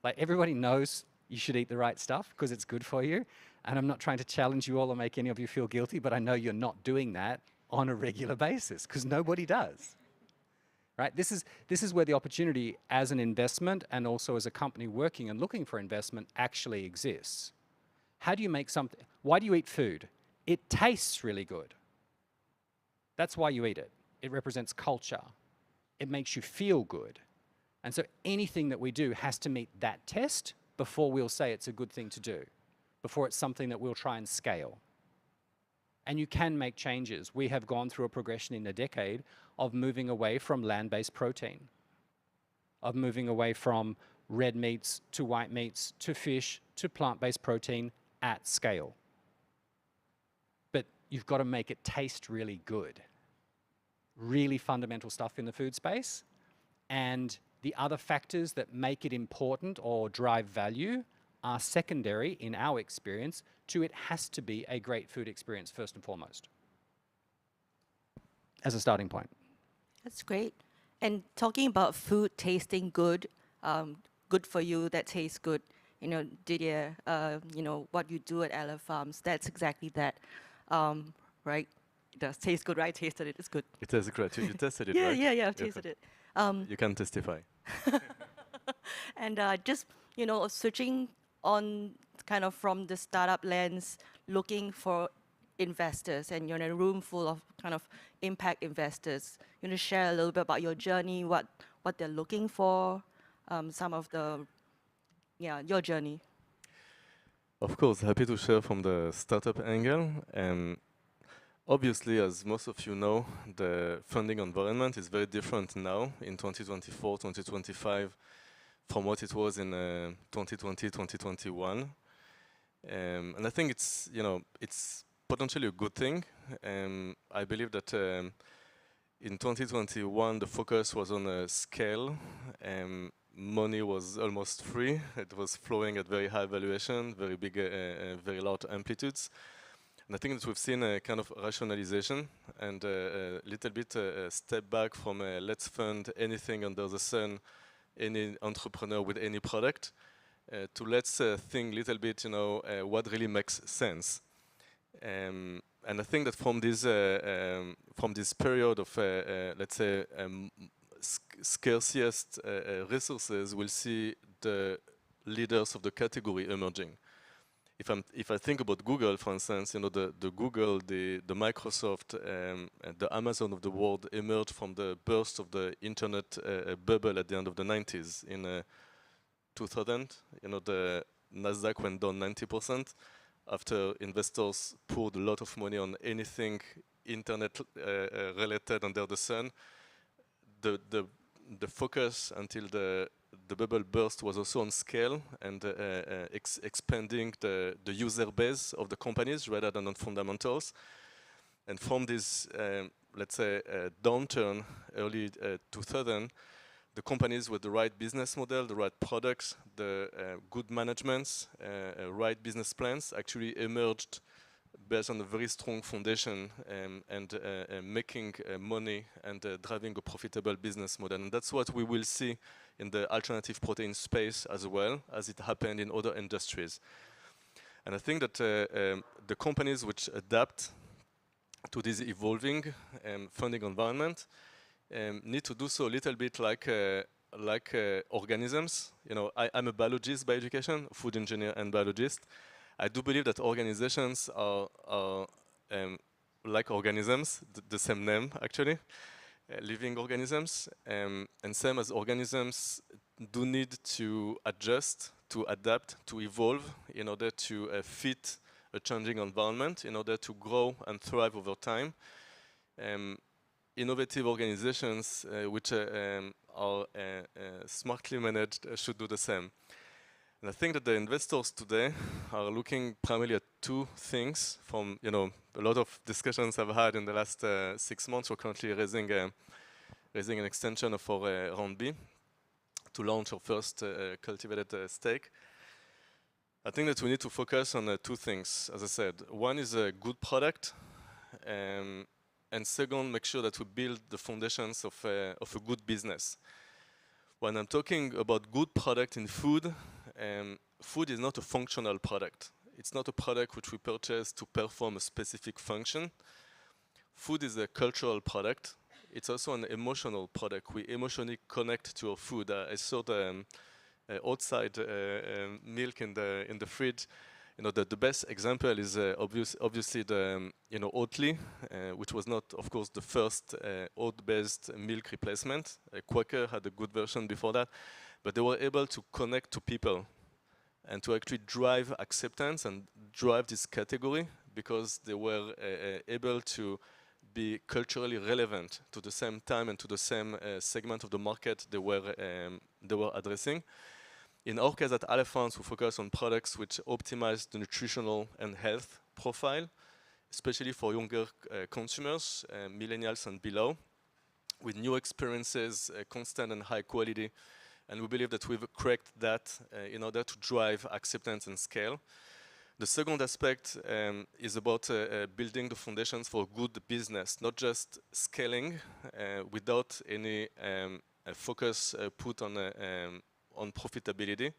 O: Like, everybody knows you should eat the right stuff because it's good for you, and I'm not trying to challenge you all or make any of you feel guilty, but I know you're not doing that on a regular basis because nobody does. Right? This is where the opportunity as an investment and also as a company working and looking for investment actually exists. How do you make something? Why do you eat food? It tastes really good. That's why you eat it. It represents culture. It makes you feel good. And so anything that we do has to meet that test before we'll say it's a good thing to do, before it's something that we'll try and scale. And you can make changes. We have gone through a progression in a decade of moving away from land-based protein, of moving away from red meats to white meats to fish to plant-based protein at scale. But you've got to make it taste really good. Really fundamental stuff in the food space. And the other factors that make it important or drive value are secondary, in our experience, to it has to be a great food experience first and foremost, as a starting point.
N: That's great. And talking about food tasting good, good for you, that tastes good, you know, Didier, you know, what you do at LF Farms, that's exactly that, right? It does taste good, right? Tasted it, it's good.
K: It tastes great. You tested it,
N: Yeah,
K: right?
N: yeah, I've tasted it.
K: You can testify.
N: And just, you know, switching on kind of from the startup lens, looking for investors, and you're in a room full of kind of impact investors. You want to share a little bit about your journey, what they're looking for, some of the, your journey.
K: Of course, happy to share from the startup angle. Obviously, as most of you know, the funding environment is very different now in 2024, 2025 from what it was in 2020, 2021. And I think it's, you know, it's potentially a good thing. I believe that in 2021, the focus was on scale. Money was almost free. It was flowing at very high valuation, very big, very large amplitudes. And I think that we've seen a kind of rationalization and a little bit a step back from let's fund anything under the sun, any entrepreneur with any product, to let's think a little bit, you know, what really makes sense. And I think that from this period of, let's say, scarcest resources, we'll see the leaders of the category emerging. If I think about Google, for instance, you know, the Google, the Microsoft, and the Amazon of the world emerged from the burst of the internet bubble at the end of the 90s. In 2000, you know, the Nasdaq went down 90% after investors poured a lot of money on anything internet related under the sun. The the focus until the bubble burst was also on scale and expanding the user base of the companies rather than on fundamentals. And from this, let's say, downturn, early 2000, the companies with the right business model, the right products, the good managements, right business plans actually emerged based on a very strong foundation and making money and driving a profitable business model. And that's what we will see in the alternative protein space as well as it happened in other industries. And I think that the companies which adapt to this evolving funding environment need to do so a little bit like organisms. You know, I'm a biologist by education, food engineer and biologist. I do believe that organizations are like organisms, the same name actually, living organisms, and same as organisms do need to adjust, to adapt, to evolve in order to fit a changing environment, in order to grow and thrive over time. Innovative organizations which are smartly managed should do the same. And I think that the investors today are looking primarily at two things from, you know, a lot of discussions I've had in the last 6 months. We're currently raising an extension of our round B to launch our first cultivated stake. I think that we need to focus on two things, as I said. One is a good product, and second, make sure that we build the foundations of a good business. When I'm talking about good product in food, food is not a functional product. It's not a product which we purchase to perform a specific function. Food is a cultural product. It's also an emotional product. We emotionally connect to our food. I saw the outside milk in the fridge. You know, the best example is obviously the Oatly, which was not, of course, the first oat-based milk replacement. Quaker had a good version before that, but they were able to connect to people and to actually drive acceptance and drive this category because they were able to be culturally relevant to the same time and to the same segment of the market they were addressing. In our case at Elephants, we focus on products which optimize the nutritional and health profile, especially for younger consumers, millennials and below, with new experiences, constant and high quality. And we believe that we've cracked that in order to drive acceptance and scale. The second aspect is about building the foundations for good business, not just scaling without any focus put on profitability.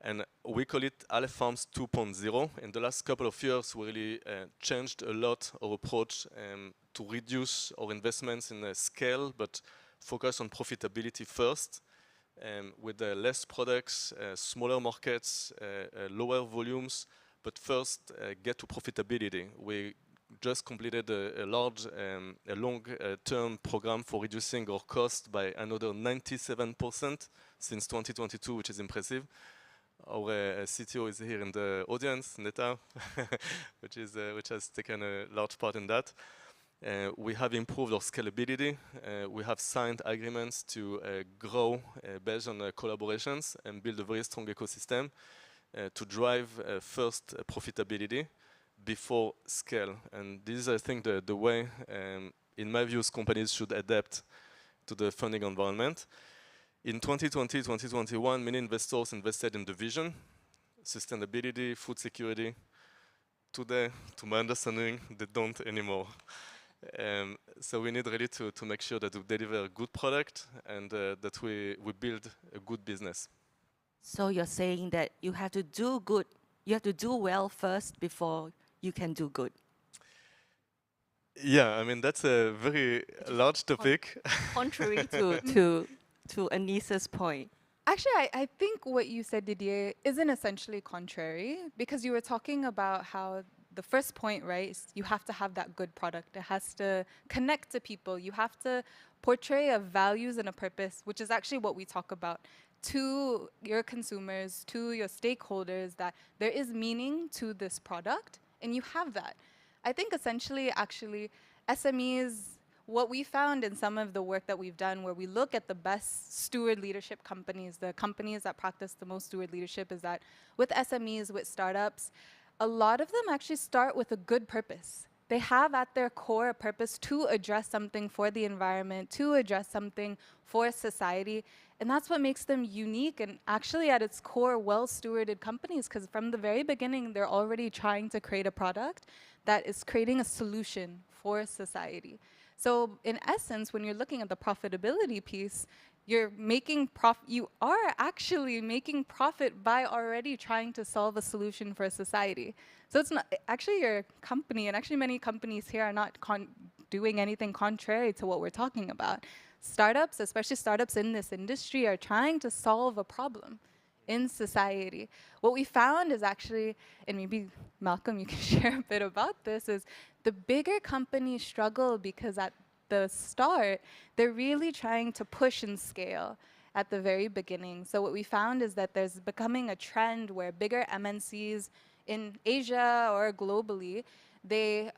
K: And we call it Elephants 2.0. In the last couple of years, we really changed a lot our approach to reduce our investments in scale, but focus on profitability first, with less products, smaller markets, lower volumes, but first get to profitability. We just completed a long-term program for reducing our cost by another 97% since 2022, which is impressive. Our CTO is here in the audience, Neta, which has taken a large part in that. We have improved our scalability. We have signed agreements to grow based on collaborations and build a very strong ecosystem to drive first profitability before scale. And this is, I think, the way, in my views, companies should adapt to the funding environment. In 2020, 2021, many investors invested in the vision, sustainability, food security. Today, to my understanding, they don't anymore. So we need really to make sure that we deliver a good product and that we build a good business.
N: So you're saying that you have to do good, you have to do well first before you can do good.
K: Yeah, I mean, that's a very large topic.
N: Contrary to Anisa's point.
P: Actually, I think what you said, Didier, isn't essentially contrary, because you were talking about how the first point, right, is you have to have that good product. It has to connect to people. You have to portray a values and a purpose, which is actually what we talk about, to your consumers, to your stakeholders, that there is meaning to this product, and you have that. I think essentially, actually, SMEs, what we found in some of the work that we've done, where we look at the best steward leadership companies, the companies that practice the most steward leadership, is that with SMEs, with startups, a lot of them actually start with a good purpose. They have at their core a purpose to address something for the environment, to address something for society. And that's what makes them unique and actually at its core well-stewarded companies, because from the very beginning, they're already trying to create a product that is creating a solution for society. So in essence, when you're looking at the profitability piece, you are actually making profit by already trying to solve a solution for society. So it's not, actually your company, and actually many companies here are not doing anything contrary to what we're talking about. Startups, especially startups in this industry, are trying to solve a problem in society. What we found is actually, and maybe Malcolm, you can share a bit about this, is the bigger companies struggle because at the start, they're really trying to push and scale at the very beginning. So what we found is that there's becoming a trend where bigger MNCs in Asia or globally, they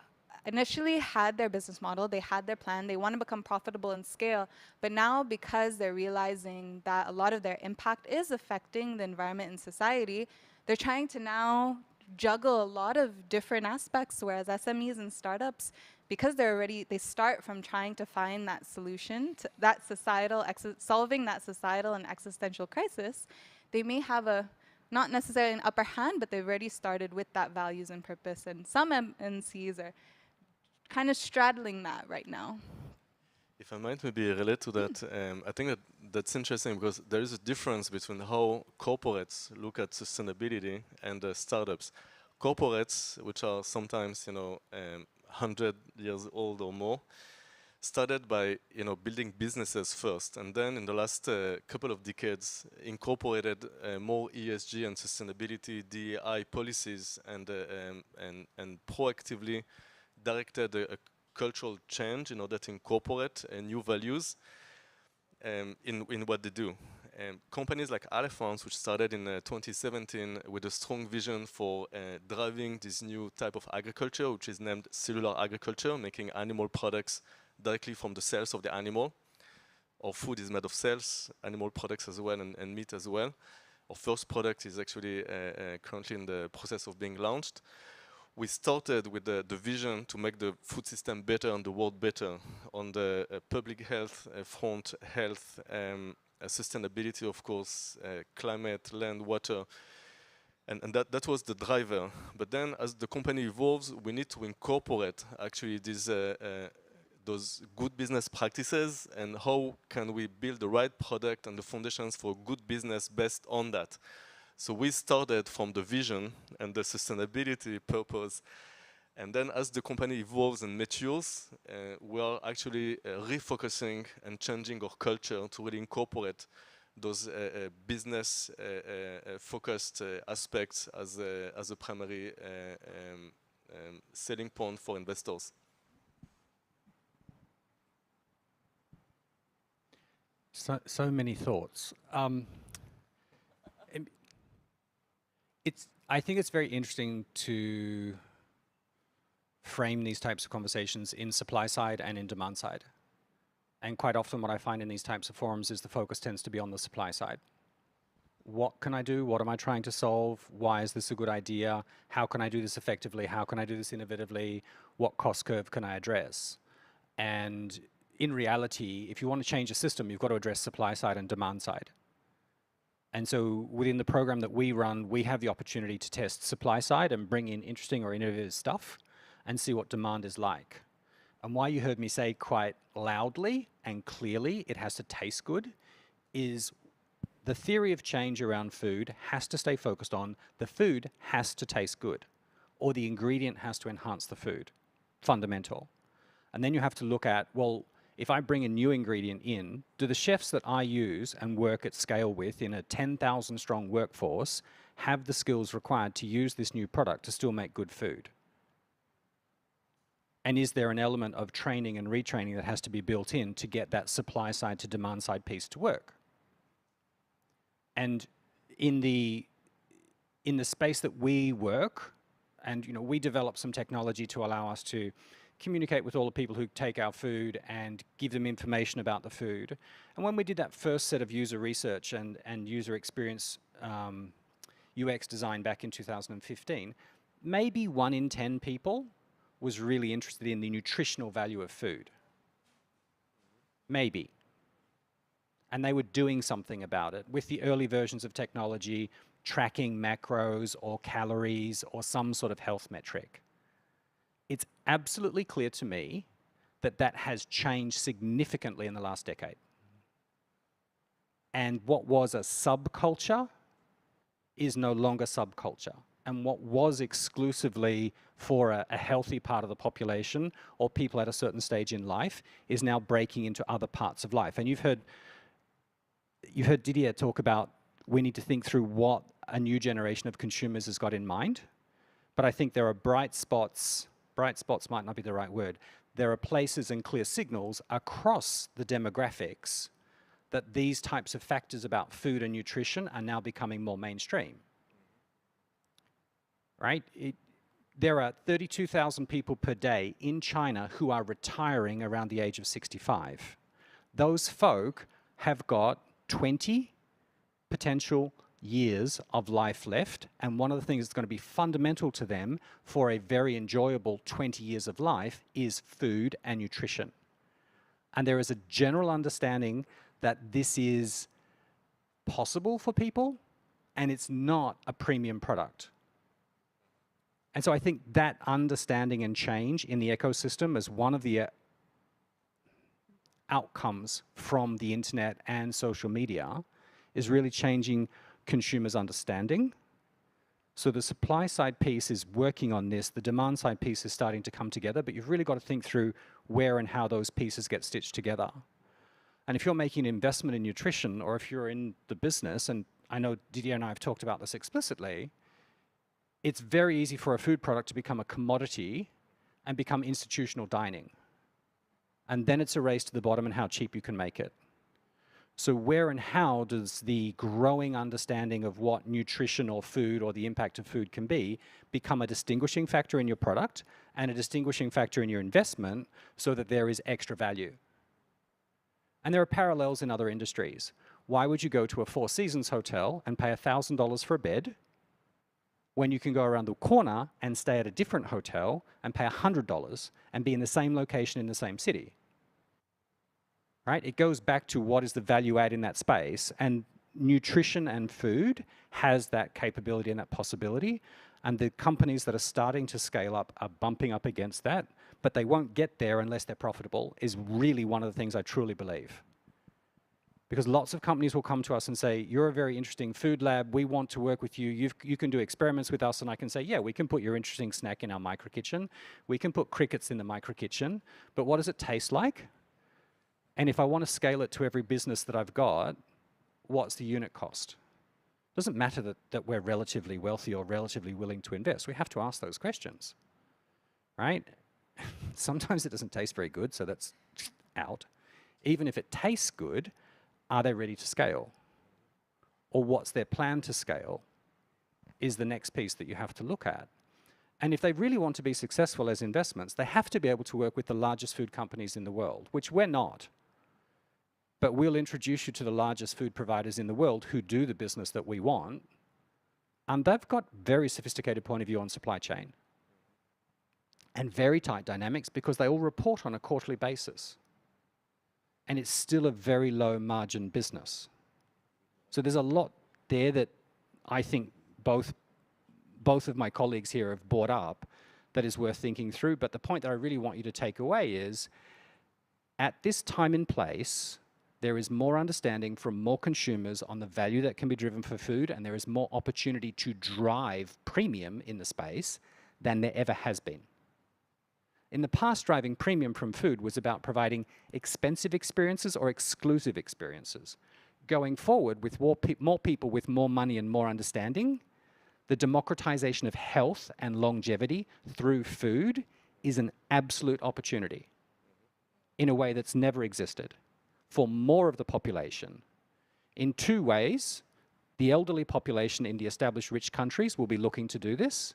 P: initially had their business model, they had their plan, they want to become profitable and scale, but now because they're realizing that a lot of their impact is affecting the environment and society, they're trying to now juggle a lot of different aspects, whereas SMEs and startups, because they start from trying to find that solution to that solving that societal and existential crisis, they may have not necessarily an upper hand, but they've already started with that values and purpose. And some MNCs are kind of straddling that right now.
K: If I might maybe relate to that, I think that's interesting because there is a difference between how corporates look at sustainability and startups. Corporates, which are sometimes 100 years old or more, started by building businesses first, and then in the last couple of decades incorporated more ESG and sustainability DEI policies and proactively directed a cultural change in order to incorporate new values in what they do. Companies like Elephants, which started in 2017 with a strong vision for driving this new type of agriculture, which is named cellular agriculture, making animal products directly from the cells of the animal. Our food is made of cells, animal products as well, and meat as well. Our first product is actually currently in the process of being launched. We started with the vision to make the food system better and the world better on the public health front, health, sustainability, of course, climate, land, water, and that was the driver. But then as the company evolves, we need to incorporate actually those good business practices, and how can we build the right product and the foundations for good business based on that. So we started from the vision and the sustainability purpose, and then as the company evolves and matures, we are actually refocusing and changing our culture to really incorporate those business focused aspects as a primary selling point for investors.
O: So many thoughts. I think it's very interesting to frame these types of conversations in supply side and in demand side. And quite often what I find in these types of forums is the focus tends to be on the supply side. What can I do? What am I trying to solve? Why is this a good idea? How can I do this effectively? How can I do this innovatively? What cost curve can I address? And in reality, if you want to change a system, you've got to address supply side and demand side. And so within the program that we run, we have the opportunity to test supply side and bring in interesting or innovative stuff and see what demand is like. And why you heard me say quite loudly and clearly it has to taste good is the theory of change around food has to stay focused on the food has to taste good, or the ingredient has to enhance the food. Fundamental. And then you have to look at, well, if I bring a new ingredient in, do the chefs that I use and work at scale with in a 10,000 strong workforce have the skills required to use this new product to still make good food? And is there an element of training and retraining that has to be built in to get that supply side to demand side piece to work? And in the space that we work, and we develop some technology to allow us to communicate with all the people who take our food and give them information about the food. And when we did that first set of user research and user experience UX design back in 2015, maybe 1 in 10 people was really interested in the nutritional value of food. Maybe. And they were doing something about it with the early versions of technology, tracking macros or calories or some sort of health metric. It's absolutely clear to me that that has changed significantly in the last decade. And what was a subculture is no longer subculture. And what was exclusively for a healthy part of the population or people at a certain stage in life is now breaking into other parts of life. And you've heard Didier talk about we need to think through what a new generation of consumers has got in mind. But I think there are bright spots might not be the right word. There are places and clear signals across the demographics that these types of factors about food and nutrition are now becoming more mainstream. Right? There are 32,000 people per day in China who are retiring around the age of 65. Those folk have got 20 potential years of life left, and one of the things that's going to be fundamental to them for a very enjoyable 20 years of life is food and nutrition. And there is a general understanding that this is possible for people, and it's not a premium product. And so I think that understanding and change in the ecosystem as one of the outcomes from the internet and social media is really changing consumers' understanding. So the supply side piece is working on this, the demand side piece is starting to come together, but you've really got to think through where and how those pieces get stitched together. And if you're making an investment in nutrition, or if you're in the business, and I know Didier and I have talked about this explicitly, it's very easy for a food product to become a commodity and become institutional dining. And then it's a race to the bottom and how cheap you can make it. So where and how does the growing understanding of what nutrition or food or the impact of food can be become a distinguishing factor in your product and a distinguishing factor in your investment so that there is extra value? And there are parallels in other industries. Why would you go to a Four Seasons hotel and pay $1,000 for a bed when you can go around the corner and stay at a different hotel and pay $100 and be in the same location in the same city? Right? It goes back to what is the value add in that space, and nutrition and food has that capability and that possibility, and the companies that are starting to scale up are bumping up against that, but they won't get there unless they're profitable, is really one of the things I truly believe. Because lots of companies will come to us and say, you're a very interesting food lab, we want to work with you, you can do experiments with us, and I can say, yeah, we can put your interesting snack in our micro kitchen, we can put crickets in the micro kitchen, but what does it taste like? And if I want to scale it to every business that I've got, what's the unit cost? It doesn't matter that we're relatively wealthy or relatively willing to invest. We have to ask those questions, right? Sometimes it doesn't taste very good, so that's out. Even if it tastes good, are they ready to scale? Or what's their plan to scale is the next piece that you have to look at. And if they really want to be successful as investments, they have to be able to work with the largest food companies in the world, which we're not. But we'll introduce you to the largest food providers in the world who do the business that we want, and they've got very sophisticated point of view on supply chain and very tight dynamics because they all report on a quarterly basis. And it's still a very low margin business. So there's a lot there that I think both of my colleagues here have brought up that is worth thinking through. But the point that I really want you to take away is, at this time and place, there is more understanding from more consumers on the value that can be driven for food, and there is more opportunity to drive premium in the space than there ever has been. In the past, driving premium from food was about providing expensive experiences or exclusive experiences. Going forward, with more people with more money and more understanding, the democratization of health and longevity through food is an absolute opportunity in a way that's never existed for more of the population. In two ways, the elderly population in the established rich countries will be looking to do this,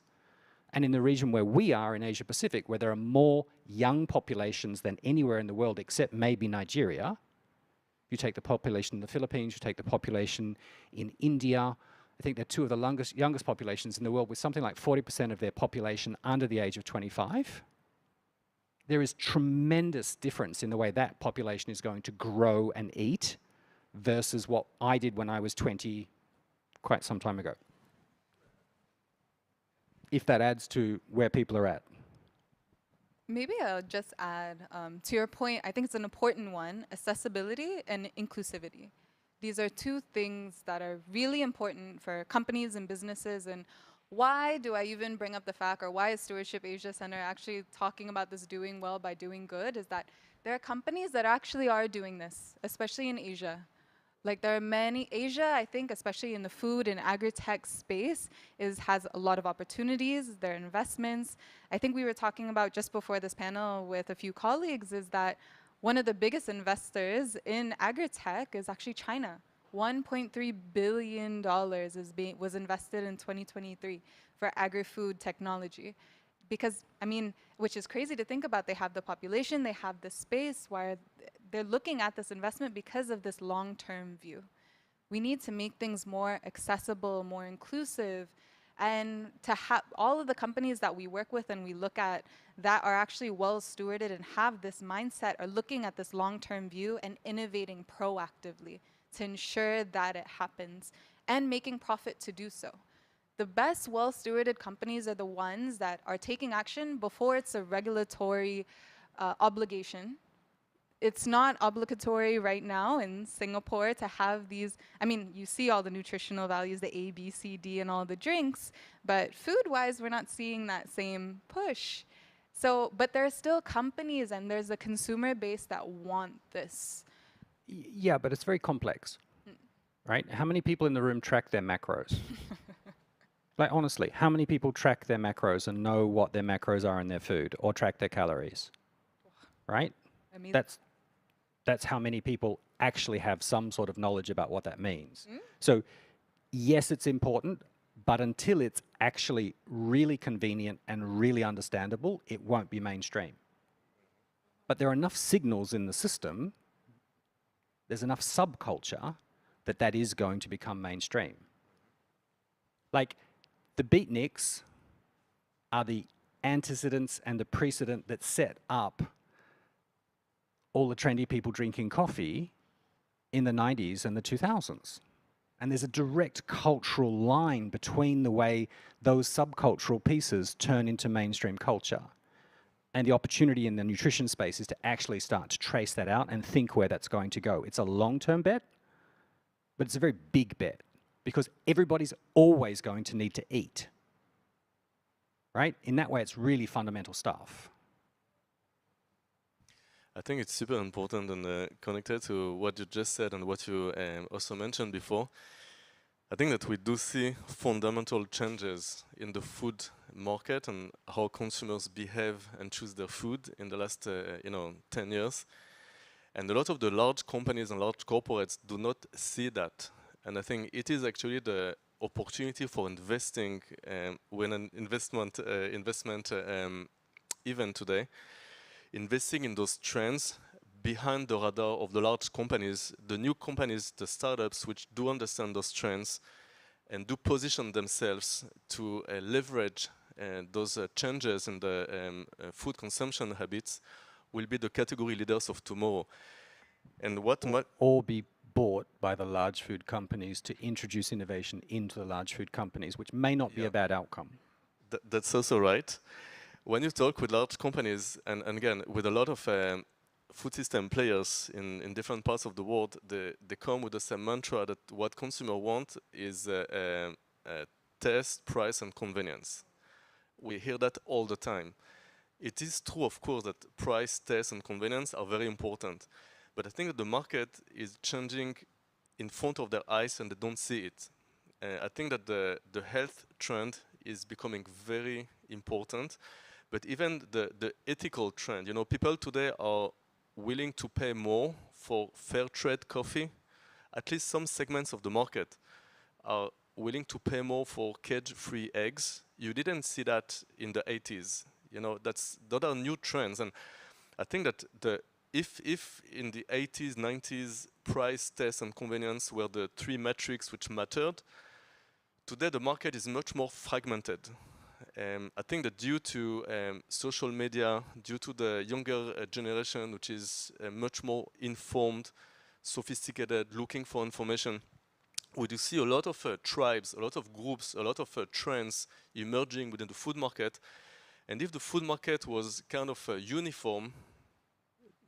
O: And in the region where we are in Asia Pacific, where there are more young populations than anywhere in the world except maybe Nigeria, you take the population in the Philippines, you take the population in India, I think they're two of the youngest populations in the world with something like 40% of their population under the age of 25. There is tremendous difference in the way that population is going to grow and eat versus what I did when I was 20 quite some time ago. If that adds to where people are at.
P: Maybe I'll just add to your point, I think it's an important one, accessibility and inclusivity. These are two things that are really important for companies and businesses. And why do I even bring up the fact, or why is Stewardship Asia Center actually talking about this doing well by doing good, is that there are companies that actually are doing this, especially in Asia. Like there are many, Asia, I think, especially in the food and agri-tech space, has a lot of opportunities, there are investments. I think we were talking about just before this panel with a few colleagues is that one of the biggest investors in agri-tech is actually China. $1.3 billion was invested in 2023 for agri-food technology. Because, I mean, which is crazy to think about, they have the population, they have the space, where they're looking at this investment because of this long-term view. We need to make things more accessible, more inclusive, and to have all of the companies that we work with and we look at that are actually well stewarded and have this mindset are looking at this long-term view and innovating proactively to ensure that it happens and making profit to do so. The best well-stewarded companies are the ones that are taking action before it's a regulatory obligation. It's not obligatory right now in Singapore to have these, I mean, you see all the nutritional values, the A, B, C, D, and all the drinks, but food-wise, we're not seeing that same push. So, but there are still companies and there's a consumer base that want this.
O: Yeah, but it's very complex, right? How many people in the room track their macros? Like, honestly, how many people track their macros and know what their macros are in their food or track their calories, right?
P: I mean,
O: that's how many people actually have some sort of knowledge about what that means. So, yes, it's important, but until it's actually really convenient and really understandable, it won't be mainstream. But there are enough signals in the system, there's enough subculture that that is going to become mainstream. Like, the beatniks are the antecedents and the precedent that set up all the trendy people drinking coffee in the 90s and the 2000s. And there's a direct cultural line between the way those subcultural pieces turn into mainstream culture. And the opportunity in the nutrition space is to actually start to trace that out and think where that's going to go. It's a long-term bet, but it's a very big bet because everybody's always going to need to eat, right? In that way, it's really fundamental stuff.
K: I think it's super important and connected to what you just said and what you also mentioned before. I think that we do see fundamental changes in the food market and how consumers behave and choose their food in the last 10 years. And a lot of the large companies and large corporates do not see that. And I think it is actually the opportunity for investing when an investment event today, investing in those trends behind the radar of the large companies, the new companies, the startups which do understand those trends and do position themselves to leverage those changes in the food consumption habits will be the category leaders of tomorrow. And what
O: or be bought by the large food companies to introduce innovation into the large food companies, which may not be a bad outcome.
K: That's also right. When you talk with large companies, and again, with a lot of food system players in different parts of the world, they come with the same mantra that what consumers want is taste, price, and convenience. We hear that all the time. It is true, of course, that price, taste, and convenience are very important. But I think that the market is changing in front of their eyes and they don't see it. I think that the health trend is becoming very important. But even the ethical trend, people today are willing to pay more for fair trade coffee. At least some segments of the market are willing to pay more for cage-free eggs. You didn't see that in the 80s. You know, those are new trends, and I think that if in the 80s, 90s, price, taste, and convenience were the three metrics which mattered, today the market is much more fragmented. I think that due to social media, due to the younger generation, which is much more informed, sophisticated, looking for information, we do see a lot of tribes, a lot of groups, a lot of trends emerging within the food market. And if the food market was kind of uniform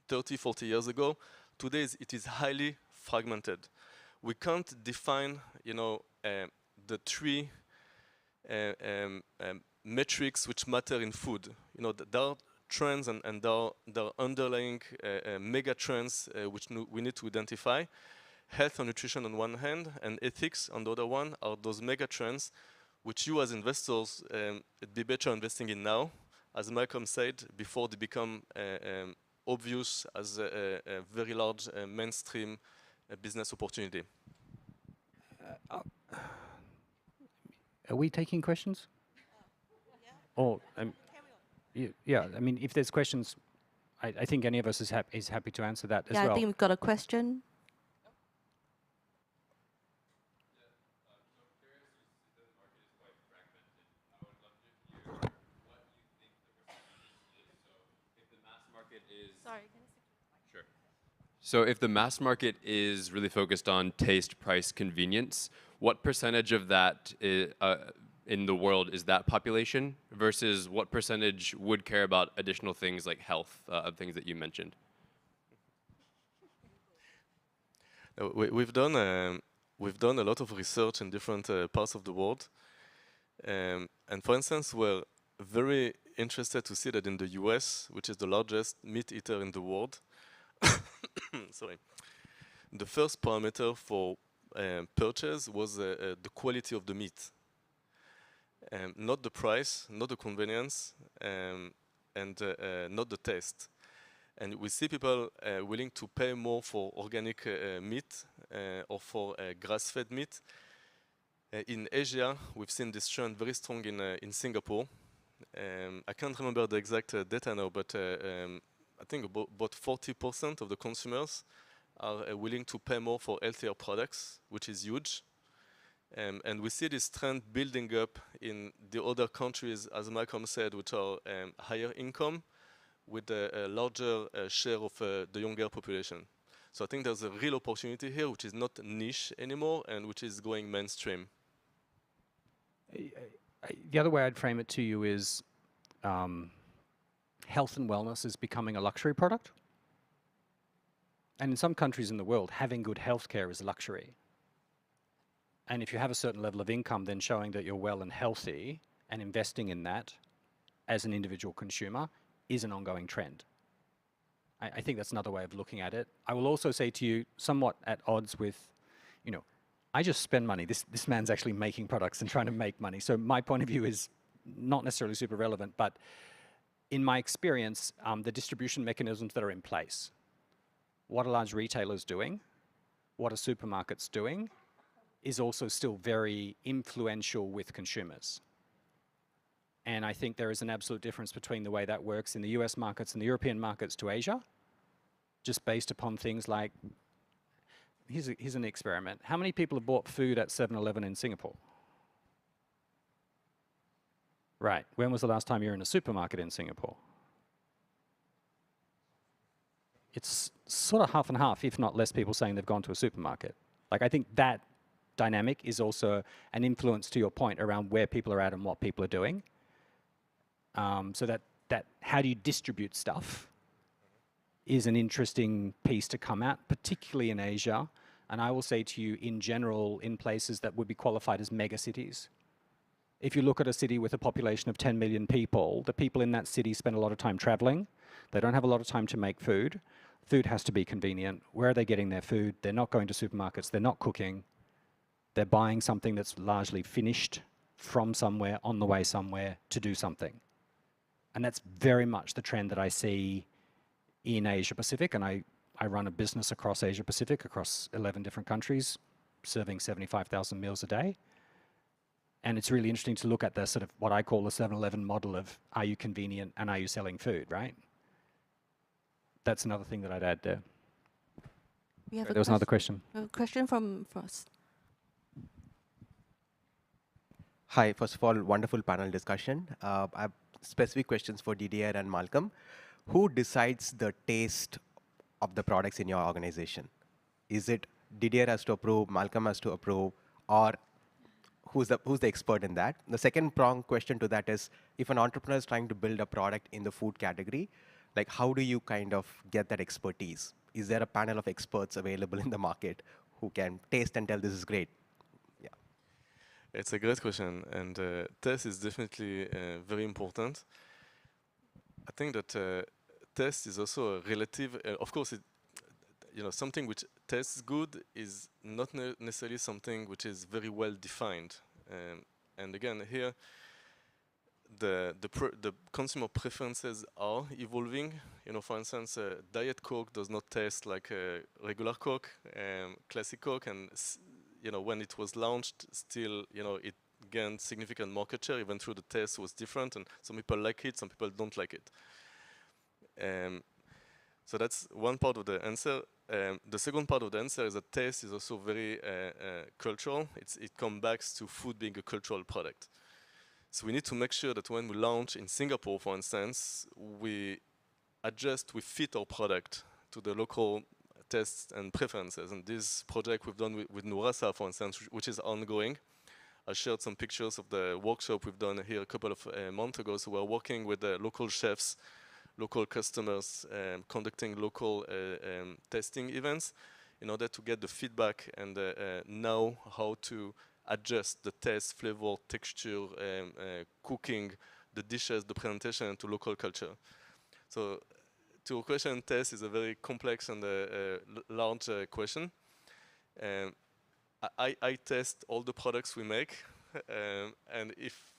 K: 30, 40 years ago, today it is highly fragmented. We can't define, you know, the three metrics which matter in food. You know, there are trends and there are underlying mega trends which we need to identify. Health and nutrition on one hand, and ethics on the other one are those mega trends which you as investors it'd be better investing in now, as Malcolm said, before they become obvious as a very large mainstream business opportunity.
O: Are we taking questions? Or yeah, I mean, if there's questions, I think any of us is happy to answer that as well.
N: Yeah, I think we've got a question.
Q: So if the mass market is really focused on taste, price, convenience, what percentage of that in the world is that population versus what percentage would care about additional things like health, of things that you mentioned?
K: We've done a lot of research in different parts of the world. And for instance, we're very interested to see that in the US, which is the largest meat eater in the world, sorry, the first parameter for purchase was the quality of the meat. Not the price, not the convenience, and not the taste. And we see people willing to pay more for organic meat or for grass-fed meat. In Asia, we've seen this trend very strong in Singapore. I can't remember the exact data now, but I think about 40% of the consumers are willing to pay more for healthier products, which is huge. And we see this trend building up in the other countries, as Malcolm said, which are higher income, with a larger share of the younger population. So I think there's a real opportunity here, which is not niche anymore, and which is going mainstream.
O: The other way I'd frame it to you is health and wellness is becoming a luxury product. And in some countries in the world, having good healthcare is a luxury. And if you have a certain level of income, then showing that you're well and healthy and investing in that as an individual consumer is an ongoing trend. I think that's another way of looking at it. I will also say to you, somewhat at odds with, you know, I just spend money. This man's actually making products and trying to make money. So my point of view is not necessarily super relevant, but in my experience, the distribution mechanisms that are in place, what are large retailers doing, what are supermarkets doing, is also still very influential with consumers. And I think there is an absolute difference between the way that works in the US markets and the European markets to Asia, just based upon things like, here's an experiment. How many people have bought food at 7-Eleven in Singapore? Right. When was the last time you were in a supermarket in Singapore? It's sort of half and half, if not less people saying they've gone to a supermarket. Like, I think that dynamic is also an influence to your point around where people are at and what people are doing. So that how do you distribute stuff is an interesting piece to come at, particularly in Asia. And I will say to you, in general, in places that would be qualified as mega cities. If you look at a city with a population of 10 million people, the people in that city spend a lot of time traveling. They don't have a lot of time to make food. Food has to be convenient. Where are they getting their food? They're not going to supermarkets. They're not cooking. They're buying something that's largely finished from somewhere, on the way somewhere, to do something. And that's very much the trend that I see in Asia Pacific. And I run a business across Asia Pacific, across 11 different countries, serving 75,000 meals a day. And it's really interesting to look at the sort of what I call the 7-Eleven model of are you convenient and are you selling food, right? That's another thing that I'd add there.
N: We have
O: There was another question.
N: A question from Frost.
R: Hi, first of all, wonderful panel discussion. I have specific questions for Didier and Malcolm. Who decides the taste of the products in your organization? Is it Didier has to approve, Malcolm has to approve, or who's the expert in that? The second prong question to that is, if an entrepreneur is trying to build a product in the food category, like how do you kind of get that expertise? Is there a panel of experts available in the market who can taste and tell this is great? Yeah.
K: It's a great question, and taste is definitely very important. I think that taste is also a relative. Of course, something which tastes good is not necessarily something which is very well defined. And again, here, the consumer preferences are evolving. For instance, Diet Coke does not taste like a regular Coke, classic Coke, and when it was launched, still, it gained significant market share, even though the taste was different, and some people like it, some people don't like it. So that's one part of the answer. The second part of the answer is that taste is also very cultural. It comes back to food being a cultural product. So we need to make sure that when we launch in Singapore, for instance, we fit our product to the local tastes and preferences. And this project we've done with Nurasa, for instance, which is ongoing. I shared some pictures of the workshop we've done here a couple of months ago. So we're working with the local chefs, local customers, conducting local testing events in order to get the feedback and know how to adjust the taste, flavor, texture, cooking, the dishes, the presentation to local culture. So to your question, taste is a very complex and large question. I test all the products we make, and if,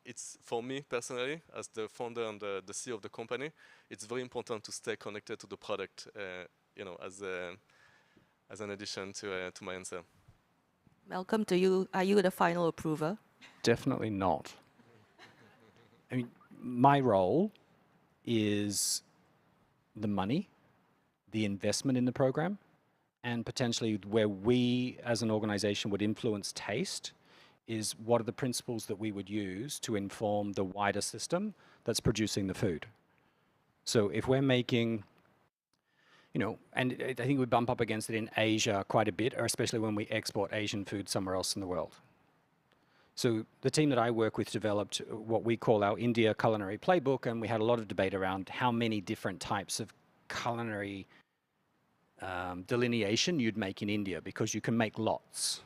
K: it's for me personally, as the founder and the CEO of the company, it's very important to stay connected to the product, as an addition to my answer.
N: Malcolm, are you the final approver?
O: Definitely not. I mean, my role is the money, the investment in the program, and potentially where we as an organization would influence taste is what are the principles that we would use to inform the wider system that's producing the food. So if we're making, and I think we bump up against it in Asia quite a bit, or especially when we export Asian food somewhere else in the world. So the team that I work with developed what we call our India culinary playbook, and we had a lot of debate around how many different types of culinary delineation you'd make in India, because you can make lots.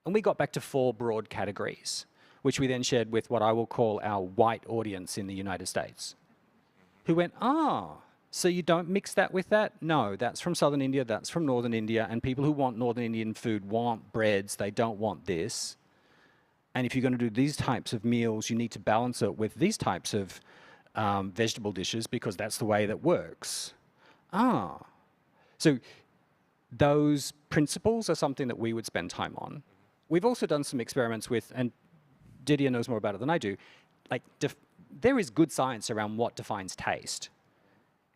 O: And we got back to 4 broad categories, which we then shared with what I will call our white audience in the United States, who went, so you don't mix that with that? No, that's from Southern India, that's from Northern India, and people who want Northern Indian food want breads, they don't want this. And if you're going to do these types of meals, you need to balance it with these types of vegetable dishes, because that's the way that works. So those principles are something that we would spend time on. We've also done some experiments with, and Didier knows more about it than I do, like there is good science around what defines taste.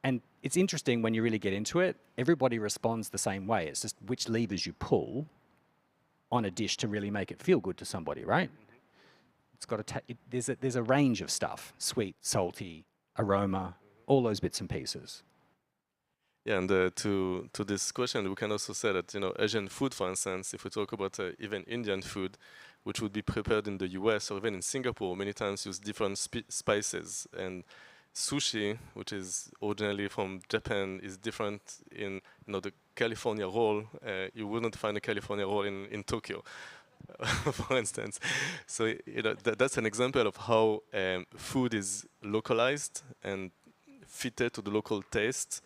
O: And it's interesting when you really get into it, everybody responds the same way. It's just which levers you pull on a dish to really make it feel good to somebody, right? It's got there's a range of stuff: sweet, salty, aroma, all those bits and pieces.
K: Yeah, and to this question, we can also say that Asian food, for instance, if we talk about even Indian food, which would be prepared in the US or even in Singapore, many times use different spices. And sushi, which is originally from Japan, is different in the California roll. You wouldn't find a California roll in Tokyo, for instance. So that's an example of how food is localized and fitted to the local taste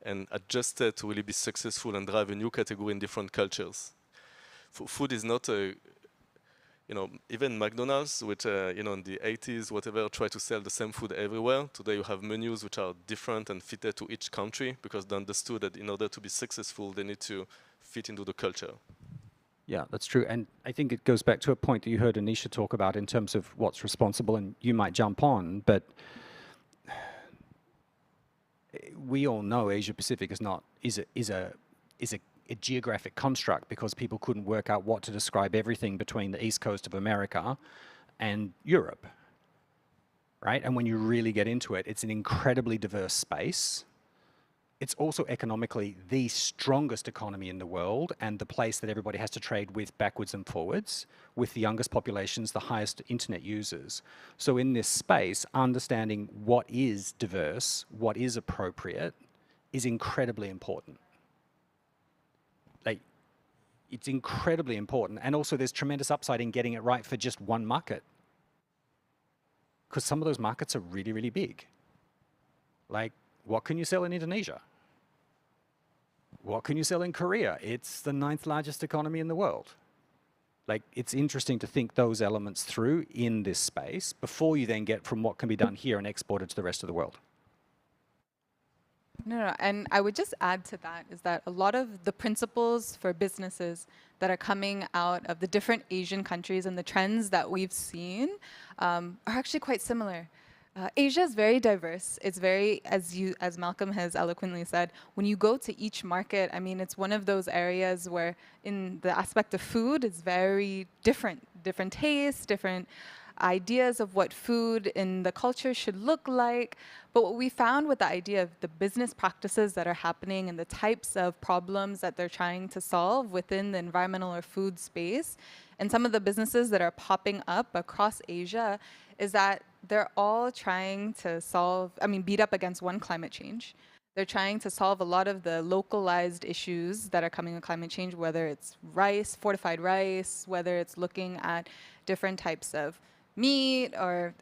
K: and adjusted to really be successful and drive a new category in different cultures. Food is not a, even McDonald's, which, in the 80s, whatever, tried to sell the same food everywhere. Today you have menus which are different and fitted to each country, because they understood that in order to be successful, they need to fit into the culture.
O: Yeah, that's true. And I think it goes back to a point that you heard Anisha talk about in terms of what's responsible, and you might jump on, but we all know Asia Pacific is a geographic construct because people couldn't work out what to describe everything between the east coast of America and Europe, right? And when you really get into it, it's an incredibly diverse space. It's also economically the strongest economy in the world and the place that everybody has to trade with backwards and forwards, with the youngest populations, the highest internet users. So in this space, understanding what is diverse, what is appropriate, is incredibly important. Like, it's incredibly important. And also there's tremendous upside in getting it right for just one market. Because some of those markets are really, really big. Like, what can you sell in Indonesia? What can you sell in Korea? It's the 9th largest economy in the world. Like, it's interesting to think those elements through in this space before you then get from what can be done here and exported to the rest of the world.
P: No, and I would just add to that is that a lot of the principles for businesses that are coming out of the different Asian countries and the trends that we've seen are actually quite similar. Asia is very diverse. It's very, as Malcolm has eloquently said, when you go to each market, I mean, it's one of those areas where in the aspect of food, it's very different tastes, different ideas of what food in the culture should look like. But what we found with the idea of the business practices that are happening and the types of problems that they're trying to solve within the environmental or food space, and some of the businesses that are popping up across Asia, is that they're all trying to beat up against one, climate change. They're trying to solve a lot of the localized issues that are coming with climate change, whether it's rice, fortified rice, whether it's looking at different types of meat, or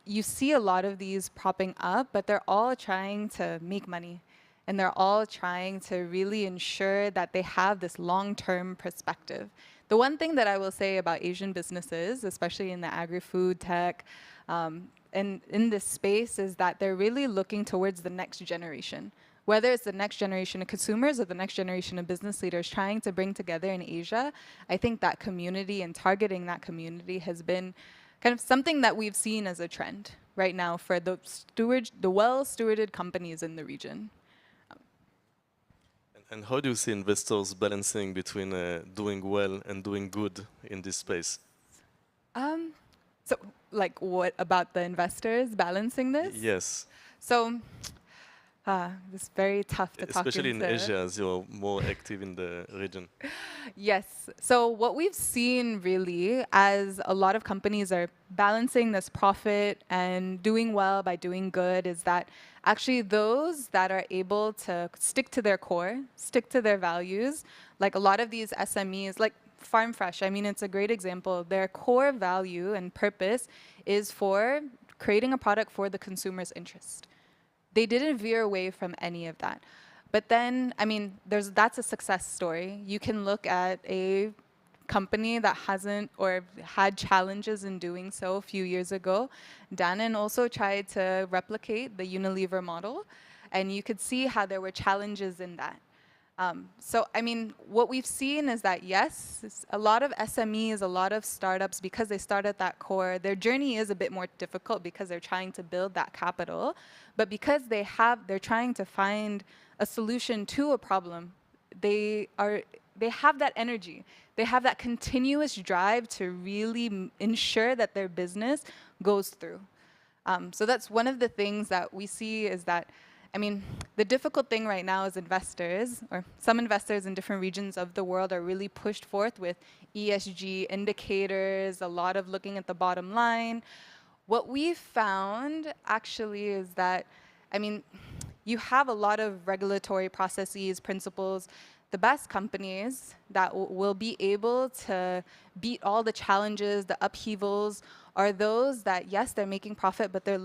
P: you see a lot of these popping up, but they're all trying to make money. And they're all trying to really ensure that they have this long-term perspective. The one thing that I will say about Asian businesses, especially in the agri-food tech, and in this space, is that they're really looking towards the next generation. Whether it's the next generation of consumers or the next generation of business leaders trying to bring together in Asia, I think that community and targeting that community has been kind of something that we've seen as a trend right now for the well-stewarded companies in the region.
K: And how do you see investors balancing between doing well and doing good in this space?
P: So, like, what about the investors balancing this?
K: Yes.
P: So, this is very tough to talk about.
K: Especially in Asia, as you're more active in the region.
P: Yes. So what we've seen really as a lot of companies are balancing this profit and doing well by doing good is that actually those that are able to stick to their core, stick to their values, like a lot of these SMEs, like Farm Fresh, I mean, it's a great example. Their core value and purpose is for creating a product for the consumer's interest. They didn't veer away from any of that. But then, I mean, that's a success story. You can look at a company that hasn't or had challenges in doing so a few years ago. Danone also tried to replicate the Unilever model, and you could see how there were challenges in that. So, I mean, what we've seen is that, yes, a lot of SMEs, a lot of startups, because they start at that core, their journey is a bit more difficult because they're trying to build that capital. But because they're trying to find a solution to a problem, they have that energy. They have that continuous drive to really ensure that their business goes through. So that's one of the things that we see is that, I mean, the difficult thing right now is investors, or some investors in different regions of the world are really pushed forth with ESG indicators, a lot of looking at the bottom line. What we've found actually is that, I mean, you have a lot of regulatory processes, principles. The best companies that will be able to beat all the challenges, the upheavals, are those that, yes, they're making profit, but they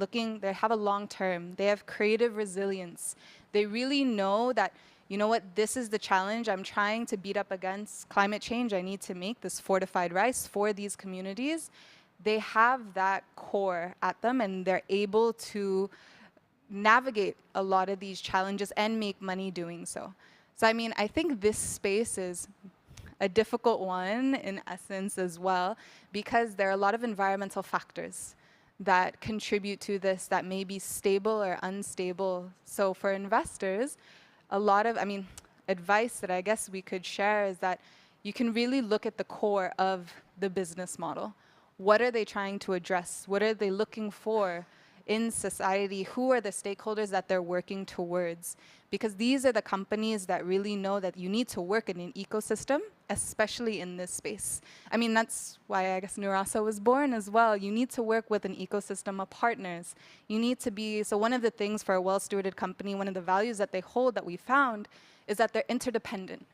P: have a long term. They have creative resilience. They really know that, you know what, this is the challenge. I'm trying to beat up against climate change. I need to make this fortified rice for these communities. They have that core at them, and they're able to navigate a lot of these challenges and make money doing so. So, I mean, I think this space is, a difficult one in essence as well, because there are a lot of environmental factors that contribute to this that may be stable or unstable. So for investors, a lot of, advice that I guess we could share is that you can really look at the core of the business model. What are they trying to address? What are they looking for in society? Who are the stakeholders that they're working towards? Because these are the companies that really know that you need to work in an ecosystem, especially in this space. I mean, that's why I guess Nurasa was born as well. You need to work with an ecosystem of partners. You need to be, so one of the things for a well-stewarded company, one of the values that they hold that we found is that they're interdependent.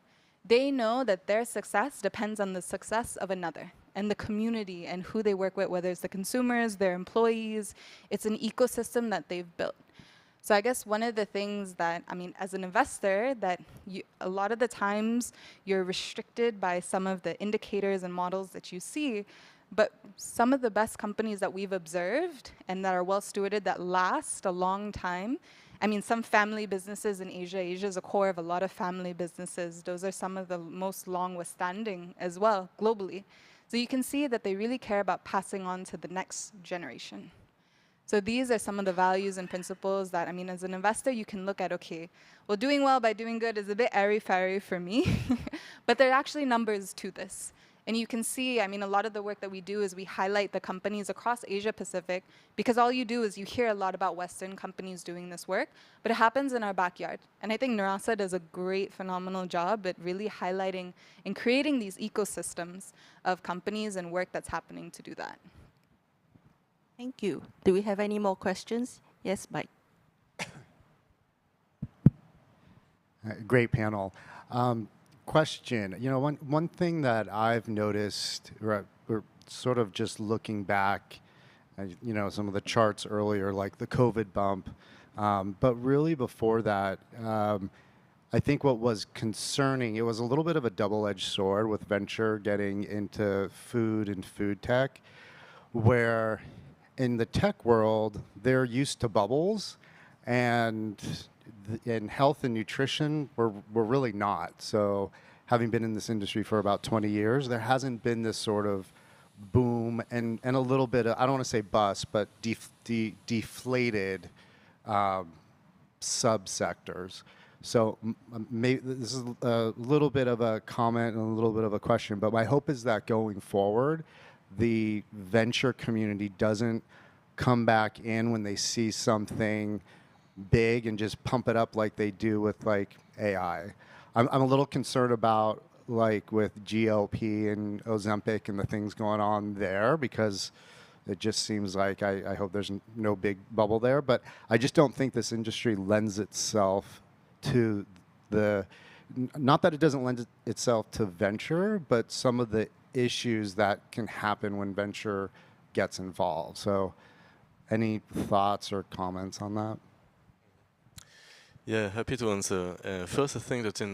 P: They know that their success depends on the success of another and the community and who they work with, whether it's the consumers, their employees. It's an ecosystem that they've built. So I guess one of the things that, as an investor, that a lot of the times you're restricted by some of the indicators and models that you see, but some of the best companies that we've observed and that are well stewarded, that last a long time, some family businesses in Asia. Asia is a core of a lot of family businesses. Those are some of the most long withstanding as well, globally. So you can see that they really care about passing on to the next generation. So these are some of the values and principles that, as an investor, you can look at, okay, well, doing well by doing good is a bit airy-fairy for me, but there are actually numbers to this. And you can see, a lot of the work that we do is we highlight the companies across Asia Pacific, because all you do is you hear a lot about Western companies doing this work, but it happens in our backyard. And I think Nurasa does a great, phenomenal job at really highlighting and creating these ecosystems of companies and work that's happening to do that.
N: Thank you. Do we have any more questions? Yes, Mike.
A: Great panel. Question. One thing that I've noticed, we're sort of just looking back, some of the charts earlier, like the COVID bump, but really before that, I think what was concerning, it was a little bit of a double-edged sword with venture getting into food and food tech, where in the tech world, they're used to bubbles, and in health and nutrition, we're really not. So having been in this industry for about 20 years, there hasn't been this sort of boom and a little bit of, I don't want to say bust, but deflated subsectors. So maybe this is a little bit of a comment and a little bit of a question, but my hope is that going forward, the venture community doesn't come back in when they see something big and just pump it up like they do with like AI. I'm a little concerned about like with GLP and Ozempic and the things going on there, because it just seems like I hope there's no big bubble there, but I just don't think this industry lends itself to the, not that it doesn't lend itself to venture, but some of the issues that can happen when venture gets involved. So any thoughts or comments on that?
K: Yeah, happy to answer. First, I think that in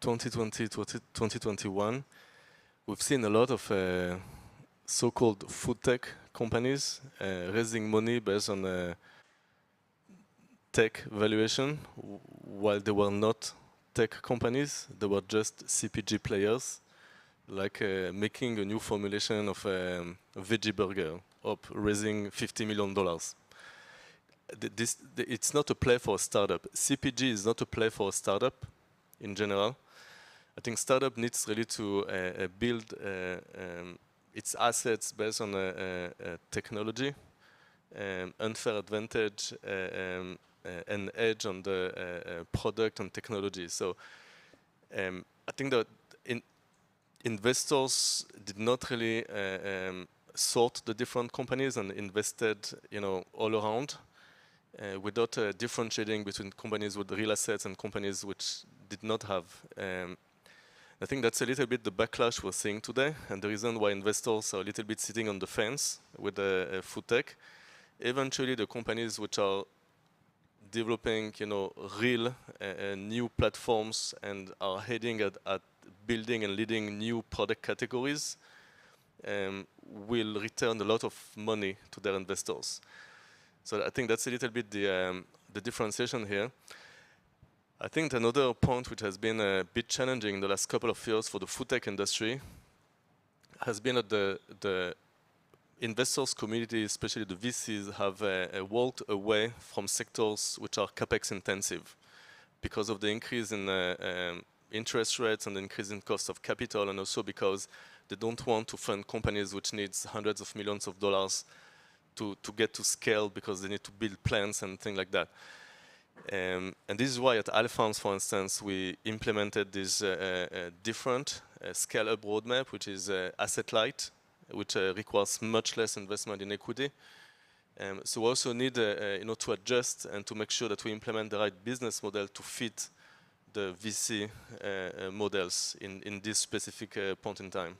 K: 2020 to 2021, we've seen a lot of so-called food tech companies raising money based on tech valuation, while they were not tech companies, they were just CPG players, like making a new formulation of a veggie burger, up raising $50 million. It's not a play for a startup. CPG is not a play for a startup in general. I think startup needs really to build its assets based on technology, unfair advantage, and edge on the product and technology. So I think that investors did not really sort the different companies and invested, all around. Without differentiating between companies with real assets and companies which did not have. I think that's a little bit the backlash we're seeing today, and the reason why investors are a little bit sitting on the fence with food tech. Eventually, the companies which are developing, real new platforms and are heading at building and leading new product categories will return a lot of money to their investors. So I think that's a little bit the differentiation here. I think another point which has been a bit challenging in the last couple of years for the food tech industry has been that the investors community, especially the VCs, have walked away from sectors which are capex intensive because of the increase in interest rates and the increase in cost of capital, and also because they don't want to fund companies which needs hundreds of millions of dollars to get to scale, because they need to build plants and things like that. And this is why at Alphans, for instance, we implemented this different scale-up roadmap, which is asset-light, which requires much less investment in equity. So we also need to adjust and to make sure that we implement the right business model to fit the VC models in this specific point in time.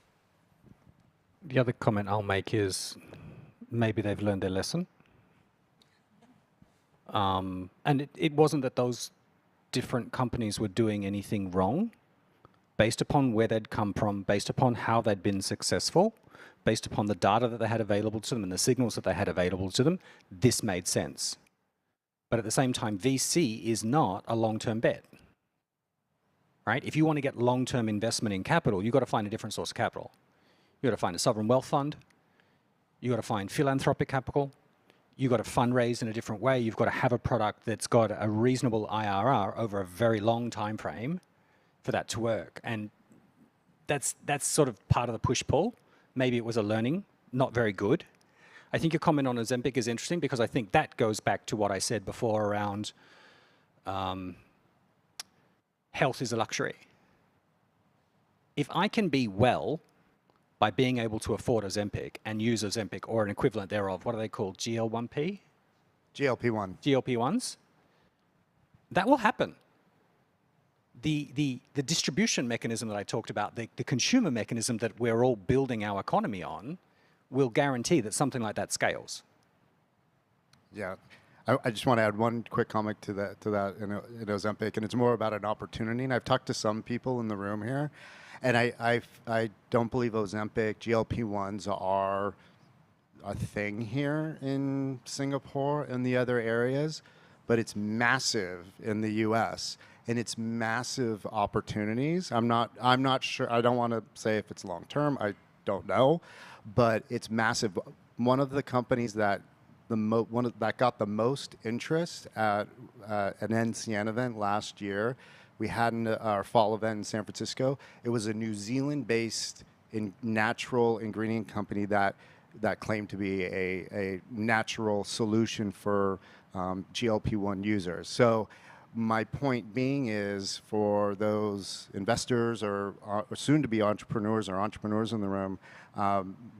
O: The other comment I'll make is maybe they've learned their lesson. And it wasn't that those different companies were doing anything wrong. Based upon where they'd come from, based upon how they'd been successful, based upon the data that they had available to them and the signals that they had available to them, this made sense. But at the same time, VC is not a long-term bet, right? If you want to get long-term investment in capital, you've got to find a different source of capital. You've got to find a sovereign wealth fund. You've got to find philanthropic capital. You've got to fundraise in a different way. You've got to have a product that's got a reasonable IRR over a very long time frame for that to work. And that's sort of part of the push-pull. Maybe it was a learning, not very good. I think your comment on Ozempic is interesting because I think that goes back to what I said before around health is a luxury. If I can be well by being able to afford Ozempic and use Ozempic or an equivalent thereof, what are they called, GL1P?
A: GLP-1.
O: GLP-1s? That will happen. The distribution mechanism that I talked about, the consumer mechanism that we're all building our economy on, will guarantee that something like that scales.
A: Yeah. I just want to add one quick comment to that in Ozempic, and it's more about an opportunity. And I've talked to some people in the room here, and I don't believe Ozempic, GLP-1s are a thing here in Singapore and the other areas, but it's massive in the US, and it's massive opportunities. I'm not sure, I don't want to say if it's long term, I don't know, but it's massive. One of the companies that got the most interest at an NCN event last year, we had our fall event in San Francisco. It was a New Zealand-based natural ingredient company that claimed to be a natural solution for GLP-1 users. So my point being is, for those investors or soon-to-be entrepreneurs or entrepreneurs in the room,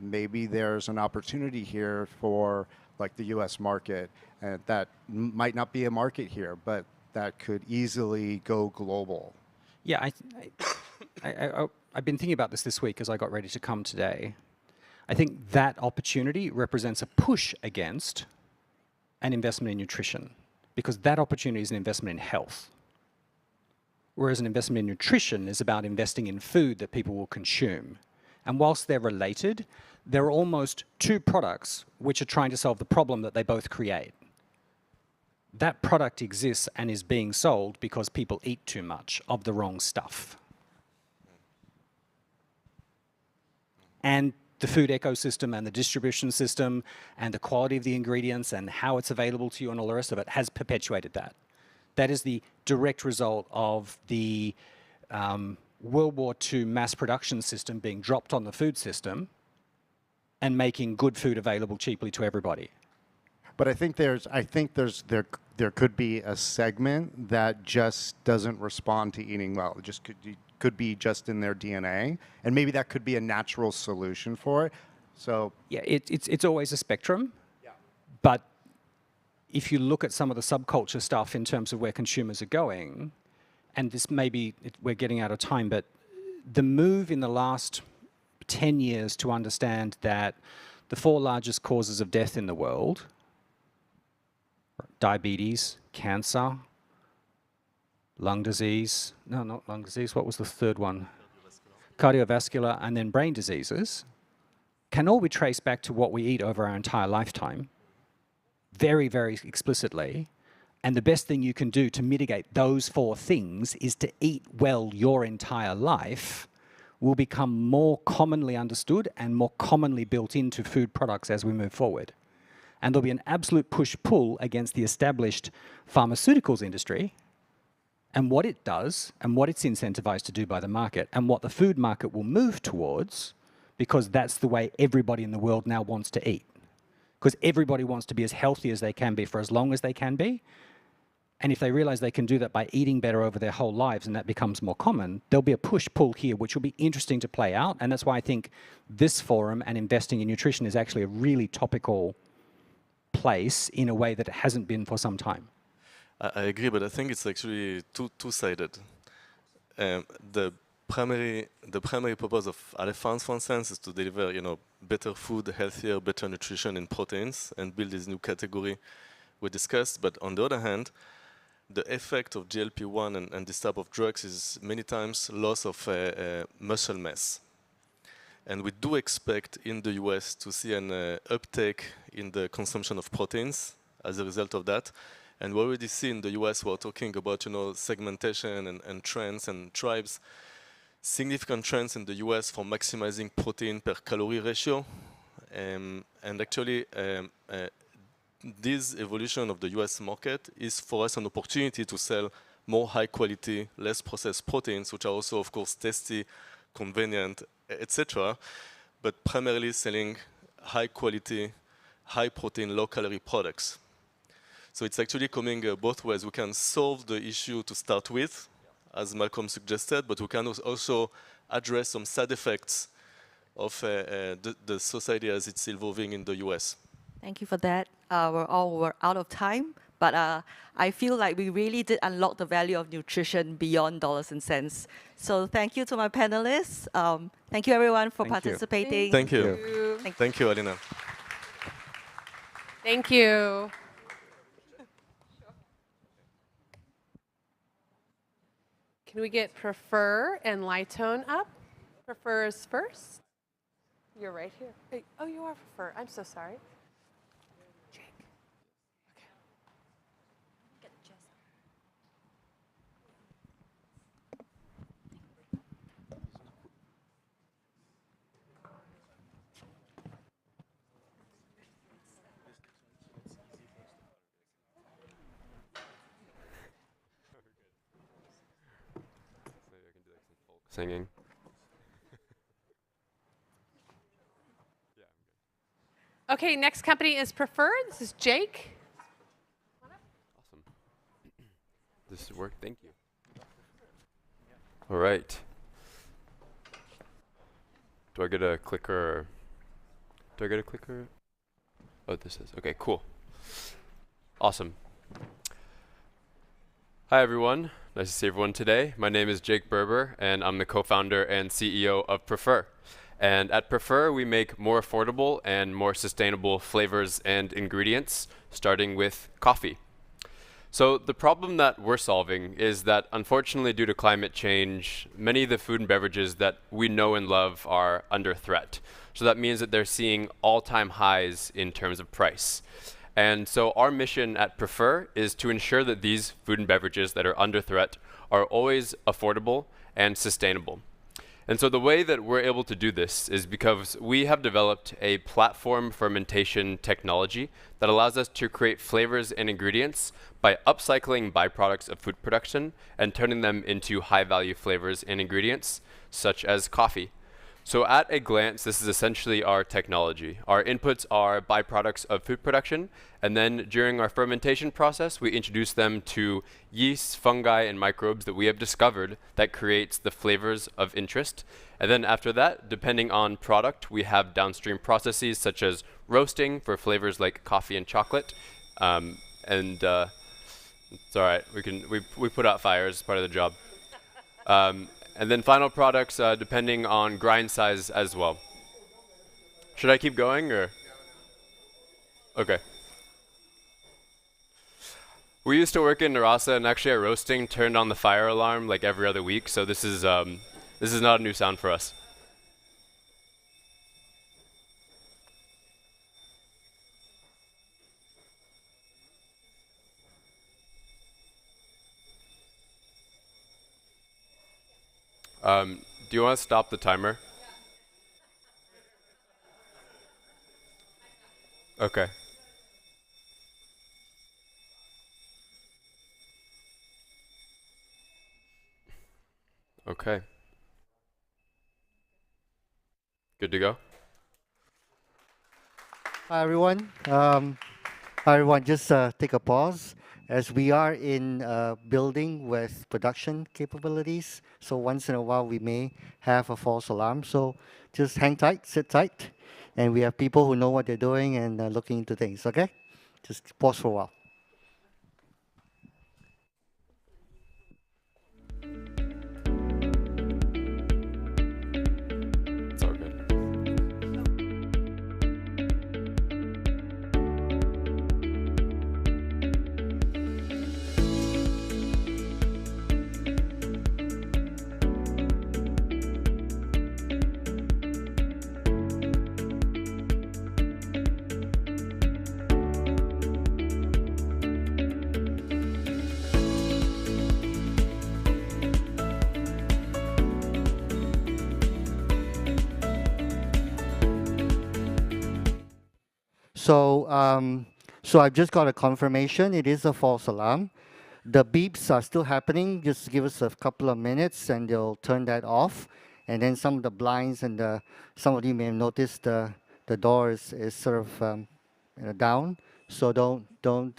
A: maybe there's an opportunity here for like the U.S. market, and that might not be a market here, but that could easily go global.
O: Yeah, I've been thinking about this week as I got ready to come today. I think that opportunity represents a push against an investment in nutrition, because that opportunity is an investment in health. Whereas an investment in nutrition is about investing in food that people will consume. And whilst they're related, they're almost two products which are trying to solve the problem that they both create. That product exists and is being sold because people eat too much of the wrong stuff. And the food ecosystem and the distribution system and the quality of the ingredients and how it's available to you and all the rest of it has perpetuated that. That is the direct result of the World War II mass production system being dropped on the food system and making good food available cheaply to everybody.
A: But I think there could be a segment that just doesn't respond to eating well. It just could be just in their DNA, and maybe that could be a natural solution for it. So
O: yeah, it's always a spectrum. Yeah. But if you look at some of the subculture stuff in terms of where consumers are going, and this maybe we're getting out of time, but the move in the last 10 years to understand that the 4 largest causes of death in the world, diabetes, cancer, lung disease, no, not lung disease, what was the third one? Cardiovascular, and then brain diseases, can all be traced back to what we eat over our entire lifetime, very, very explicitly, And the best thing you can do to mitigate those 4 things is to eat well your entire life will become more commonly understood and more commonly built into food products as we move forward. And there'll be an absolute push-pull against the established pharmaceuticals industry and what it does and what it's incentivized to do by the market and what the food market will move towards, because that's the way everybody in the world now wants to eat. Because everybody wants to be as healthy as they can be for as long as they can be. And if they realize they can do that by eating better over their whole lives and that becomes more common, there'll be a push-pull here, which will be interesting to play out. And that's why I think this forum and investing in nutrition is actually a really topical place in a way that it hasn't been for some time.
K: I agree, but I think it's actually two-sided. The primary purpose of Alefans, for instance, is to deliver, better food, healthier, better nutrition in proteins, and build this new category we discussed. But on the other hand, the effect of GLP-1 and this type of drugs is many times loss of muscle mass. And we do expect in the US to see an uptake in the consumption of proteins as a result of that. And we already see in the US, we're talking about segmentation and trends and tribes, significant trends in the US for maximizing protein per calorie ratio. And actually, this evolution of the US market is for us an opportunity to sell more high quality, less processed proteins, which are also, of course, tasty, convenient, etc., but primarily selling high quality, high protein, low calorie products. So it's actually coming both ways. We can solve the issue to start with, as Malcolm suggested, but we can also address some side effects of the society as it's evolving in the US.
N: Thank you for that. We're out of time, but I feel like we really did unlock the value of nutrition beyond dollars and cents. So thank you to my panelists. Thank you everyone for participating.
K: Thank you. Thank you, Alina.
E: Thank you. Can we get Prefer and Lightone up? Prefer is first. You're right here. Hey, oh, you are Prefer. I'm so sorry. Jake. Okay.
Q: Singing.
E: Okay, next company is Prefer. This is Jake.
Q: Awesome. This should work. Thank you. All right. Do I get a clicker? Do I get a clicker? Oh, this is. Okay, cool. Awesome. Hi, everyone. Nice to see everyone today. My name is Jake Berber, and I'm the co-founder and CEO of Prefer. And at Prefer, we make more affordable and more sustainable flavors and ingredients, starting with coffee. So the problem that we're solving is that, unfortunately, due to climate change, many of the food and beverages that we know and love are under threat. So that means that they're seeing all-time highs in terms of price. And so our mission at Prefer is to ensure that these food and beverages that are under threat are always affordable and sustainable. And so the way that we're able to do this is because we have developed a platform fermentation technology that allows us to create flavors and ingredients by upcycling byproducts of food production and turning them into high-value flavors and ingredients, such as coffee. So at a glance, this is essentially our technology. Our inputs are byproducts of food production, and then during our fermentation process, we introduce them to yeasts, fungi, and microbes that we have discovered that creates the flavors of interest. And then after that, depending on product, we have downstream processes such as roasting for flavors like coffee and chocolate. It's all right, we put out fires as part of the job. And then final products, depending on grind size as well. Should I keep going, or? Okay. We used to work in Narasa, and actually our roasting turned on the fire alarm like every other week, so this is not a new sound for us. Do you want to stop the timer? Okay. Okay. Good to go?
B: Hi, everyone. Hi, everyone. Just take a pause as we are in a building with production capabilities. So once in a while, we may have a false alarm. So just hang tight, sit tight, and we have people who know what they're doing and looking into things. Okay? Just pause for a while.
Q: It's all good.
B: So, so I've just got a confirmation. It is a false alarm. The beeps are still happening. Just give us a couple of minutes, and they'll turn that off. And then some of the blinds and some of you may have noticed the door is sort of down. So don't.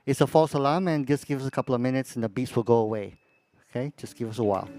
B: It's a false alarm, and just give us a couple of minutes, and the beeps will go away. Okay, just give us a while.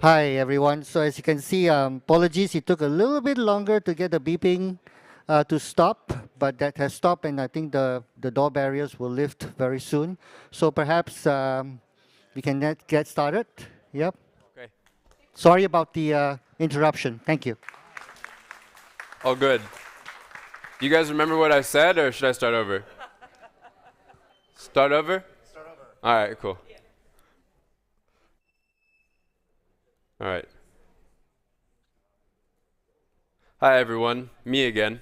B: Hi, everyone. So as you can see, apologies, it took a little bit longer to get the beeping to stop, but that has stopped, and I think the door barriers will lift very soon. So perhaps we can get started. Yep.
Q: Okay.
B: Sorry about the interruption. Thank you.
Q: All good. Do you guys remember what I said, or should I start over? Start over? Start over. All right, cool. All right. Hi, everyone. Me again.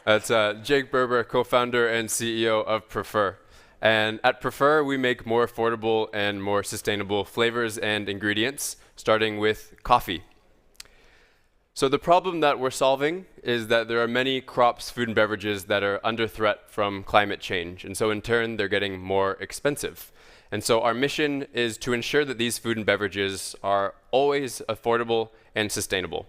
Q: It's Jake Berber, co-founder and CEO of Prefer. And at Prefer, we make more affordable and more sustainable flavors and ingredients, starting with coffee. So the problem that we're solving is that there are many crops, food, and beverages that are under threat from climate change. And so in turn, they're getting more expensive. And so our mission is to ensure that these food and beverages are always affordable and sustainable.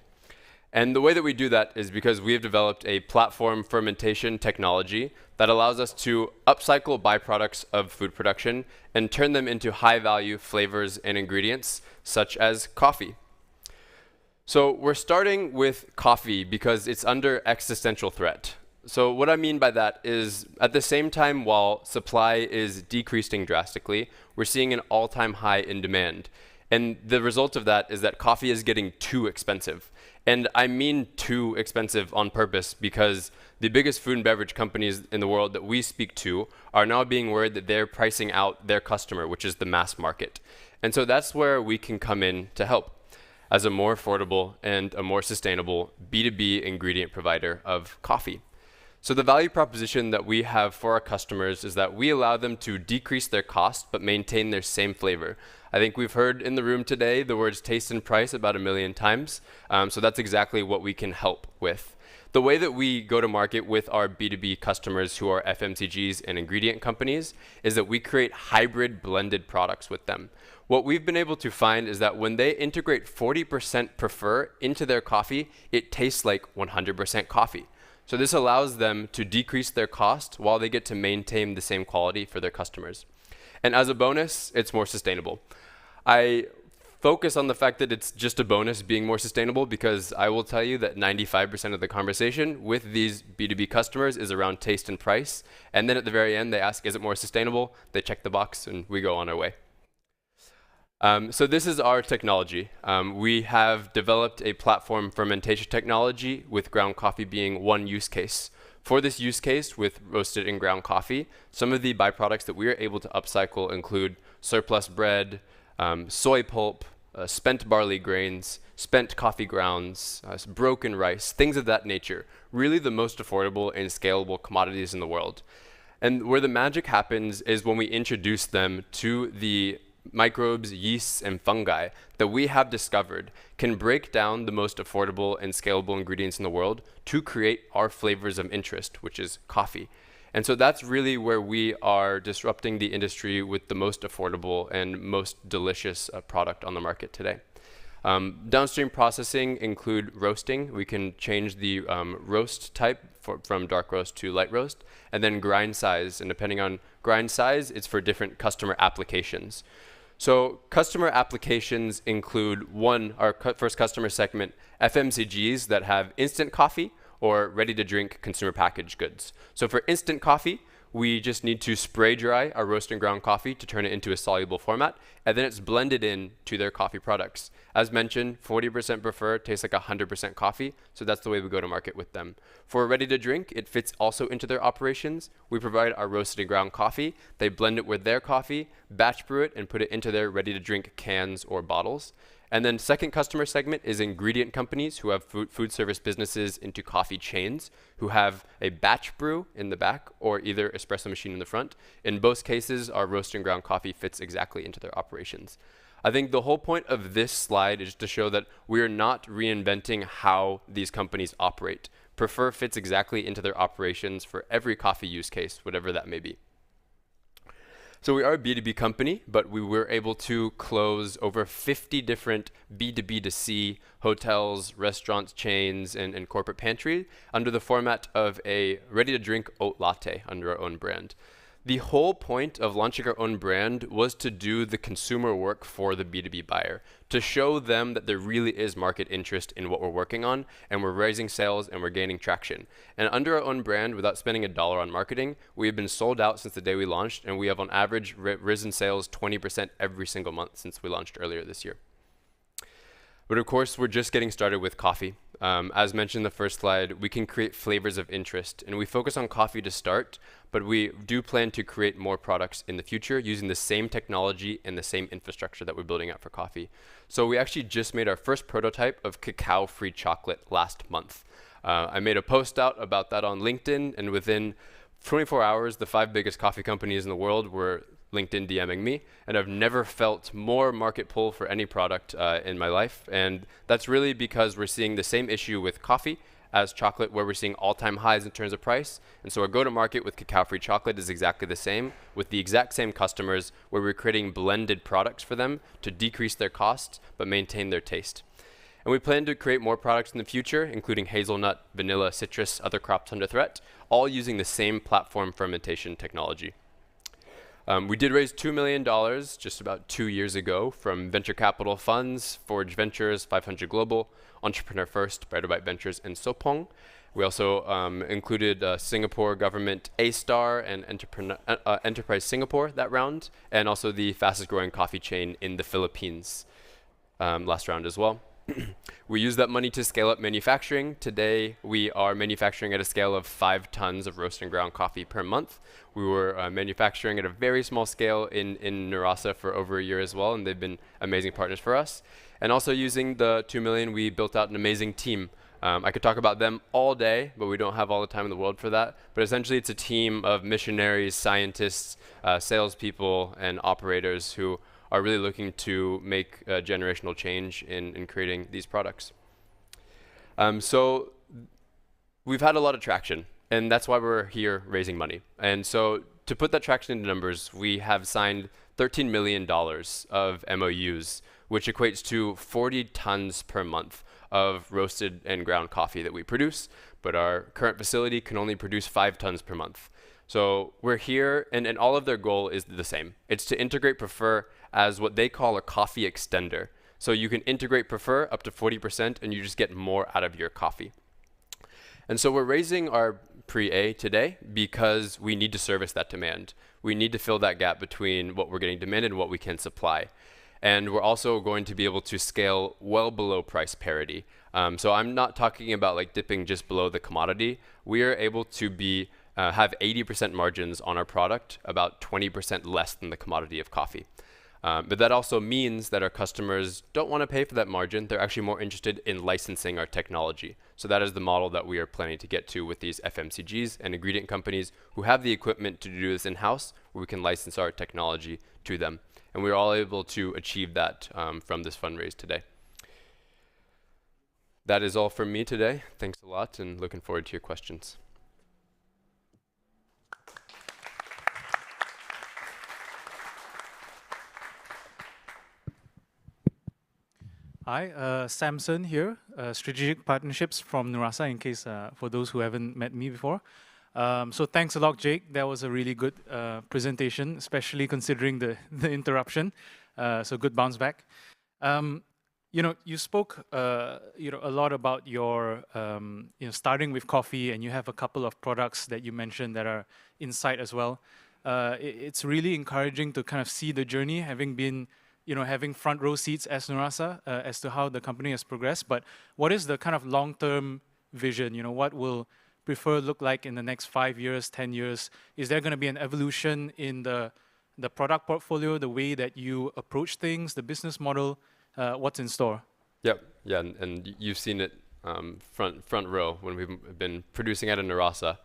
Q: And the way that we do that is because we have developed a platform fermentation technology that allows us to upcycle byproducts of food production and turn them into high-value flavors and ingredients, such as coffee. So we're starting with coffee because it's under existential threat. So what I mean by that is at the same time while supply is decreasing drastically, we're seeing an all-time high in demand. And the result of that is that coffee is getting too expensive. And I mean too expensive on purpose because the biggest food and beverage companies in the world that we speak to are now being worried that they're pricing out their customer, which is the mass market. And so that's where we can come in to help as a more affordable and a more sustainable B2B ingredient provider of coffee. So the value proposition that we have for our customers is that we allow them to decrease their cost but maintain their same flavor. I think we've heard in the room today the words taste and price about 1 million times. So that's exactly what we can help with. The way that we go to market with our B2B customers who are FMCGs and ingredient companies is that we create hybrid blended products with them. What we've been able to find is that when they integrate 40% Prefer into their coffee, it tastes like 100% coffee. So this allows them to decrease their cost while they get to maintain the same quality for their customers. And as a bonus, it's more sustainable. I focus on the fact that it's just a bonus being more sustainable because I will tell you that 95% of the conversation with these B2B customers is around taste and price. And then at the very end, they ask, is it more sustainable? They check the box and we go on our way. So this is our technology. We have developed a platform fermentation technology with ground coffee being one use case. For this use case with roasted and ground coffee, some of the byproducts that we are able to upcycle include surplus bread, soy pulp, spent barley grains, spent coffee grounds, broken rice, things of that nature. Really the most affordable and scalable commodities in the world. And where the magic happens is when we introduce them to the microbes, yeasts, and fungi that we have discovered can break down the most affordable and scalable ingredients in the world to create our flavors of interest, which is coffee. And so that's really where we are disrupting the industry with the most affordable and most delicious product on the market today. Downstream processing include roasting. We can change the roast type from dark roast to light roast, and then grind size. And depending on grind size, it's for different customer applications. So customer applications include our first customer segment, FMCGs that have instant coffee or ready-to-drink consumer packaged goods. So for instant coffee, we just need to spray dry our roast and ground coffee to turn it into a soluble format, and then it's blended in to their coffee products. As mentioned, 40% Prefer tastes like 100% coffee, so that's the way we go to market with them. For ready to drink, it fits also into their operations. We provide our roasted and ground coffee. They blend it with their coffee, batch brew it, and put it into their ready to drink cans or bottles. And then second customer segment is ingredient companies who have food service businesses into coffee chains who have a batch brew in the back or either espresso machine in the front. In both cases, our roast and ground coffee fits exactly into their operations. I think the whole point of this slide is to show that we are not reinventing how these companies operate. Prefer fits exactly into their operations for every coffee use case, whatever that may be. So we are a B2B company, but we were able to close over 50 different B2B2C hotels, restaurants, chains, and corporate pantry under the format of a ready-to-drink oat latte under our own brand. The whole point of launching our own brand was to do the consumer work for the B2B buyer, to show them that there really is market interest in what we're working on, and we're raising sales and we're gaining traction. And under our own brand, without spending $1 on marketing, we have been sold out since the day we launched, and we have on average risen sales 20% every single month since we launched earlier this year. But of course, we're just getting started with coffee. As mentioned in the first slide, we can create flavors of interest, and we focus on coffee to start, but we do plan to create more products in the future using the same technology and the same infrastructure that we're building out for coffee. So we actually just made our first prototype of cacao-free chocolate last month. I made a post out about that on LinkedIn, and within 24 hours, the 5 biggest coffee companies in the world were LinkedIn DMing me, and I've never felt more market pull for any product in my life. And that's really because we're seeing the same issue with coffee as chocolate, where we're seeing all-time highs in terms of price. And so our go-to-market with cacao-free chocolate is exactly the same, with the exact same customers, where we're creating blended products for them to decrease their costs but maintain their taste. And we plan to create more products in the future, including hazelnut, vanilla, citrus, other crops under threat, all using the same platform fermentation technology. We did raise $2 million just about 2 years ago from venture capital funds, Forge Ventures, 500 Global, Entrepreneur First, Brighter Bite Ventures, and Sopong. We also included Singapore government A-Star and Enterprise Singapore that round, and also the fastest growing coffee chain in the Philippines last round as well. We use that money to scale up manufacturing. Today, we are manufacturing at a scale of 5 tons of roast and ground coffee per month. We were manufacturing at a very small scale in Nurasa for over a year as well, and they've been amazing partners for us. And also using the $2 million, we built out an amazing team. I could talk about them all day, but we don't have all the time in the world for that. But essentially, it's a team of missionaries, scientists, salespeople, and operators who are really looking to make generational change in creating these products. So we've had a lot of traction, and that's why we're here raising money. And so to put that traction into numbers, we have signed $13 million of MOUs, which equates to 40 tons per month of roasted and ground coffee that we produce, but our current facility can only produce 5 tons per month. So we're here, and all of their goal is the same. It's to integrate Prefer as what they call a coffee extender. So you can integrate Prefer up to 40%, and you just get more out of your coffee. And so we're raising our pre-A today because we need to service that demand. We need to fill that gap between what we're getting demanded and what we can supply. And we're also going to be able to scale well below price parity. So I'm not talking about like dipping just below the commodity. We are able to have 80% margins on our product, about 20% less than the commodity of coffee. But that also means that our customers don't want to pay for that margin. They're actually more interested in licensing our technology. So that is the model that we are planning to get to with these FMCGs and ingredient companies who have the equipment to do this in-house, where we can license our technology to them. And we're all able to achieve that from this fundraise today. That is all from me today. Thanks a lot, and looking forward to your questions.
S: Hi, Samson here, Strategic Partnerships from Nurasa, in case for those who haven't met me before. So thanks a lot, Jake. That was a really good presentation, especially considering the interruption. So good bounce back. You spoke a lot about your starting with coffee, and you have a couple of products that you mentioned that are in sight as well. It's really encouraging to kind of see the journey, having been having front row seats as Nurasa as to how the company has progressed. But what is the kind of long-term vision? What will Prefer look like in the next 5 years, 10 years? Is there going to be an evolution in the product portfolio, the way that you approach things, the business model? What's in store?
Q: Yep, yeah, and you've seen it front row when we've been producing at Nurasa.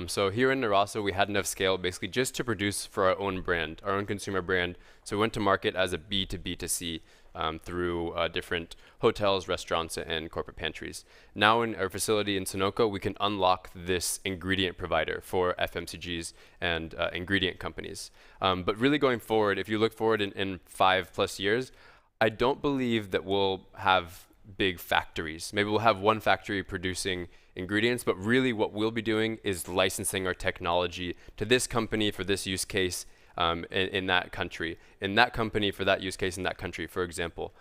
Q: So here in Nurasa, we had enough scale basically just to produce for our own brand, our own consumer brand. So we went to market as a B2B2C through different hotels, restaurants, and corporate pantries. Now in our facility in Sunoco, we can unlock this ingredient provider for FMCGs and ingredient companies. But really going forward, if you look forward in 5+ years, I don't believe that we'll have big factories. Maybe we'll have one factory producing ingredients, but really what we'll be doing is licensing our technology to this company for this use case in that country, in that company for that use case in that country, for example.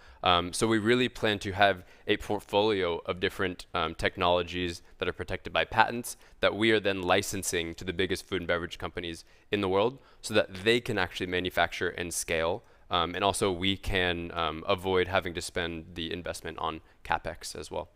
Q: So we really plan to have a portfolio of different technologies that are protected by patents that we are then licensing to the biggest food and beverage companies in the world so that they can actually manufacture and scale. And also we can avoid having to spend the investment on CapEx as well.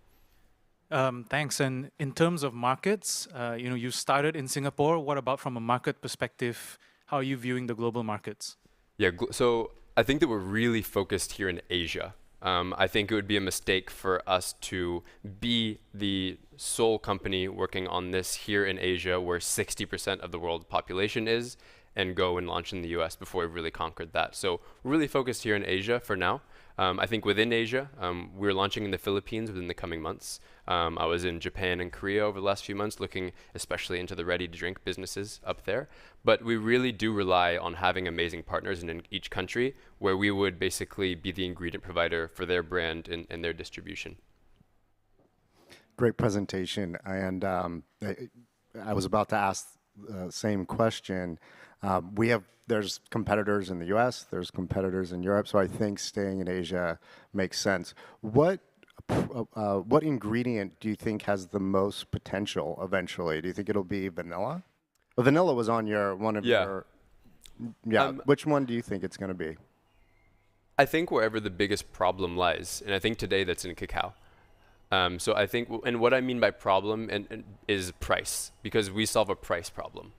S: Thanks. And in terms of markets, you started in Singapore. What about from a market perspective? How are you viewing the global markets?
Q: Yeah, so I think that we're really focused here in Asia. I think it would be a mistake for us to be the sole company working on this here in Asia, where 60% of the world population is, and go and launch in the US before we've really conquered that. So we're really focused here in Asia for now. I think within Asia, we're launching in the Philippines within the coming months. I was in Japan and Korea over the last few months, looking especially into the ready-to-drink businesses up there. But we really do rely on having amazing partners in each country, where we would basically be the ingredient provider for their brand and their distribution.
A: Great presentation. And I was about to ask the same question. There's competitors in the US, there's competitors in Europe, so I think staying in Asia makes sense. What ingredient do you think has the most potential eventually? Do you think it'll be vanilla? Well, vanilla was on one of your. Which one do you think it's going to be?
Q: I think wherever the biggest problem lies, and I think today that's in cacao. So I think, and what I mean by problem is price, because we solve a price problem.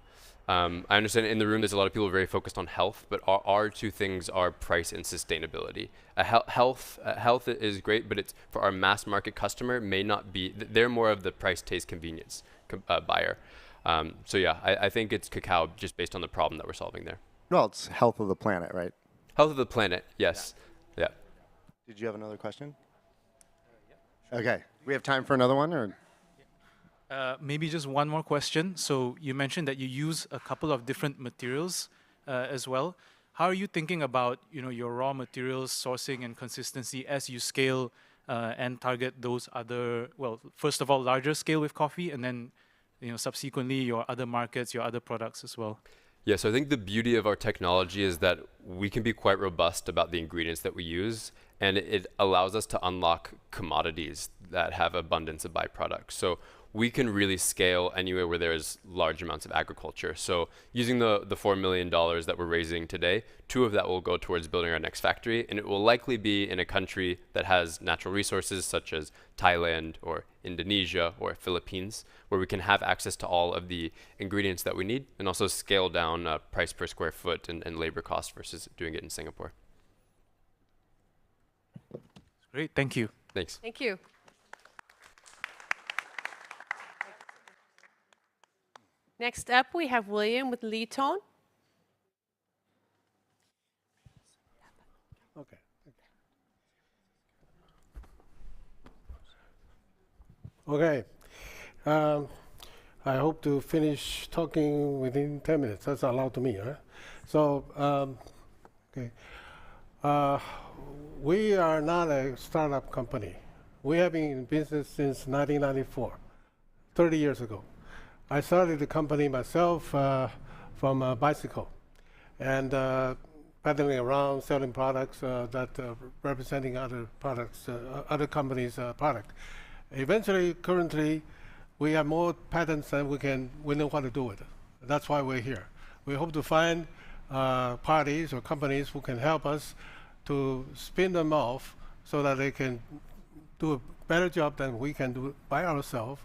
Q: I understand in the room there's a lot of people very focused on health, but our two things are price and sustainability. Health is great, but it's for our mass market customer may not be. They're more of the price, taste, convenience buyer. So yeah, I think it's cacao just based on the problem that we're solving there.
A: Well, it's health of the planet, right?
Q: Health of the planet, yes. Yeah.
A: Did you have another question? Okay, we have time for another one, or?
S: Maybe just one more question. So you mentioned that you use a couple of different materials as well. How are you thinking about your raw materials sourcing and consistency as you scale and target those other, well, first of all, larger scale with coffee, and then subsequently your other markets, your other products as well?
Q: Yeah, so I think the beauty of our technology is that we can be quite robust about the ingredients that we use, and it allows us to unlock commodities that have abundance of byproducts. So we can really scale anywhere where there's large amounts of agriculture. So using the $4 million that we're raising today, 2 of that will go towards building our next factory, and it will likely be in a country that has natural resources such as Thailand or Indonesia or Philippines, where we can have access to all of the ingredients that we need and also scale down price per square foot and labor cost versus doing it in Singapore.
S: Great, thank you.
Q: Thanks.
E: Thank you. Next up, we have William with Lee Tone.
T: Okay. Okay. I hope to finish talking within 10 minutes. That's allowed to me, right? So, okay. We are not a startup company. We have been in business since 1994, 30 years ago. I started the company myself from a bicycle and pedaling around selling products that representing other products, other companies' product. Eventually, currently, we have more patents than we know what to do with it. That's why we're here. We hope to find parties or companies who can help us to spin them off so that they can do a better job than we can do by ourselves,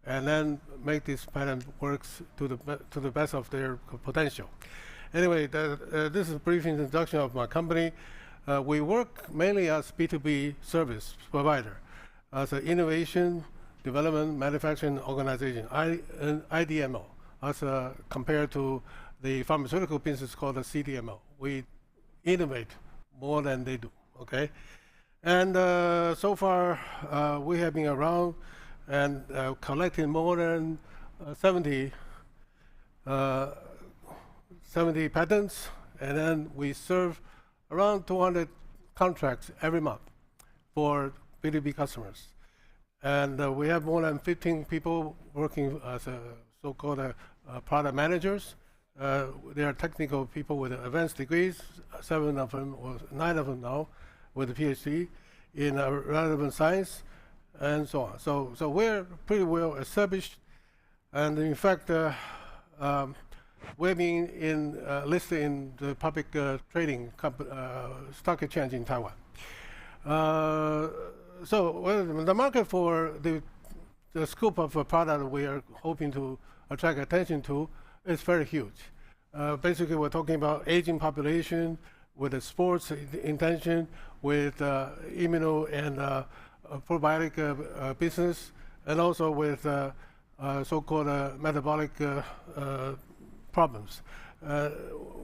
T: and then make this patent works to the best of their potential. Anyway, this is a brief introduction of my company. We work mainly as B2B service provider, as an innovation, development, manufacturing organization, IDMO, as compared to the pharmaceutical business called a CDMO. We innovate more than they do, okay? And so far, we have been around and collected more than 70 patents, and then we serve around 200 contracts every month for B2B customers. And we have more than 15 people working as so-called product managers. They are technical people with advanced degrees, 7 of them, or 9 of them now, with a PhD in relevant science, and so on. So we're pretty well established, and in fact, we're being listed in the public trading stock exchange in Taiwan. So the market for the scope of a product we are hoping to attract attention to is very huge. Basically, we're talking about aging population with a sports intention, with immuno and probiotic business, and also with so-called metabolic problems.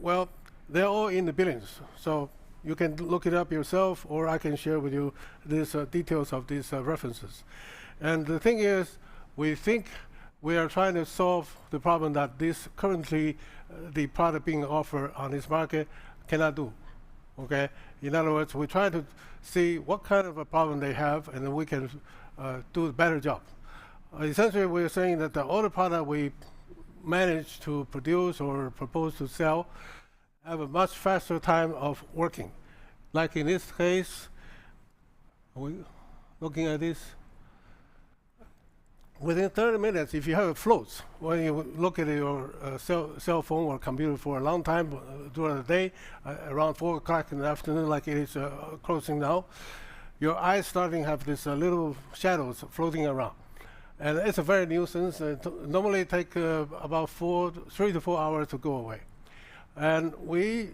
T: Well, they're all in the billions. So you can look it up yourself, or I can share with you these details of these references. And the thing is, we think we are trying to solve the problem that this currently the product being offered on this market cannot do. Okay. In other words, we try to see what kind of a problem they have, and then we can do a better job. Essentially, we're saying that all the product we manage to produce or propose to sell have a much faster time of working. Like in this case, are we looking at this? Within 30 minutes, if you have a float, when you look at your cell phone or computer for a long time during the day, around 4 o'clock in the afternoon, like it is closing now, your eyes starting to have these little shadows floating around. And it's a very nuisance. Normally it takes about 3 to 4 hours to go away. And we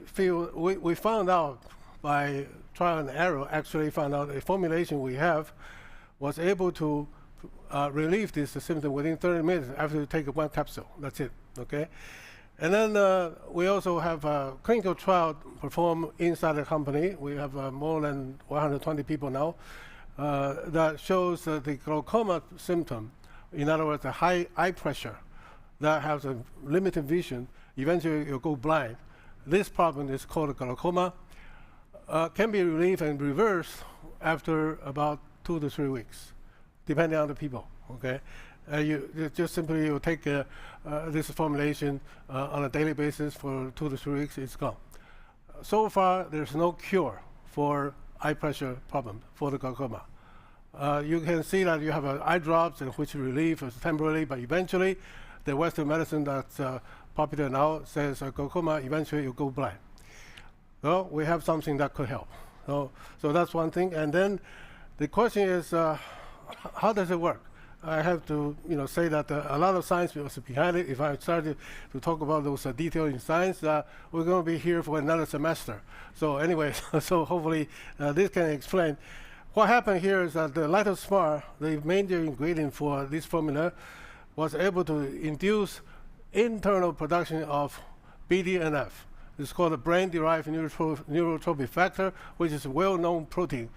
T: found out by trial and error, actually found out a formulation we have was able to relieve this symptom within 30 minutes after you take 1 capsule. That's it, okay? And then we also have a clinical trial performed inside the company. We have more than 120 people now that shows the glaucoma symptom, in other words, a high eye pressure that has a limited vision, eventually you'll go blind. This problem is called glaucoma, can be relieved and reversed after about 2 to 3 weeks, depending on the people, okay? You just simply take this formulation on a daily basis for 2 to 3 weeks, it's gone. So far, there's no cure for eye pressure problem for the glaucoma. You can see that you have eye drops, which relieve temporarily, but eventually, the Western medicine that's popular now says glaucoma, eventually you go blind. Well, we have something that could help. So that's one thing. And then the question is, how does it work? I have to say that a lot of science was behind it. If I started to talk about those details in science, we're going to be here for another semester. So anyway, so hopefully this can explain. What happened here is that the LithoSmart, the major ingredient for this formula, was able to induce internal production of BDNF. It's called a brain-derived neurotrophic factor, which is a well-known protein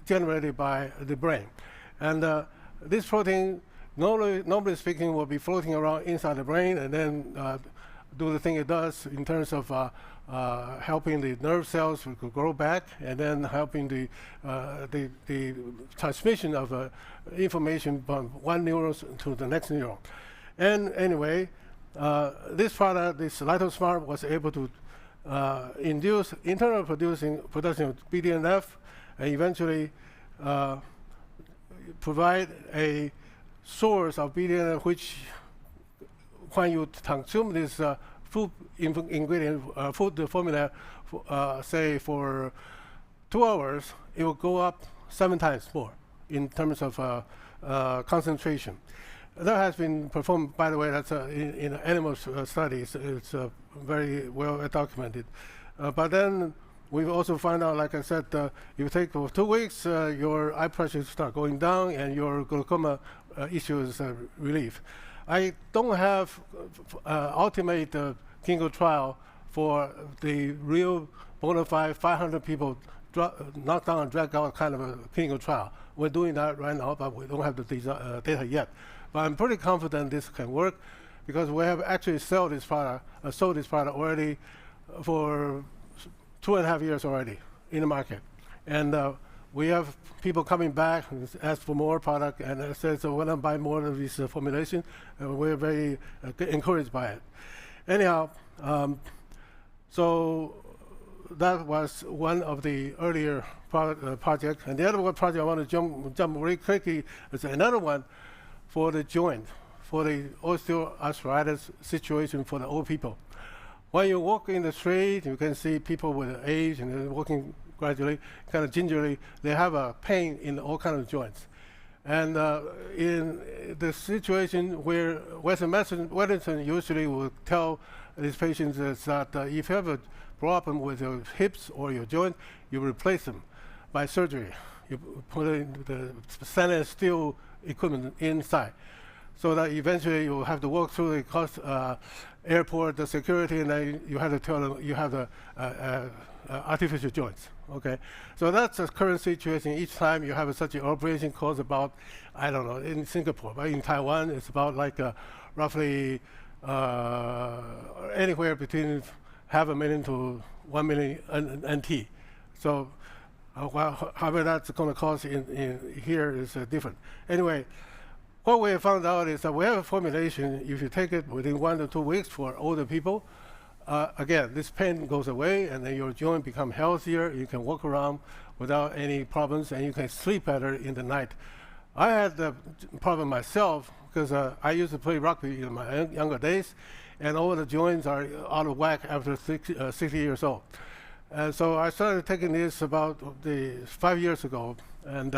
T: generated by the brain. And this protein, normally speaking, will be floating around inside the brain and then do the thing it does in terms of helping the nerve cells to grow back, and then helping the transmission of information from one neuron to the next neuron. And anyway, this product, this LithoSmart, was able to induce internal production of BDNF, and eventually provide a source of BDNF, which, when you consume this food ingredient, food formula, say for 2 hours, it will go up 7 times more in terms of concentration. That has been performed, by the way, that's in animal studies. It's very well documented. But then we've also found out, like I said, if you take for 2 weeks, your eye pressure start going down and your glaucoma issue is relieved. I don't have ultimate clinical trial for the real bona fide 500 people knock down and drag out kind of a clinical trial. We're doing that right now, but we don't have the data yet. But I'm pretty confident this can work, because we have actually sold this product already for 2.5 years already in the market. And we have people coming back and ask for more product, and I said, so when I buy more of this formulation, we're very encouraged by it. Anyhow, so that was one of the earlier projects. And the other one project I want to jump really quickly is another one for the joint, for the osteoarthritis situation for the old people. When you walk in the street, you can see people with age and they're walking gradually, kind of gingerly, they have a pain in all kinds of joints. And in the situation where Western medicine usually will tell these patients is that if you have a problem with your hips or your joint, you replace them by surgery. You put in the stainless steel equipment inside, so that eventually you will have to walk through the airport, the security, and then you have to tell them you have the artificial joints. Okay, so that's the current situation. Each time you have such an operation costs about, I don't know, in Singapore, but in Taiwan it's about like roughly anywhere between $500,000 to 1 million NT. So however that's going to cost in here is different. Anyway, what we have found out is that we have a formulation, if you take it within 1 to 2 weeks for older people, again, this pain goes away and then your joint become healthier, you can walk around without any problems and you can sleep better in the night. I had the problem myself because I used to play rugby in my younger days, and all the joints are out of whack after 60 years old. And so I started taking this about 5 years ago, and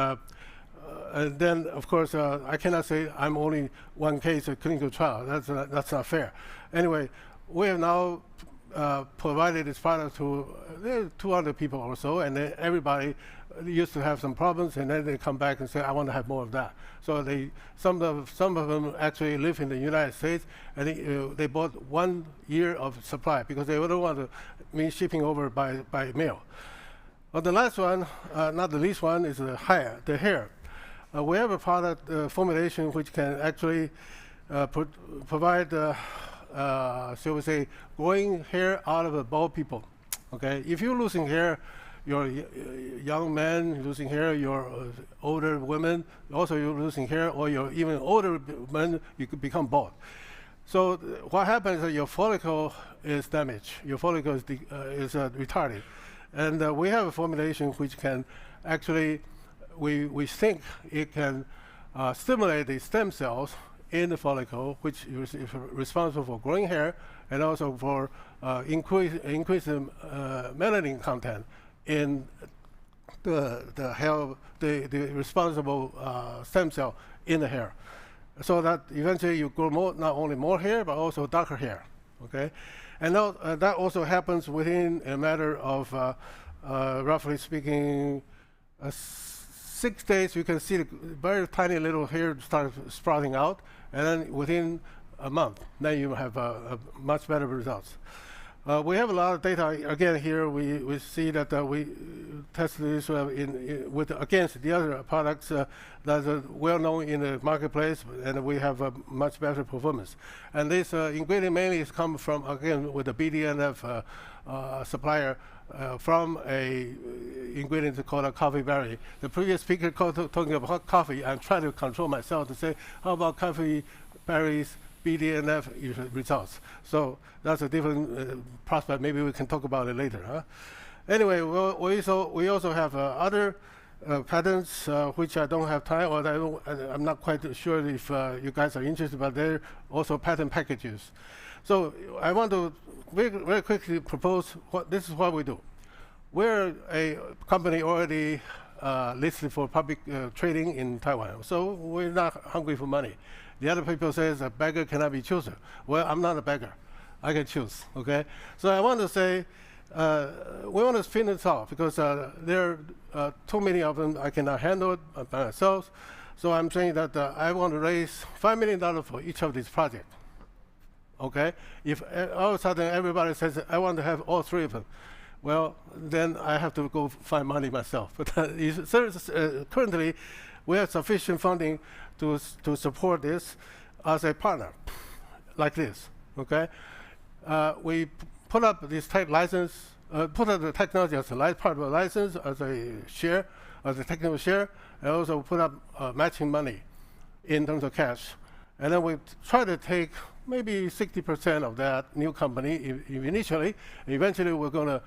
T: then, of course, I cannot say I'm only one case of clinical trial. That's not fair. Anyway, we have now provided this product to 200 people or so, and everybody used to have some problems, and then they come back and say, I want to have more of that. So some of them actually live in the United States, and they bought 1 year of supply because they don't want me shipping over by mail. Well, the last one, not the least one, is the hair. We have a product formulation which can actually provide, shall we say, growing hair out of the bald people. Okay, if you're losing hair, you're a young man losing hair, you're older women, also you're losing hair, or you're even older men, you could become bald. So what happens is that your follicle is damaged, your follicle is retarded. And we have a formulation which can actually, we think it can stimulate the stem cells in the follicle, which is responsible for growing hair and also for increasing melanin content in the responsible stem cell in the hair, so that eventually you grow not only more hair but also darker hair. Okay, and now, that also happens within a matter of roughly speaking 6 days. You can see the very tiny little hair start sprouting out, and then within a month, then you have much better results. We have a lot of data. Again, here we see that we tested this against the other products that are well known in the marketplace, and we have a much better performance. And this ingredient mainly comes from, again, with the BDNF supplier from a ingredient called a coffee berry. The previous speaker talking about coffee. I'm trying to control myself to say, how about coffee berries? BDNF results. So that's a different prospect. Maybe we can talk about it later. Huh? Anyway, we also have other patents which I don't have time, or I'm not quite sure if you guys are interested, but they're also patent packages. So I want to very quickly propose this is what we do. We're a company already listed for public trading in Taiwan, so we're not hungry for money. The other people say a beggar cannot be chosen. Well, I'm not a beggar. I can choose, okay? So I want to say, we want to spin this off because there are too many of them I cannot handle it by myself. So I'm saying that I want to raise $5 million for each of these projects, okay? If all of a sudden everybody says, I want to have all 3 of them, well, then I have to go find money myself. But currently, we have sufficient funding to support this as a partner, like this, okay? We put up this type license, put up the technology as a part of a license, as a share as a technical share, and also put up matching money in terms of cash. And then we try to take maybe 60% of that new company initially. Eventually, we're going to,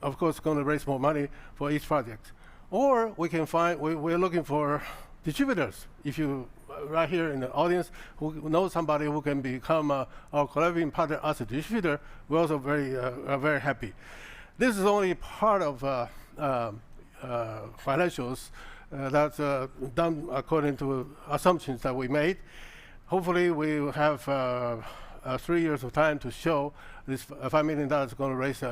T: of course, going to raise more money for each project. Or we can find, we're looking for distributors. If you, right here in the audience, who know somebody who can become our collaborating partner as a distributor, we're also very happy. This is only part of financials that's done according to assumptions that we made. Hopefully, we will have 3 years of time to show this $5 million is going to raise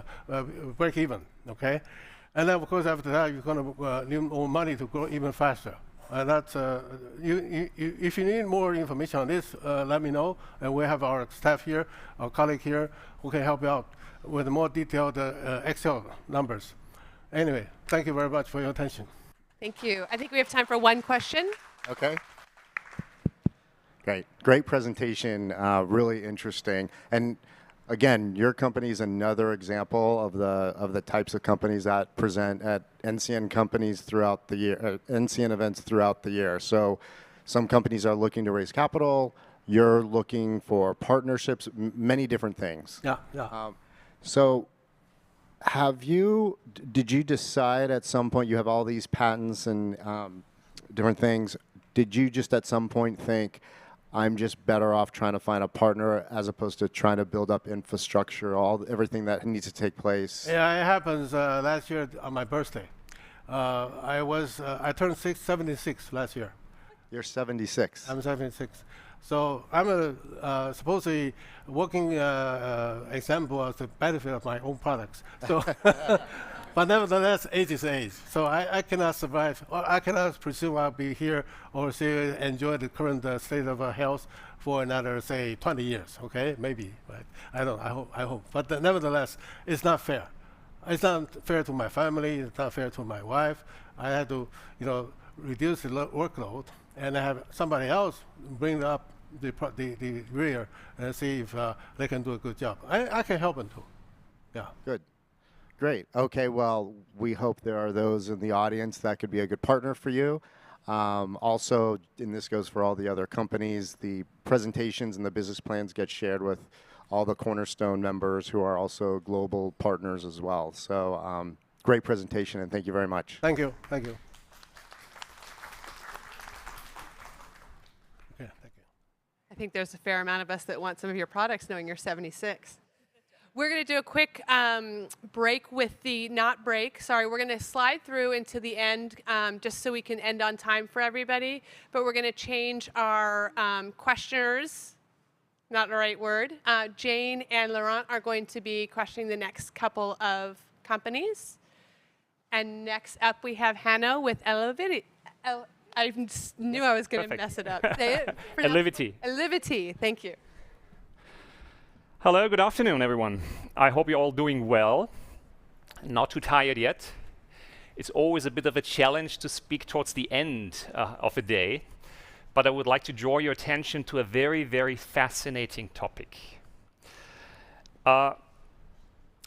T: break even, okay? And then, of course, after that, you're going to need more money to grow even faster. And that's, if you need more information on this, let me know. And we have our staff here, our colleague here, who can help you out with more detailed Excel numbers. Anyway, thank you very much for your attention.
E: Thank you. I think we have time for one question.
A: Okay. Great presentation, really interesting. And again, your company is another example of the types of companies that present at NCN companies throughout the year, NCN events throughout the year. So some companies are looking to raise capital. You're looking for partnerships, many different things.
T: Yeah.
A: So did you decide at some point, you have all these patents and different things, did you just at some point think, I'm just better off trying to find a partner as opposed to trying to build up infrastructure, everything that needs to take place?
T: Yeah, it happens last year on my birthday. I turned 76 last year.
A: You're 76.
T: I'm 76. So I'm a supposedly working example of the benefit of my own products. So, but nevertheless, age is age. So I cannot survive, or I cannot presume I'll be here or say enjoy the current state of health for another, say, 20 years. Okay, maybe. But I don't. I hope. But nevertheless, it's not fair. It's not fair to my family. It's not fair to my wife. I had to, reduce the workload and have somebody else bring up the rear and see if they can do a good job. I can help them too. Yeah.
A: Good. Great. Okay, well, we hope there are those in the audience that could be a good partner for you. Also, and this goes for all the other companies, the presentations and the business plans get shared with all the Cornerstone members who are also global partners as well. So great presentation, and thank you very much.
T: Thank you. Thank you. Okay, thank you.
E: I think there's a fair amount of us that want some of your products knowing you're 76. We're going to do a quick break with the, we're going to slide through into the end just so we can end on time for everybody. But we're going to change our questioners, not the right word. Jane and Laurent are going to be questioning the next couple of companies. And next up we have Hannah with Elevity. I knew I was going to mess it up. Say it.
U: Elevity.
E: Elevity, thank you.
U: Hello, good afternoon, everyone. I hope you're all doing well. Not too tired yet. It's always a bit of a challenge to speak towards the end of a day, but I would like to draw your attention to a very, very fascinating topic.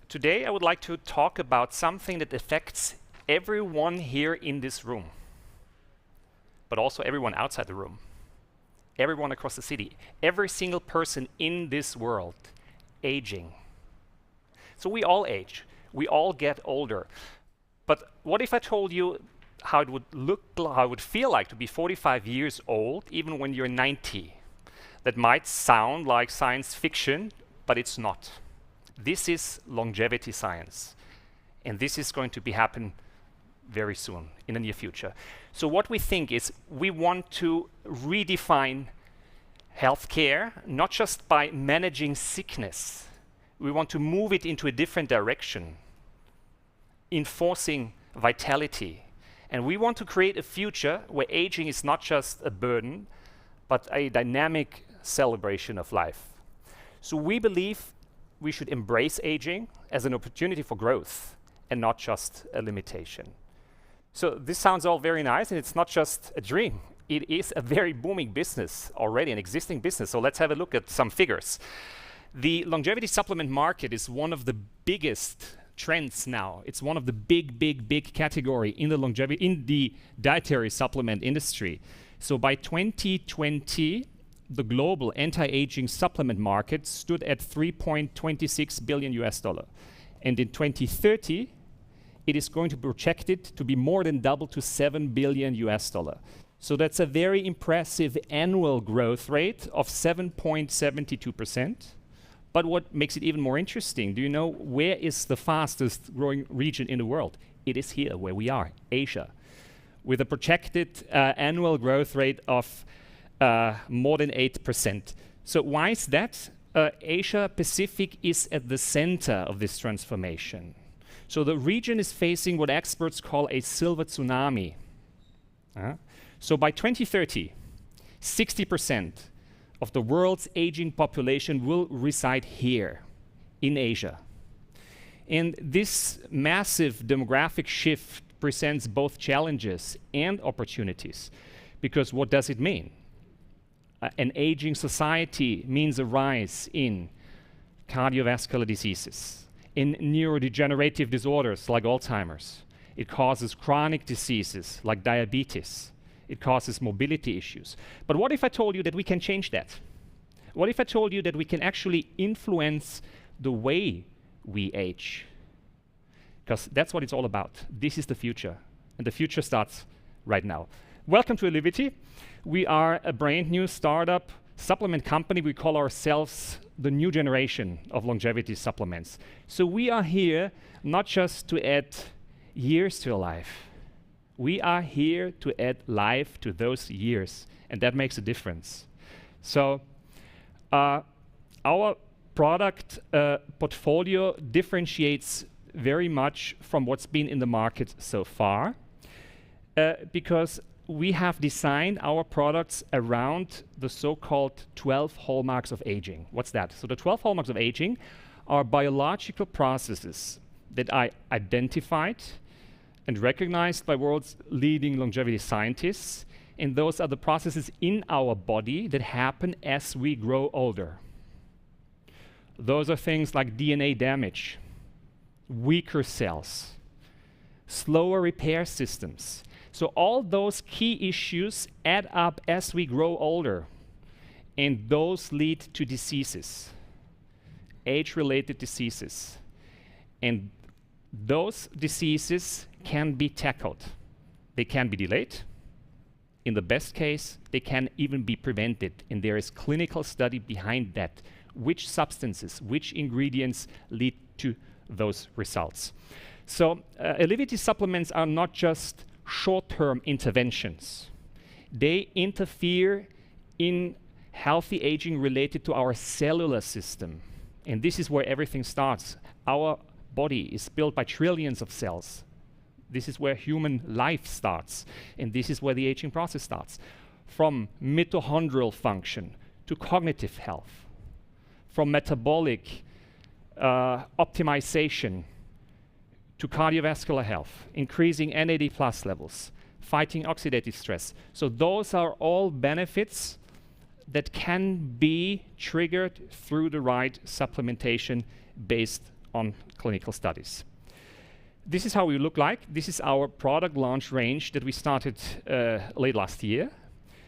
U: Today, I would like to talk about something that affects everyone here in this room, but also everyone outside the room, everyone across the city, every single person in this world. Aging. So we all age. We all get older. But what if I told you how it would look, how it would feel like to be 45 years old, even when you're 90? That might sound like science fiction, but it's not. This is longevity science. And this is going to be happen very soon, in the near future. So what we think is we want to redefine healthcare, not just by managing sickness. We want to move it into a different direction, enforcing vitality. And we want to create a future where aging is not just a burden, but a dynamic celebration of life. So we believe we should embrace aging as an opportunity for growth and not just a limitation. So this sounds all very nice, and it's not just a dream. It is a very booming business already, an existing business. So let's have a look at some figures. The longevity supplement market is one of the biggest trends now. It's one of the big category in the dietary supplement industry. So by 2020, the global anti-aging supplement market stood at $3.26 billion US. And in 2030, it is going to be projected to be more than double to $7 billion US. So that's a very impressive annual growth rate of 7.72%. But what makes it even more interesting, do you know where is the fastest growing region in the world? It is here where we are, Asia, with a projected annual growth rate of more than 8%. So why is that? Asia Pacific is at the center of this transformation. So the region is facing what experts call a silver tsunami. So by 2030, 60% of the world's aging population will reside here in Asia. And this massive demographic shift presents both challenges and opportunities. Because what does it mean? An aging society means a rise in cardiovascular diseases, in neurodegenerative disorders like Alzheimer's. It causes chronic diseases like diabetes. It causes mobility issues. But what if I told you that we can change that? What if I told you that we can actually influence the way we age? Because that's what it's all about. This is the future, and the future starts right now. Welcome to Elivity. We are a brand new startup supplement company. We call ourselves the new generation of longevity supplements. So we are here not just to add years to your life. We are here to add life to those years, and that makes a difference. So our product portfolio differentiates very much from what's been in the market so far, because we have designed our products around the so-called 12 hallmarks of aging. What's that? So the 12 hallmarks of aging are biological processes that are identified and recognized by world's leading longevity scientists. And those are the processes in our body that happen as we grow older. Those are things like DNA damage, weaker cells, slower repair systems. So all those key issues add up as we grow older, and those lead to diseases, age-related diseases. And those diseases can be tackled. They can be delayed. In the best case, they can even be prevented. And there is clinical study behind that. Which substances, which ingredients lead to those results. So Elivity supplements are not just short-term interventions. They interfere in healthy aging related to our cellular system. And this is where everything starts. Our body is built by trillions of cells. This is where human life starts, and this is where the aging process starts. From mitochondrial function to cognitive health, from metabolic optimization to cardiovascular health, increasing NAD+ levels, fighting oxidative stress. So those are all benefits that can be triggered through the right supplementation based on clinical studies. This is how we look like. This is our product launch range that we started late last year.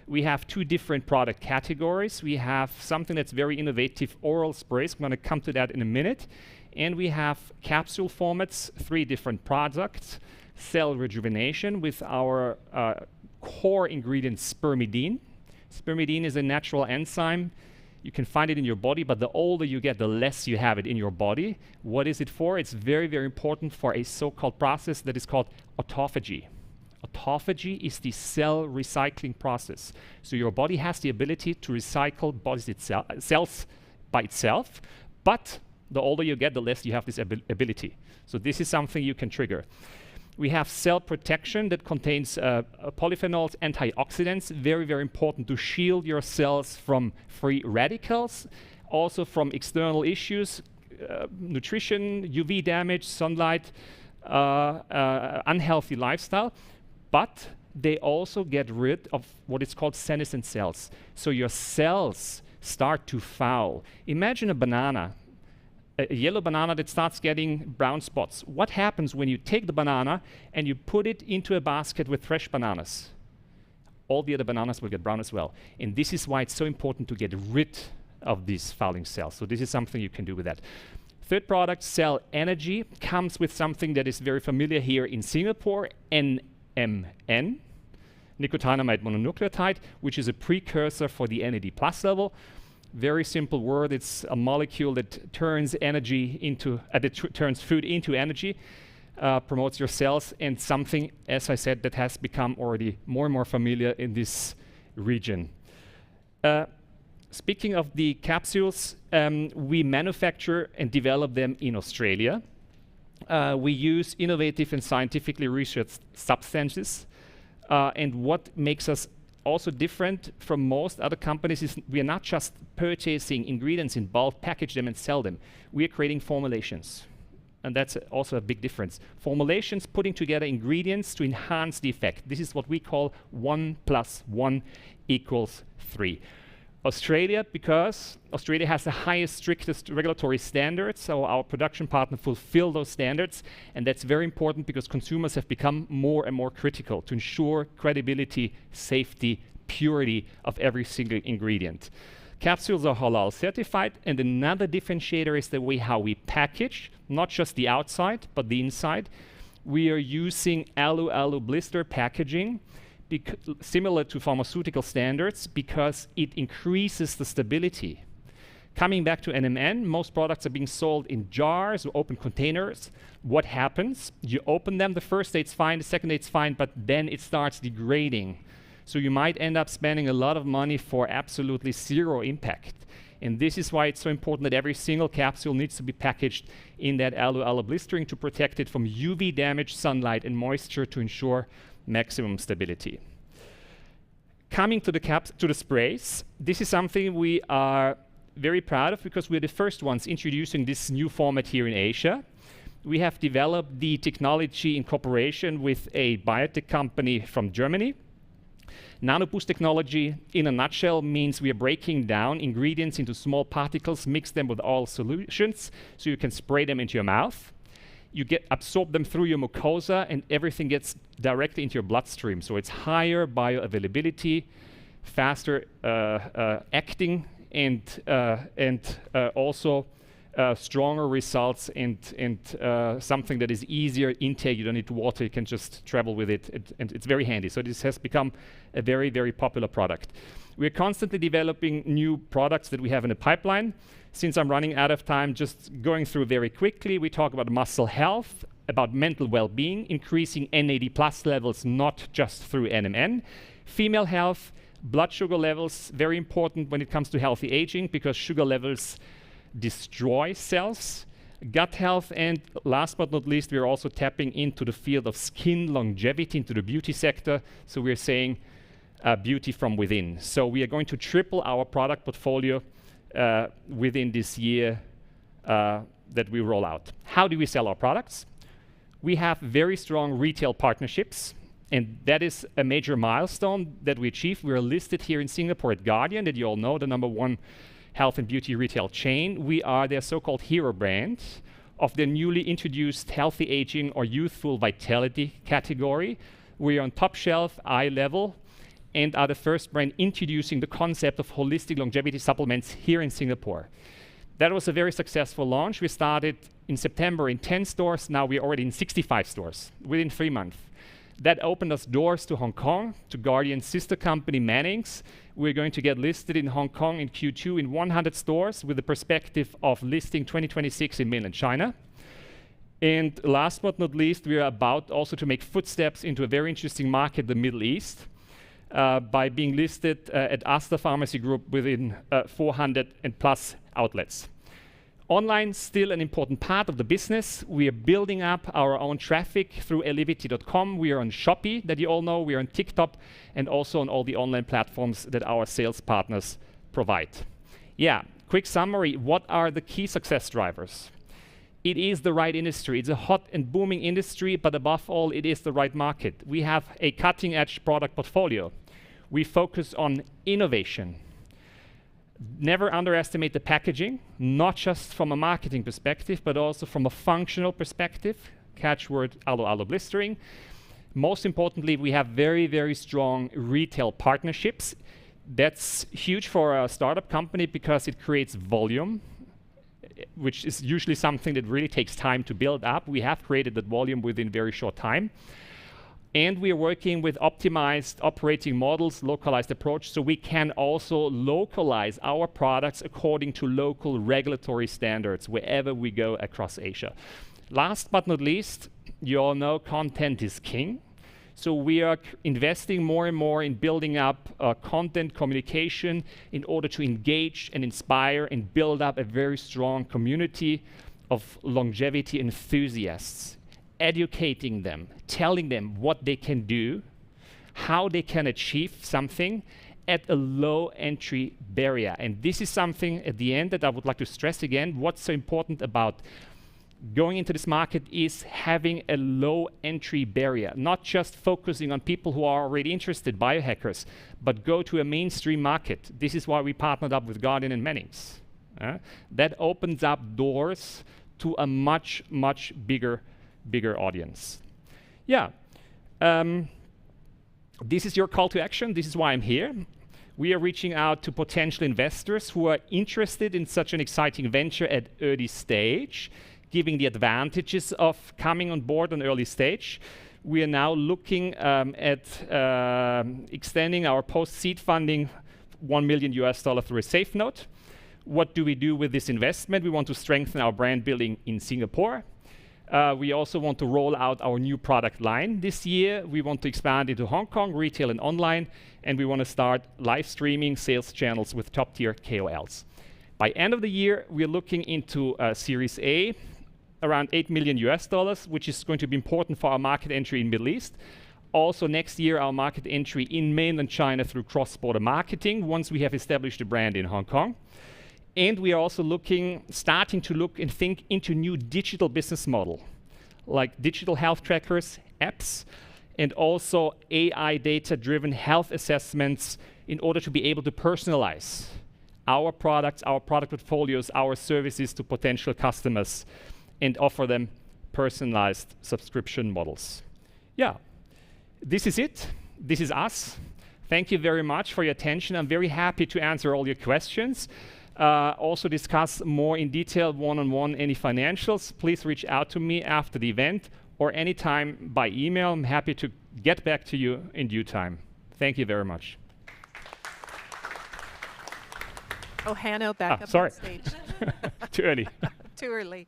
U: We have two different product categories. We have something that's very innovative, oral sprays. I'm going to come to that in a minute. And we have capsule formats, 3 different products. Cell rejuvenation with our core ingredient, spermidine. Spermidine is a natural enzyme. You can find it in your body, but the older you get, the less you have it in your body. What is it for? It's very, very important for a so-called process that is called autophagy. Autophagy is the cell recycling process. So your body has the ability to recycle cells by itself, but the older you get, the less you have this ability. So this is something you can trigger. We have cell protection that contains polyphenols, antioxidants, very, very important to shield your cells from free radicals, also from external issues, nutrition, UV damage, sunlight, unhealthy lifestyle. But they also get rid of what is called senescent cells. So your cells start to foul. Imagine a banana. a yellow banana that starts getting brown spots. What happens when you take the banana and you put it into a basket with fresh bananas? All the other bananas will get brown as well. And this is why it's so important to get rid of these fouling cells. So this is something you can do with that. Third product, Cell Energy, comes with something that is very familiar here in Singapore, NMN, nicotinamide mononucleotide, which is a precursor for the NAD+ level. Very simple word. It's a molecule that turns energy into, turns food into energy, promotes your cells, and something, as I said, that has become already more and more familiar in this region. Speaking of the capsules, we manufacture and develop them in Australia. We use innovative and scientifically researched substances. And what makes us also different from most other companies is we are not just purchasing ingredients in bulk, package them and sell them. We are creating formulations. And that's also a big difference. Formulations, putting together ingredients to enhance the effect. This is what we call 1 + 1 = 3. Australia, because Australia has the highest, strictest regulatory standards, so our production partner fulfill those standards, and that's very important because consumers have become more and more critical to ensure credibility, safety, purity of every single ingredient. Capsules are halal certified, and another differentiator is the way how we package, not just the outside, but the inside. We are using alu blister packaging, similar to pharmaceutical standards, because it increases the stability. Coming back to NMN, most products are being sold in jars or open containers. What happens? You open them, the first day it's fine, the second day it's fine, but then it starts degrading. So you might end up spending a lot of money for absolutely zero impact. And this is why it's so important that every single capsule needs to be packaged in that alu blistering to protect it from UV damage, sunlight, and moisture to ensure maximum stability. Coming to the sprays, this is something we are very proud of because we're the first ones introducing this new format here in Asia. We have developed the technology in cooperation with a biotech company from Germany. NanoBoost technology, in a nutshell, means we are breaking down ingredients into small particles, mix them with oil solutions, so you can spray them into your mouth. You absorb them through your mucosa, and everything gets directly into your bloodstream. So it's higher bioavailability, faster acting, and also stronger results, and something that is easier intake. You don't need water, you can just travel with it, and it's very handy. So this has become a very, very popular product. We're constantly developing new products that we have in the pipeline. Since I'm running out of time, just going through very quickly, we talk about muscle health, about mental well-being, increasing NAD+ levels, not just through NMN. Female health, blood sugar levels, very important when it comes to healthy aging because sugar levels destroy cells. Gut health, and last but not least, we're also tapping into the field of skin longevity, into the beauty sector. So we're saying beauty from within. So we are going to triple our product portfolio within this year that we roll out. How do we sell our products? We have very strong retail partnerships, and that is a major milestone that we achieved. We are listed here in Singapore at Guardian, that you all know, the #1 health and beauty retail chain. We are their so-called hero brand of the newly introduced healthy aging or youthful vitality category. We are on top shelf, eye level, and are the first brand introducing the concept of holistic longevity supplements here in Singapore. That was a very successful launch. We started in September in 10 stores. Now we're already in 65 stores within 3 months. That opened us doors to Hong Kong, to Guardian's sister company, Mannings. We're going to get listed in Hong Kong in Q2 in 100 stores with the perspective of listing 2026 in mainland China. And last but not least, we are about also to make footsteps into a very interesting market, the Middle East, by being listed at Asta Pharmacy Group within 400 and plus outlets. Online, still an important part of the business. We are building up our own traffic through elivity.com. We are on Shopee, that you all know. We are on TikTok, and also on all the online platforms that our sales partners provide. Yeah, quick summary. What are the key success drivers? It is the right industry. It's a hot and booming industry, but above all, it is the right market. We have a cutting-edge product portfolio. We focus on innovation. Never underestimate the packaging, not just from a marketing perspective, but also from a functional perspective. Catchword, aloe aloe blistering. Most importantly, we have very, very strong retail partnerships. That's huge for a startup company because it creates volume, which is usually something that really takes time to build up. We have created that volume within very short time. And we are working with optimized operating models, localized approach, so we can also localize our products according to local regulatory standards wherever we go across Asia. Last but not least, you all know content is king. So we are investing more and more in building up content communication in order to engage and inspire and build up a very strong community of longevity enthusiasts, educating them, telling them what they can do, how they can achieve something at a low entry barrier. And this is something at the end that I would like to stress again. What's so important about going into this market is having a low entry barrier, not just focusing on people who are already interested, biohackers, but go to a mainstream market. This is why we partnered up with Guardian and Mannings. That opens up doors to a much, much bigger audience. Yeah, this is your call to action. This is why I'm here. We are reaching out to potential investors who are interested in such an exciting venture at early stage, giving the advantages of coming on board on early stage. We are now looking at extending our post-seed funding $1 million through a safe note. What do we do with this investment? We want to strengthen our brand building in Singapore. We also want to roll out our new product line this year. We want to expand into Hong Kong, retail and online, and we want to start live streaming sales channels with top-tier KOLs. By end of the year, we're looking into Series A, around $8 million, which is going to be important for our market entry in Middle East. Also next year, our market entry in mainland China through cross-border marketing once we have established a brand in Hong Kong. And we are also starting to look and think into new digital business model, like digital health trackers, apps, and also AI data-driven health assessments in order to be able to personalize our products, our product portfolios, our services to potential customers and offer them personalized subscription models. Yeah, this is it. This is us. Thank you very much for your attention. I'm very happy to answer all your questions. Also discuss more in detail one-on-one any financials. Please reach out to me after the event or anytime by email. I'm happy to get back to you in due time. Thank you very much.
F: Oh, Hanno, back up
U: sorry.
F: on stage.
U: Too early.
F: Too early.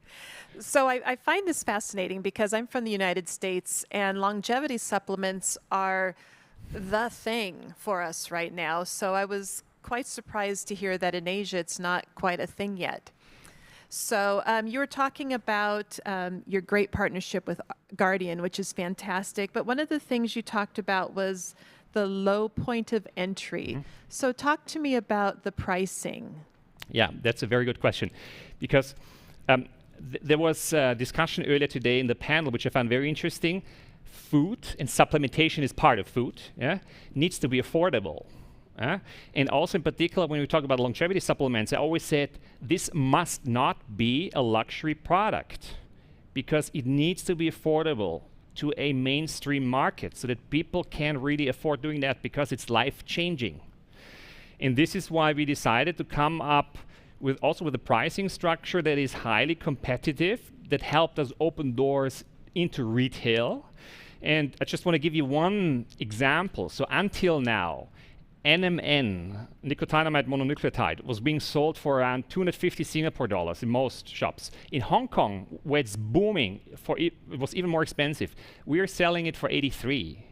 F: So I find this fascinating because I'm from the United States and longevity supplements are the thing for us right now. So I was quite surprised to hear that in Asia it's not quite a thing yet. So you were talking about your great partnership with Guardian, which is fantastic. But one of the things you talked about was the low point of entry. Mm-hmm. So talk to me about the pricing.
U: Yeah, that's a very good question. Because there was a discussion earlier today in the panel, which I found very interesting. Food and supplementation is part of food, needs to be affordable. And also in particular, when we talk about longevity supplements, I always said this must not be a luxury product because it needs to be affordable to a mainstream market so that people can really afford doing that because it's life-changing. And this is why we decided to come up with a pricing structure that is highly competitive, that helped us open doors into retail. And I just want to give you one example. So until now, NMN, nicotinamide mononucleotide, was being sold for around 250 Singapore dollars in most shops. In Hong Kong, where it's booming, it was even more expensive. We're selling it for 83.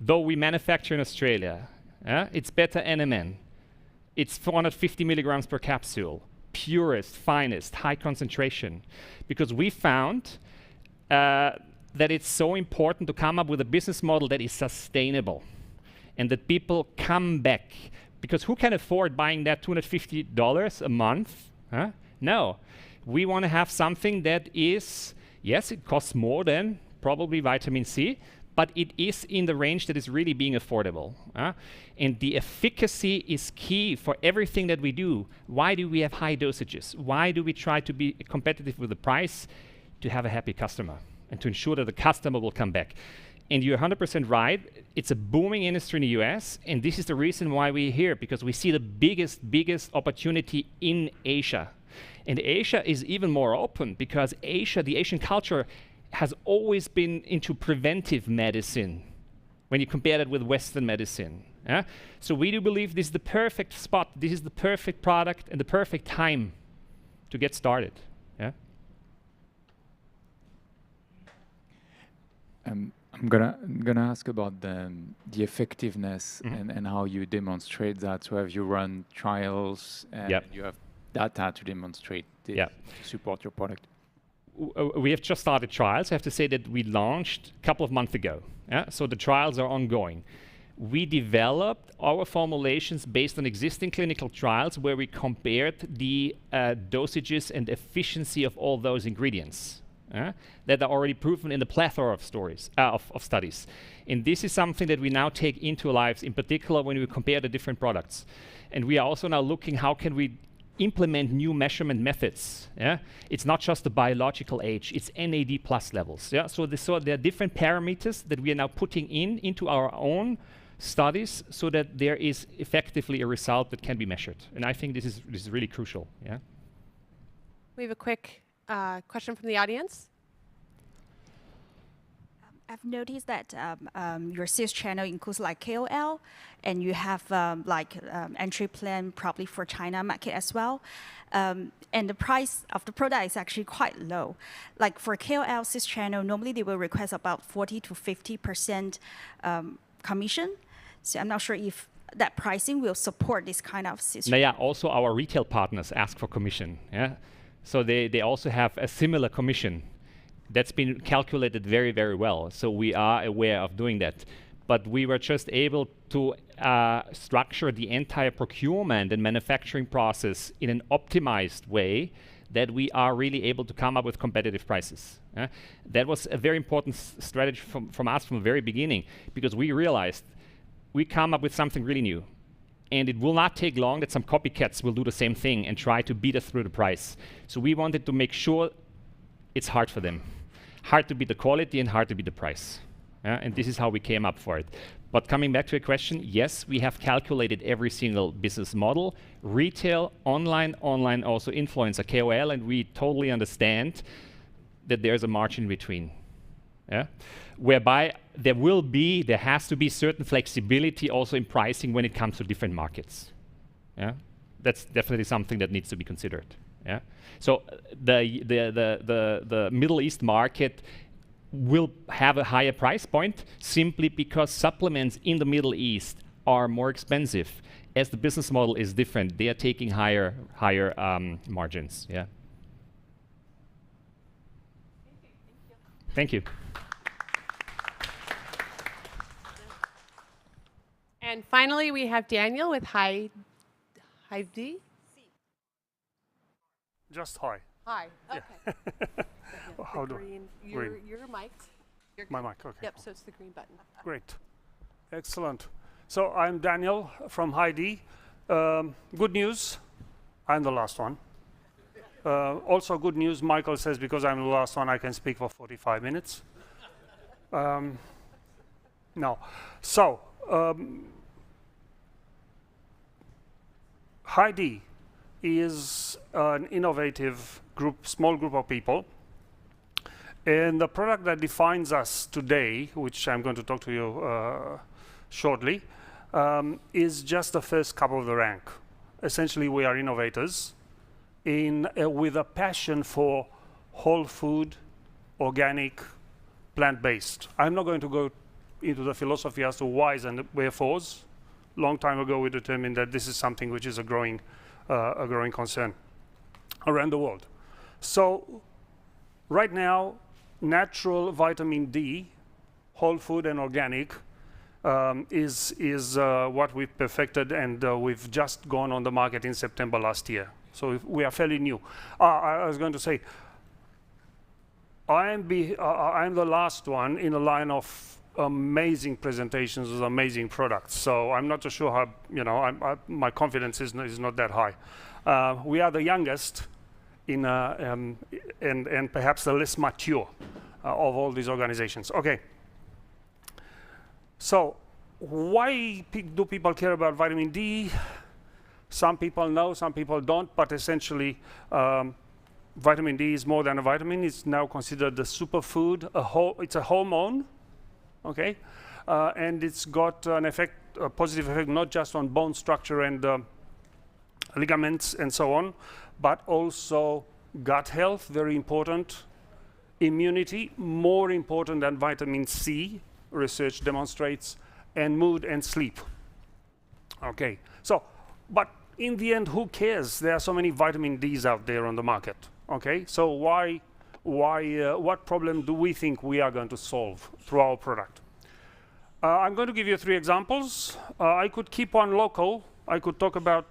U: Though we manufacture in Australia. It's better NMN. It's 450 milligrams per capsule. Purest, finest, high concentration. Because we found that it's so important to come up with a business model that is sustainable and that people come back. Because who can afford buying that $250 a month? No. We want to have something that is, yes, it costs more than probably vitamin C, but it is in the range that is really being affordable. And the efficacy is key for everything that we do. Why do we have high dosages? Why do we try to be competitive with the price? To have a happy customer and to ensure that the customer will come back. And you're 100% right. It's a booming industry in the US, and this is the reason why we're here, because we see the biggest opportunity in Asia. And Asia is even more open because Asia, the Asian culture, has always been into preventive medicine when you compare it with Western medicine. So we do believe this is the perfect spot, this is the perfect product and the perfect time to get started.
L: I'm gonna ask about the effectiveness and how you demonstrate that. So have you run trials and you have data to demonstrate this to support your product?
U: We have just started trials. I have to say that we launched a couple of months ago. So the trials are ongoing. We developed our formulations based on existing clinical trials where we compared the dosages and efficiency of all those ingredients. That are already proven in the plethora of studies. And this is something that we now take into our lives, in particular when we compare the different products. And we are also now looking how can we implement new measurement methods. It's not just the biological age, it's NAD+ levels. So there are different parameters that we are now putting into our own studies so that there is effectively a result that can be measured. And I think this is really crucial.
E: We have a quick question from the audience.
C: I've noticed that your sales channel includes like KOL, and you have entry plan probably for China market as well. And the price of the product is actually quite low. Like for KOL sales channel, normally they will request about 40 to 50% commission. So I'm not sure if that pricing will support this kind of sales channel.
U: Also our retail partners ask for commission. So they also have a similar commission that's been calculated very, very well. So we are aware of doing that. But we were just able to structure the entire procurement and manufacturing process in an optimized way that we are really able to come up with competitive prices. That was a very important strategy from us from the very beginning, because we realized we come up with something really new. And it will not take long that some copycats will do the same thing and try to beat us through the price. So we wanted to make sure it's hard for them. Hard to beat the quality and hard to beat the price. And this is how we came up for it. But coming back to your question, yes, we have calculated every single business model, retail, online also influencer, KOL, and we totally understand that there's a margin between. Whereby there has to be certain flexibility also in pricing when it comes to different markets. That's definitely something that needs to be considered. So the Middle East market will have a higher price point simply because supplements in the Middle East are more expensive. As the business model is different, they are taking higher margins. Thank you.
E: And finally, we have Daniel with Hi D.
V: Just hi.
E: Hi. Okay.
V: Yeah. How do
E: you're mic'd.
V: My mic. Okay.
E: Yep. So it's the green button.
V: Great. Excellent. So I'm Daniel from Heidi. Good news. I'm the last one. Also good news. Michael says because I'm the last one, I can speak for 45 minutes. No. So. Heidi is an innovative small group of people. And the product that defines us today, which I'm going to talk to you shortly, is just the first cup of the rank. Essentially, we are innovators with a passion for whole food, organic, plant-based. I'm not going to go into the philosophy as to whys and wherefores. Long time ago, we determined that this is something which is a growing concern around the world. So right now, natural vitamin D, whole food and organic, is what we've perfected, and we've just gone on the market in September last year. So we are fairly new. I was going to say, I am the last one in a line of amazing presentations with amazing products. So I'm not so sure how, my confidence is not that high. We are the youngest and perhaps the less mature of all these organizations. Okay. So why do people care about vitamin D? Some people know, some people don't, but essentially vitamin D is more than a vitamin. It's now considered a superfood. It's a hormone, okay? And it's got an effect, a positive effect, not just on bone structure and ligaments and so on, but also gut health, very important. Immunity, more important than vitamin C, research demonstrates, and mood and sleep. Okay, so, but in the end, who cares? There are so many vitamin Ds out there on the market. Okay, so what problem do we think we are going to solve through our product? I'm going to give you 3 examples. I could keep one local. I could talk about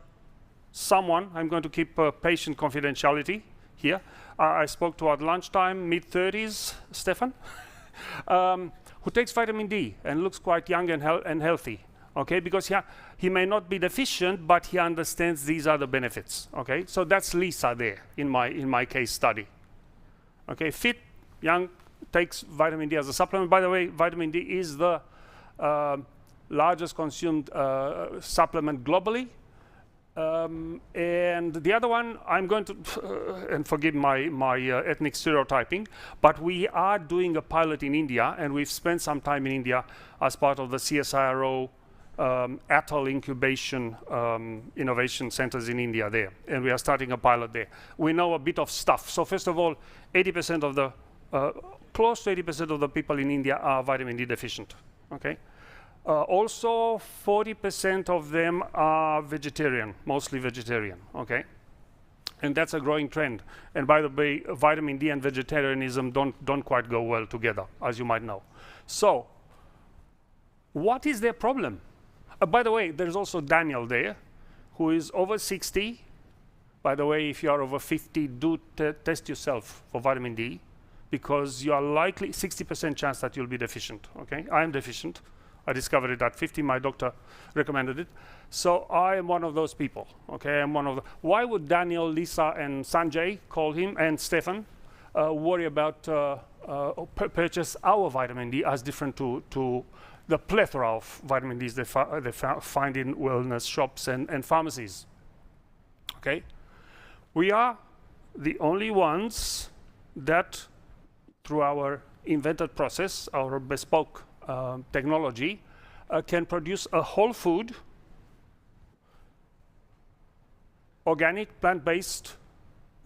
V: someone. I'm going to keep patient confidentiality here. I spoke to at lunchtime, mid-30s, Stefan, who takes vitamin D and looks quite young and healthy. Okay, because he may not be deficient, but he understands these are the benefits. Okay, so that's Lisa there in my case study. Okay, fit, young, takes vitamin D as a supplement. By the way, vitamin D is the largest consumed supplement globally. And the other one, I'm going to, and forgive my ethnic stereotyping, but we are doing a pilot in India, and we've spent some time in India as part of the CSIRO Atoll incubation innovation centers in India there, and we are starting a pilot there. We know a bit of stuff. So first of all, 80% of the, close to 80% of the people in India are vitamin D deficient, okay? Also, 40% of them are vegetarian, mostly vegetarian, okay? And that's a growing trend. And by the way, vitamin D and vegetarianism don't quite go well together, as you might know. So, what is their problem? By the way, there's also Daniel there, who is over 60. By the way, if you are over 50, do test yourself for vitamin D, because you are likely 60% chance that you'll be deficient, okay? I am deficient. I discovered it at 50, my doctor recommended it. So I am one of those people, okay? I'm one of the, why would Daniel, Lisa, and Sanjay, call him, and Stefan, worry about purchase our vitamin D as different to the plethora of vitamin Ds they find in wellness shops and pharmacies, okay? We are the only ones that, through our invented process, our bespoke technology, can produce a whole food, organic, plant-based,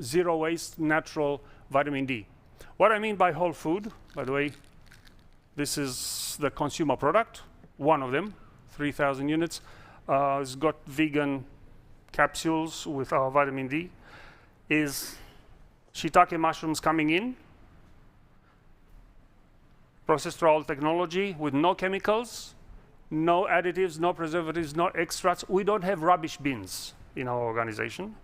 V: zero waste, natural vitamin D. What I mean by whole food, by the way, this is the consumer product, one of them, 3,000 units. It's got vegan capsules with our vitamin D. Is shiitake mushrooms coming in, processed through our technology with no chemicals, no additives, no preservatives, no extracts. We don't have rubbish bins in our organization,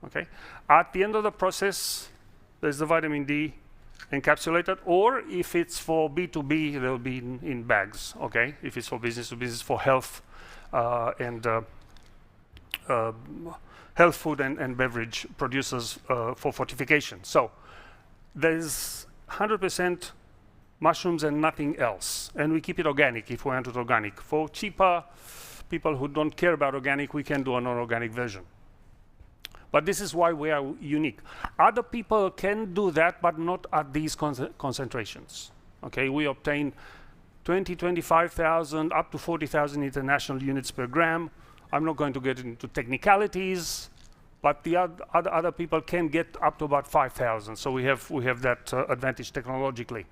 V: okay? At the end of the process, there's the vitamin D encapsulated, or if it's for B2B, they'll be in bags, okay? If it's for business to business, for health and health food and beverage producers for fortification. So there's 100% mushrooms and nothing else, and we keep it organic if we want it organic. For cheaper people who don't care about organic, we can do a non-organic version. But this is why we are unique. Other people can do that, but not at these concentrations. Okay, we obtain 20, 25,000, up to 40,000 international units per gram. I'm not going to get into technicalities, but the other people can get up to about 5,000. So we have that advantage technologically.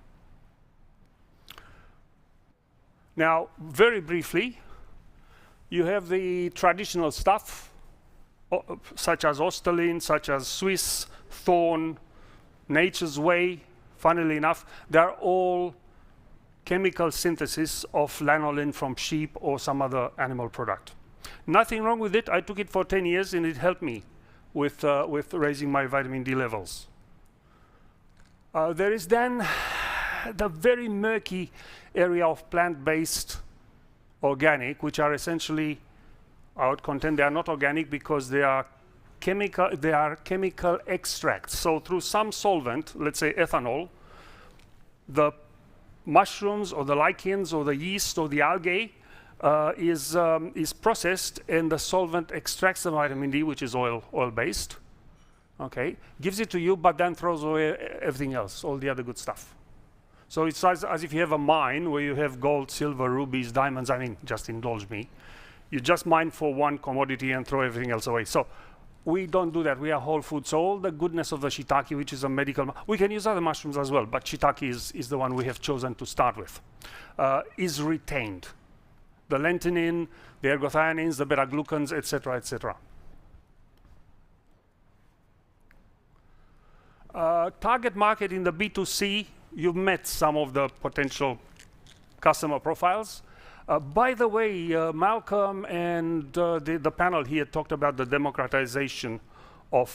V: Now, very briefly, you have the traditional stuff, such as Ostalin, such as Swiss, Thorn, Nature's Way. Funnily enough, they're all chemical synthesis of lanolin from sheep or some other animal product. Nothing wrong with it. I took it for 10 years, and it helped me with raising my vitamin D levels. There is then the very murky area of plant-based organic, which are essentially, I would contend they are not organic because they are chemical extracts. So through some solvent, let's say ethanol, the mushrooms or the lichens or the yeast or the algae is processed, and the solvent extracts the vitamin D, which is oil-based, okay, gives it to you, but then throws away everything else, all the other good stuff. So it's as if you have a mine where you have gold, silver, rubies, diamonds. I mean, just indulge me. You just mine for one commodity and throw everything else away. So we don't do that. We are whole food. So all the goodness of the shiitake, which is a medical, we can use other mushrooms as well, but shiitake is the one we have chosen to start with, is retained. The lentinin, the ergothioneins, the beta-glucans, etc., etc. Target market in the B2C, you've met some of the potential customer profiles. By the way, Malcolm and the panel here talked about the democratization of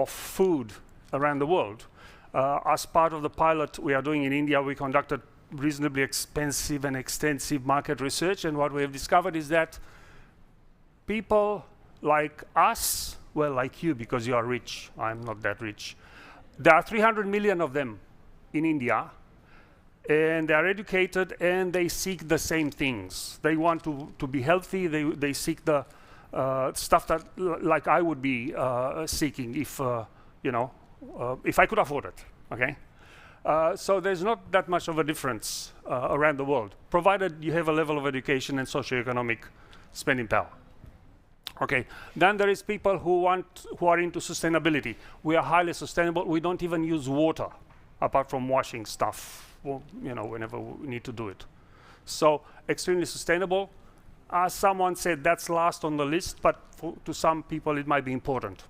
V: food around the world. As part of the pilot we are doing in India, we conducted reasonably expensive and extensive market research, and what we have discovered is that people like us, well, like you because you are rich, I'm not that rich, there are 300 million of them in India, and they are educated and they seek the same things. They want to be healthy. They seek the stuff that like I would be seeking if if I could afford it. Okay, so there's not that much of a difference around the world, provided you have a level of education and socioeconomic spending power. Okay, then there is people who are into sustainability. We are highly sustainable. We don't even use water apart from washing stuff. Well, whenever we need to do it. So extremely sustainable. As someone said, that's last on the list, but to some people it might be important.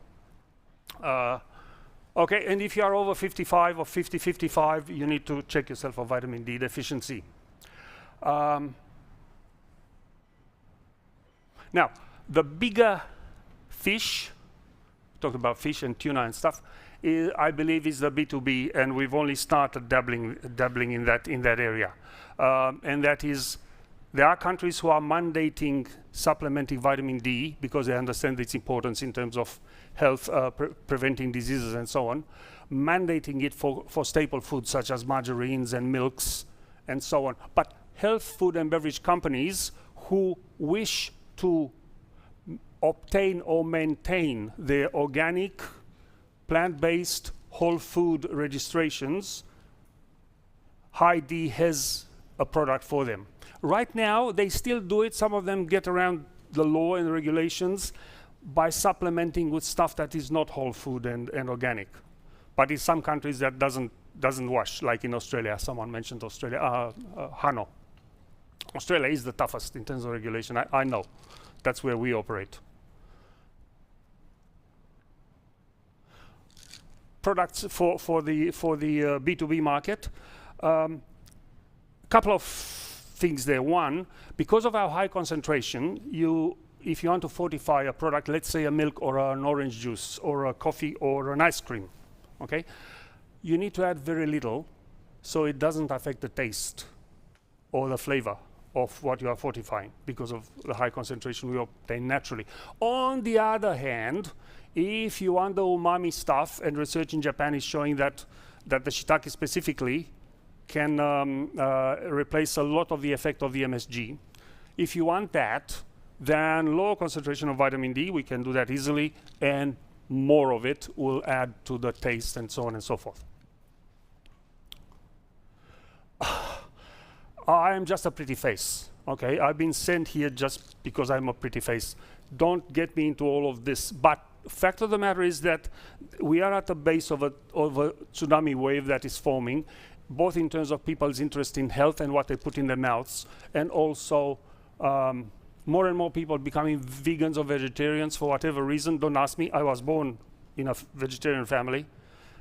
V: Okay, and if you are over 55 or 55, you need to check yourself for vitamin D deficiency. Now, the bigger fish, talked about fish and tuna and stuff, I believe is the B2B, and we've only started dabbling in that area. And that is, there are countries who are mandating supplementing vitamin D because they understand its importance in terms of health, preventing diseases and so on, mandating it for staple foods such as margarines and milks and so on. But health food and beverage companies who wish to obtain or maintain their organic, plant-based, whole food registrations, High D has a product for them. Right now, they still do it. Some of them get around the law and regulations by supplementing with stuff that is not whole food and organic. But in some countries that doesn't wash, like in Australia. Someone mentioned Australia, Hano. Australia is the toughest in terms of regulation. I know. That's where we operate. Products for the B2B market. Couple of things there. One, because of our high concentration, if you want to fortify a product, let's say a milk or an orange juice or a coffee or an ice cream, okay, you need to add very little so it doesn't affect the taste or the flavor of what you are fortifying because of the high concentration we obtain naturally. On the other hand, if you want the umami stuff, and research in Japan is showing that the shiitake specifically can replace a lot of the effect of the MSG. If you want that, then lower concentration of vitamin D, we can do that easily, and more of it will add to the taste and so on and so forth. I am just a pretty face, okay? I've been sent here just because I'm a pretty face. Don't get me into all of this, but fact of the matter is that we are at the base of a tsunami wave that is forming, both in terms of people's interest in health and what they put in their mouths, and also more and more people becoming vegans or vegetarians for whatever reason. Don't ask me. I was born in a vegetarian family.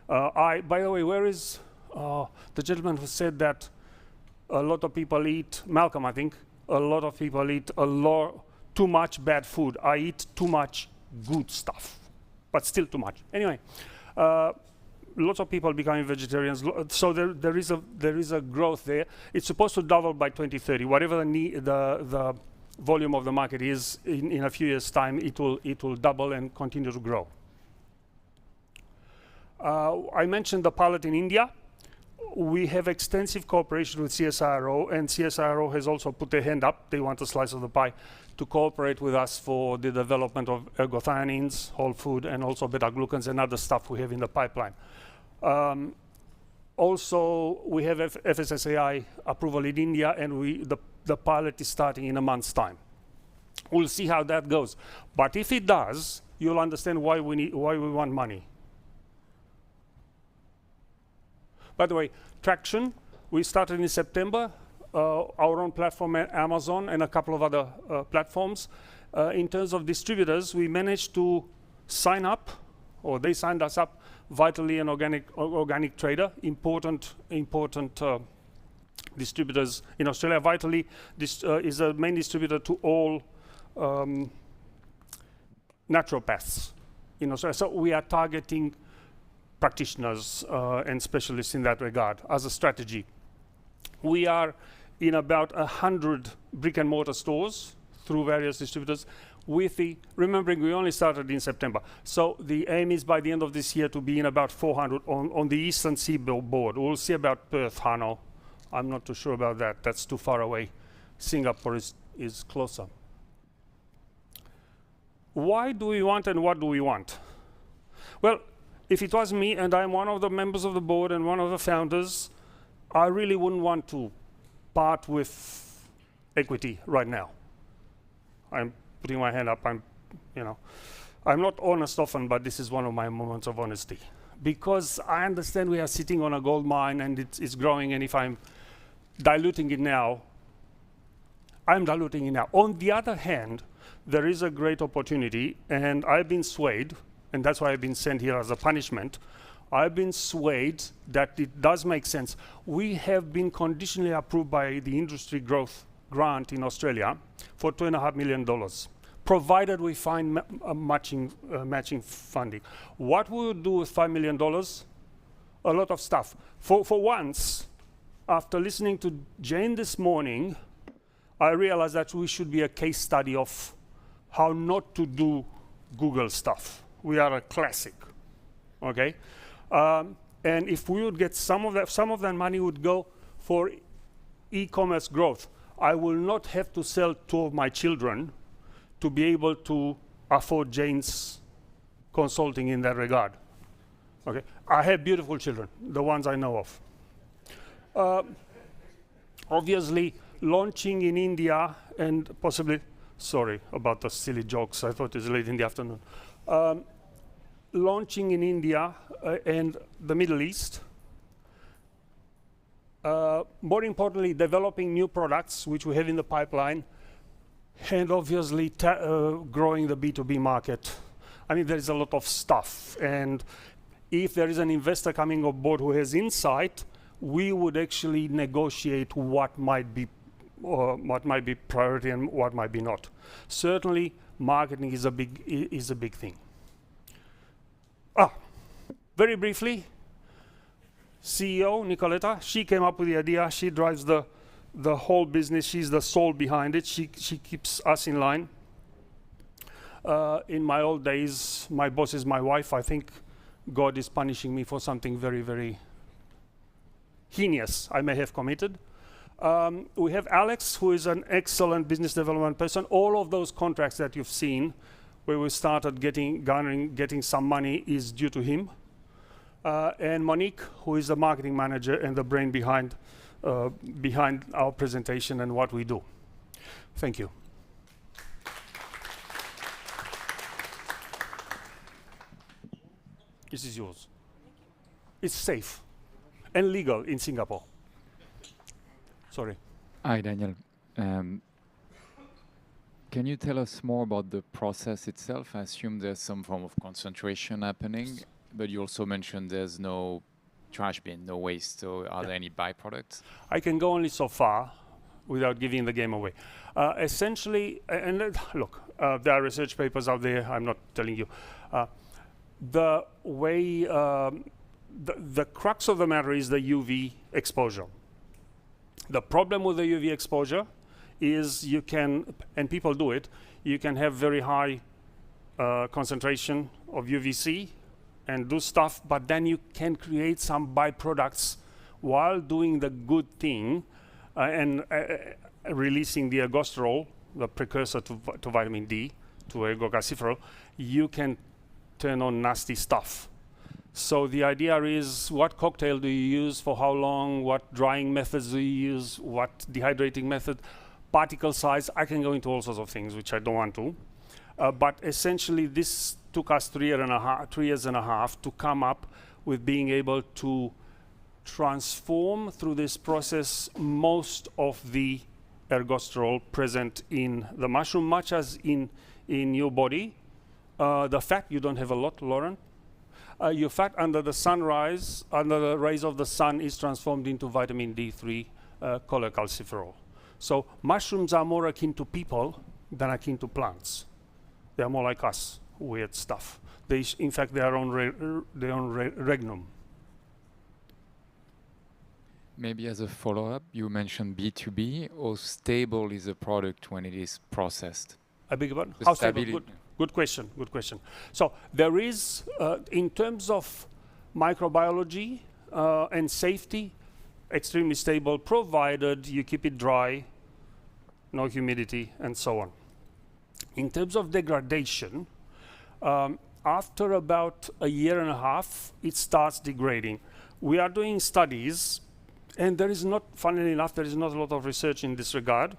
V: By the way, where is the gentleman who said that a lot of people eat, Malcolm, I think, a lot of people eat too much bad food. I eat too much good stuff, but still too much. Anyway, lots of people becoming vegetarians. So there is a growth there. It's supposed to double by 2030. Whatever the volume of the market is in a few years' time, it will double and continue to grow. I mentioned the pilot in India. We have extensive cooperation with CSIRO, and CSIRO has also put their hand up. They want a slice of the pie to cooperate with us for the development of ergothioneins, whole food, and also beta-glucans and other stuff we have in the pipeline. Also, we have FSSAI approval in India, and the pilot is starting in a month's time. We'll see how that goes. But if it does, you'll understand why we want money. By the way, traction, we started in September, our own platform at Amazon and a couple of other platforms. In terms of distributors, we managed to sign up, or they signed us up, Vitally and Organic Trader, important distributors in Australia. Vitally is a main distributor to all naturopaths in Australia. So we are targeting practitioners and specialists in that regard as a strategy. We are in about 100 brick and mortar stores through various distributors remembering we only started in September. So the aim is by the end of this year to be in about 400 on the eastern seaboard. We'll see about Perth, Hanoi. I'm not too sure about that. That's too far away. Singapore is closer. Why do we want and what do we want? Well, if it was me, and I'm one of the members of the board and one of the founders, I really wouldn't want to part with equity right now. I'm putting my hand up. I'm not honest often, but this is one of my moments of honesty. Because I understand we are sitting on a gold mine and it's growing, and if I'm diluting it now, I'm diluting it now. On the other hand, there is a great opportunity, and I've been swayed, and that's why I've been sent here as a punishment. I've been swayed that it does make sense. We have been conditionally approved by the Industry Growth Grant in Australia for $2.5 million, provided we find matching funding. What we would do with $5 million? A lot of stuff. For once, after listening to Jane this morning, I realized that we should be a case study of how not to do Google stuff. We are a classic, okay? And if we would get some of that money would go for e-commerce growth. I will not have to sell 2 of my children to be able to afford Jane's consulting in that regard. Okay, I have beautiful children, the ones I know of. Obviously, launching in India and possibly, sorry about the silly jokes, I thought it was late in the afternoon. Launching in India and the Middle East. More importantly, developing new products, which we have in the pipeline, and obviously growing the B2B market. I mean, there is a lot of stuff. And if there is an investor coming on board who has insight, we would actually negotiate what might be priority and what might be not. Certainly, marketing is a big thing. Very briefly, CEO Nicoletta, she came up with the idea. She drives the whole business. She's the soul behind it. She keeps us in line. In my old days, my boss is my wife. I think God is punishing me for something very, very heinous I may have committed. We have Alex, who is an excellent business development person. All of those contracts that you've seen, where we started getting some money, is due to him. And Monique, who is the marketing manager and the brain behind our presentation and what we do. Thank you. This is yours. It's safe and legal in Singapore. Sorry.
L: Hi, Daniel. Can you tell us more about the process itself? I assume there's some form of concentration happening, but you also mentioned there's no trash bin, no waste. So are there any byproducts?
V: I can go only so far without giving the game away. Essentially, and look, there are research papers out there. I'm not telling you. The way the crux of the matter is the UV exposure. The problem with the UV exposure is you can, and people do it, you can have very high concentration of UVC and do stuff, but then you can create some byproducts while doing the good thing and releasing the ergosterol, the precursor to vitamin D, to ergocalciferol. You can turn on nasty stuff. So the idea is, what cocktail do you use for how long, what drying methods do you use, what dehydrating method, particle size. I can go into all sorts of things, which I don't want to. But essentially, this took us 3 years and a half to come up with being able to transform through this process most of the ergosterol present in the mushroom, much as in your body. The fat, you don't have a lot, Lauren. Your fat under the sunrise, under the rays of the sun, is transformed into vitamin D3 cholecalciferol. So mushrooms are more akin to people than akin to plants. They are more like us, weird stuff. They in fact, their own regnum.
L: Maybe as a follow-up, you mentioned B2B. How stable is a product when it is processed?
V: I beg your pardon? How stable? Good question, good question. So there is, in terms of microbiology and safety, extremely stable, provided you keep it dry, no humidity, and so on. In terms of degradation, after about a year and a half, it starts degrading. We are doing studies, and there is not, funnily enough, there is not a lot of research in this regard.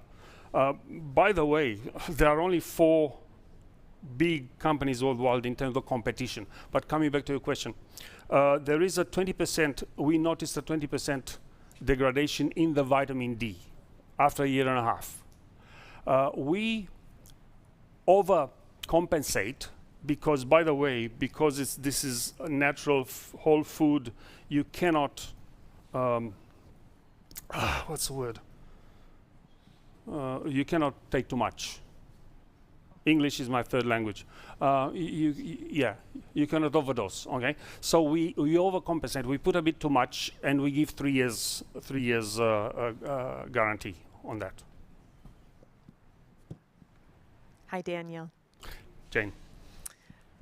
V: By the way, there are only 4 big companies worldwide in terms of competition. But coming back to your question, there is a 20%, we noticed a 20% degradation in the vitamin D after a year and a half. We overcompensate because, by the way, because this is a natural whole food, you cannot, what's the word? You cannot take too much. English is my 3rd language. You cannot overdose, okay? So we overcompensate. We put a bit too much, and we give 3 years guarantee on that.
F: Hi, Daniel.
V: Jane.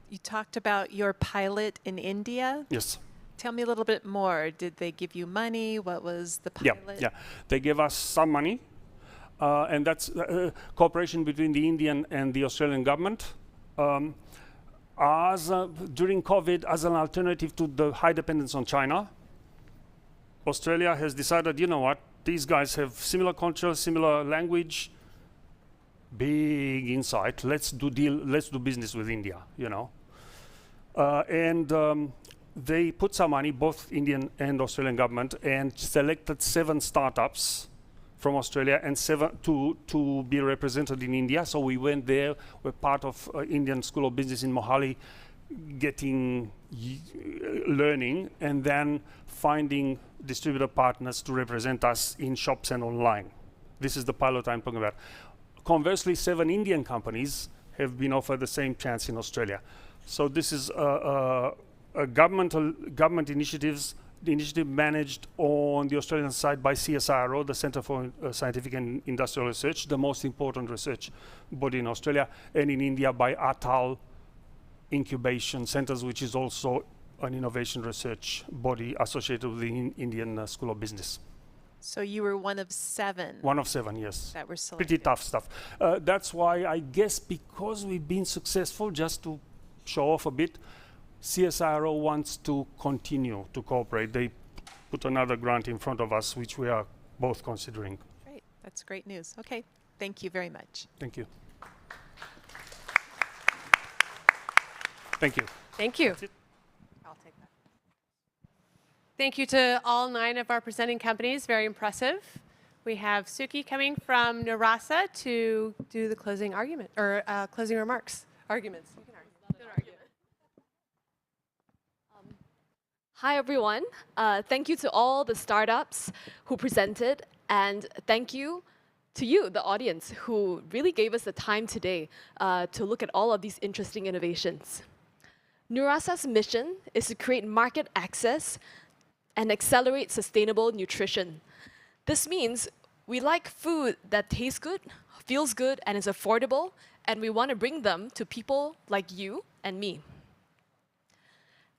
F: You talked about your pilot in India.
V: Yes.
F: Tell me a little bit more. Did they give you money? What was the pilot?
V: Yeah. They gave us some money. And that's cooperation between the Indian and the Australian government. During COVID, as an alternative to the high dependence on China, Australia has decided, you know what, these guys have similar culture, similar language, big insight. Let's do business with India, you know. They put some money, both Indian and Australian government, and selected 7 startups from Australia and 7 to be represented in India. So we went there. We're part of Indian School of Business in Mohali, learning, and then finding distributor partners to represent us in shops and online. This is the pilot I'm talking about. Conversely, 7 Indian companies have been offered the same chance in Australia. So this is a government initiatives. The initiative managed on the Australian side by CSIRO, the Centre for Scientific and Industrial Research, the most important research body in Australia, and in India by Atal Incubation Centres, which is also an innovation research body associated with the Indian School of Business.
F: So you were one of 7.
V: One of 7, yes.
F: That were selected.
V: Pretty tough stuff. That's why I guess because we've been successful, just to show off a bit, CSIRO wants to continue to cooperate. They put another grant in front of us, which we are both considering.
F: Great. That's great news. Okay. Thank you very much.
V: Thank you. Thank you.
E: Thank you.
F: I'll take that.
E: Thank you to all 9 of our presenting companies. Very impressive. We have Suki coming from Nurasa to do the closing argument, or closing remarks. Arguments. You can argue.
D: Hi, everyone. Thank you to all the startups who presented, and thank you to you, the audience, who really gave us the time today to look at all of these interesting innovations. Nurasa's mission is to create market access and accelerate sustainable nutrition. This means we like food that tastes good, feels good, and is affordable, and we want to bring them to people like you and me.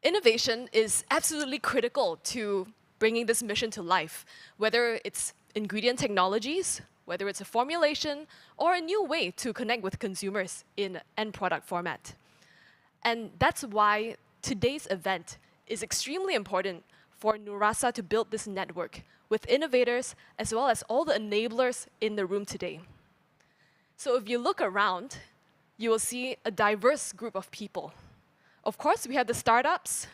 D: Innovation is absolutely critical to bringing this mission to life, whether it's ingredient technologies, whether it's a formulation, or a new way to connect with consumers in end product format. And that's why today's event is extremely important for Nurasa to build this network with innovators as well as all the enablers in the room today. So if you look around, you will see a diverse group of people. Of course, we have the startups.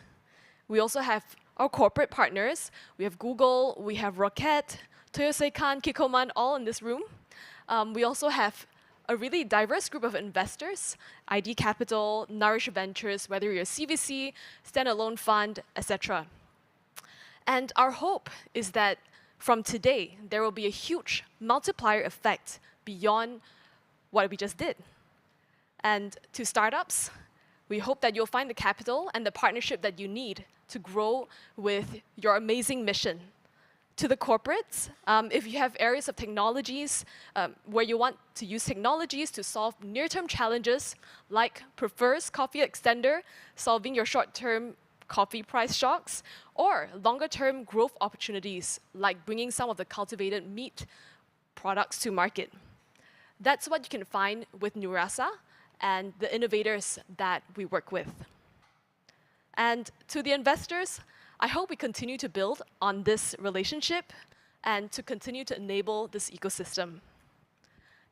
D: We also have our corporate partners. We have Google, we have Rocket, Toyoseikan, Kikoman, all in this room. We also have a really diverse group of investors, ID Capital, Nourish Ventures, whether you're a CVC, standalone fund, etc. And our hope is that from today, there will be a huge multiplier effect beyond what we just did. And to startups, we hope that you'll find the capital and the partnership that you need to grow with your amazing mission. To the corporates, if you have areas of technologies where you want to use technologies to solve near-term challenges, like Prefers Coffee Extender, solving your short-term coffee price shocks, or longer-term growth opportunities, like bringing some of the cultivated meat products to market. That's what you can find with Nurasa and the innovators that we work with. And to the investors, I hope we continue to build on this relationship and to continue to enable this ecosystem.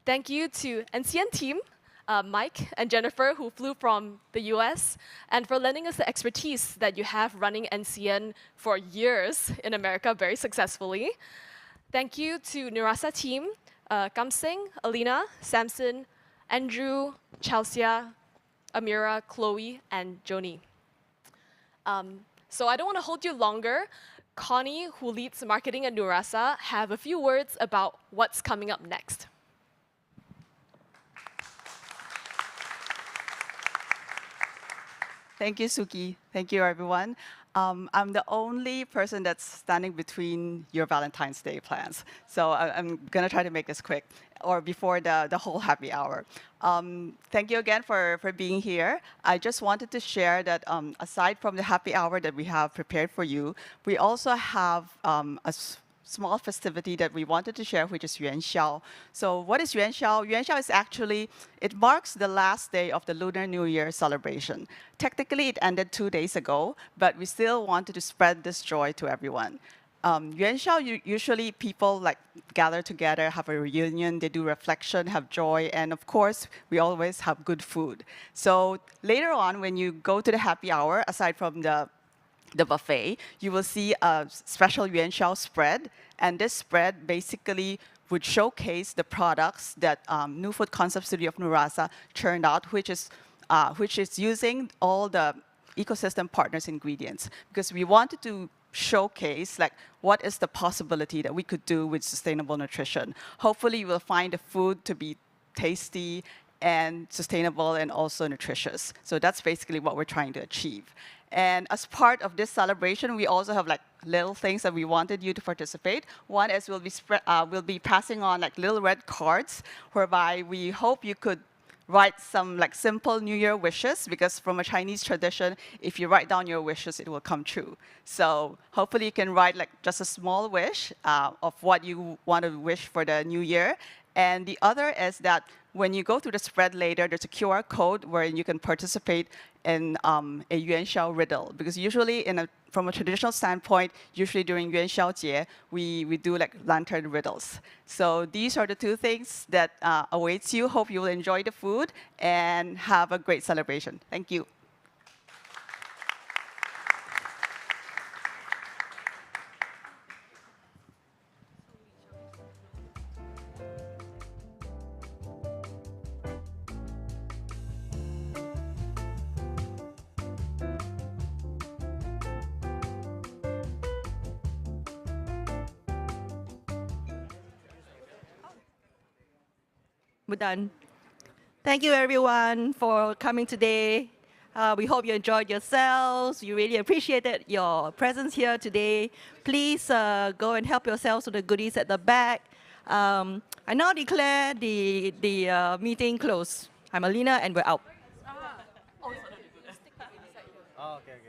D: Thank you to NCN team, Mike and Jennifer, who flew from the US, and for lending us the expertise that you have running NCN for years in America very successfully. Thank you to Nurasa team, Kamsing, Alina, Samson, Andrew, Chelsea, Amira, Chloe, and Joni. So I don't want to hold you longer. Connie, who leads marketing at Nurasa, have a few words about what's coming up next.
G: Thank you, Suki. Thank you, everyone. I'm the only person that's standing between your Valentine's Day plans. So I'm going to try to make this quick, or before the whole happy hour. Thank you again for being here. I just wanted to share that aside from the happy hour that we have prepared for you, we also have a small festivity that we wanted to share, which is Yuan Xiao. So what is Yuan Xiao? Yuan Xiao is actually, it marks the last day of the Lunar New Year celebration. Technically, it ended 2 days ago, but we still wanted to spread this joy to everyone. Yuan Xiao, usually people like gather together, have a reunion, they do reflection, have joy, and of course, we always have good food. So later on, when you go to the happy hour, aside from the buffet, you will see a special Yuan Xiao spread. And this spread basically would showcase the products that New Food Concept Studio of Nurasa churned out, which is using all the ecosystem partners' ingredients. Because we wanted to showcase like what is the possibility that we could do with sustainable nutrition. Hopefully, you will find the food to be tasty and sustainable and also nutritious. So that's basically what we're trying to achieve. And as part of this celebration, we also have like little things that we wanted you to participate. One is we'll be passing on like little red cards, whereby we hope you could write some like simple New Year wishes, because from a Chinese tradition, if you write down your wishes, it will come true. So hopefully you can write like just a small wish of what you want to wish for the new year. And the other is that when you go through the spread later, there's a QR code where you can participate in a Yuan Xiao riddle. Because usually, from a traditional standpoint, usually during Yuan Xiao Jie, we do like lantern riddles. So these are the two things that awaits you. Hope you will enjoy the food and have a great celebration. Thank you.
N: We're done. Thank you, everyone, for coming today. We hope you enjoyed yourselves. You really appreciated your presence here today. Please go and help yourselves to the goodies at the back. I now declare the meeting closed. I'm Alina, and we're out.
R: Oh, okay.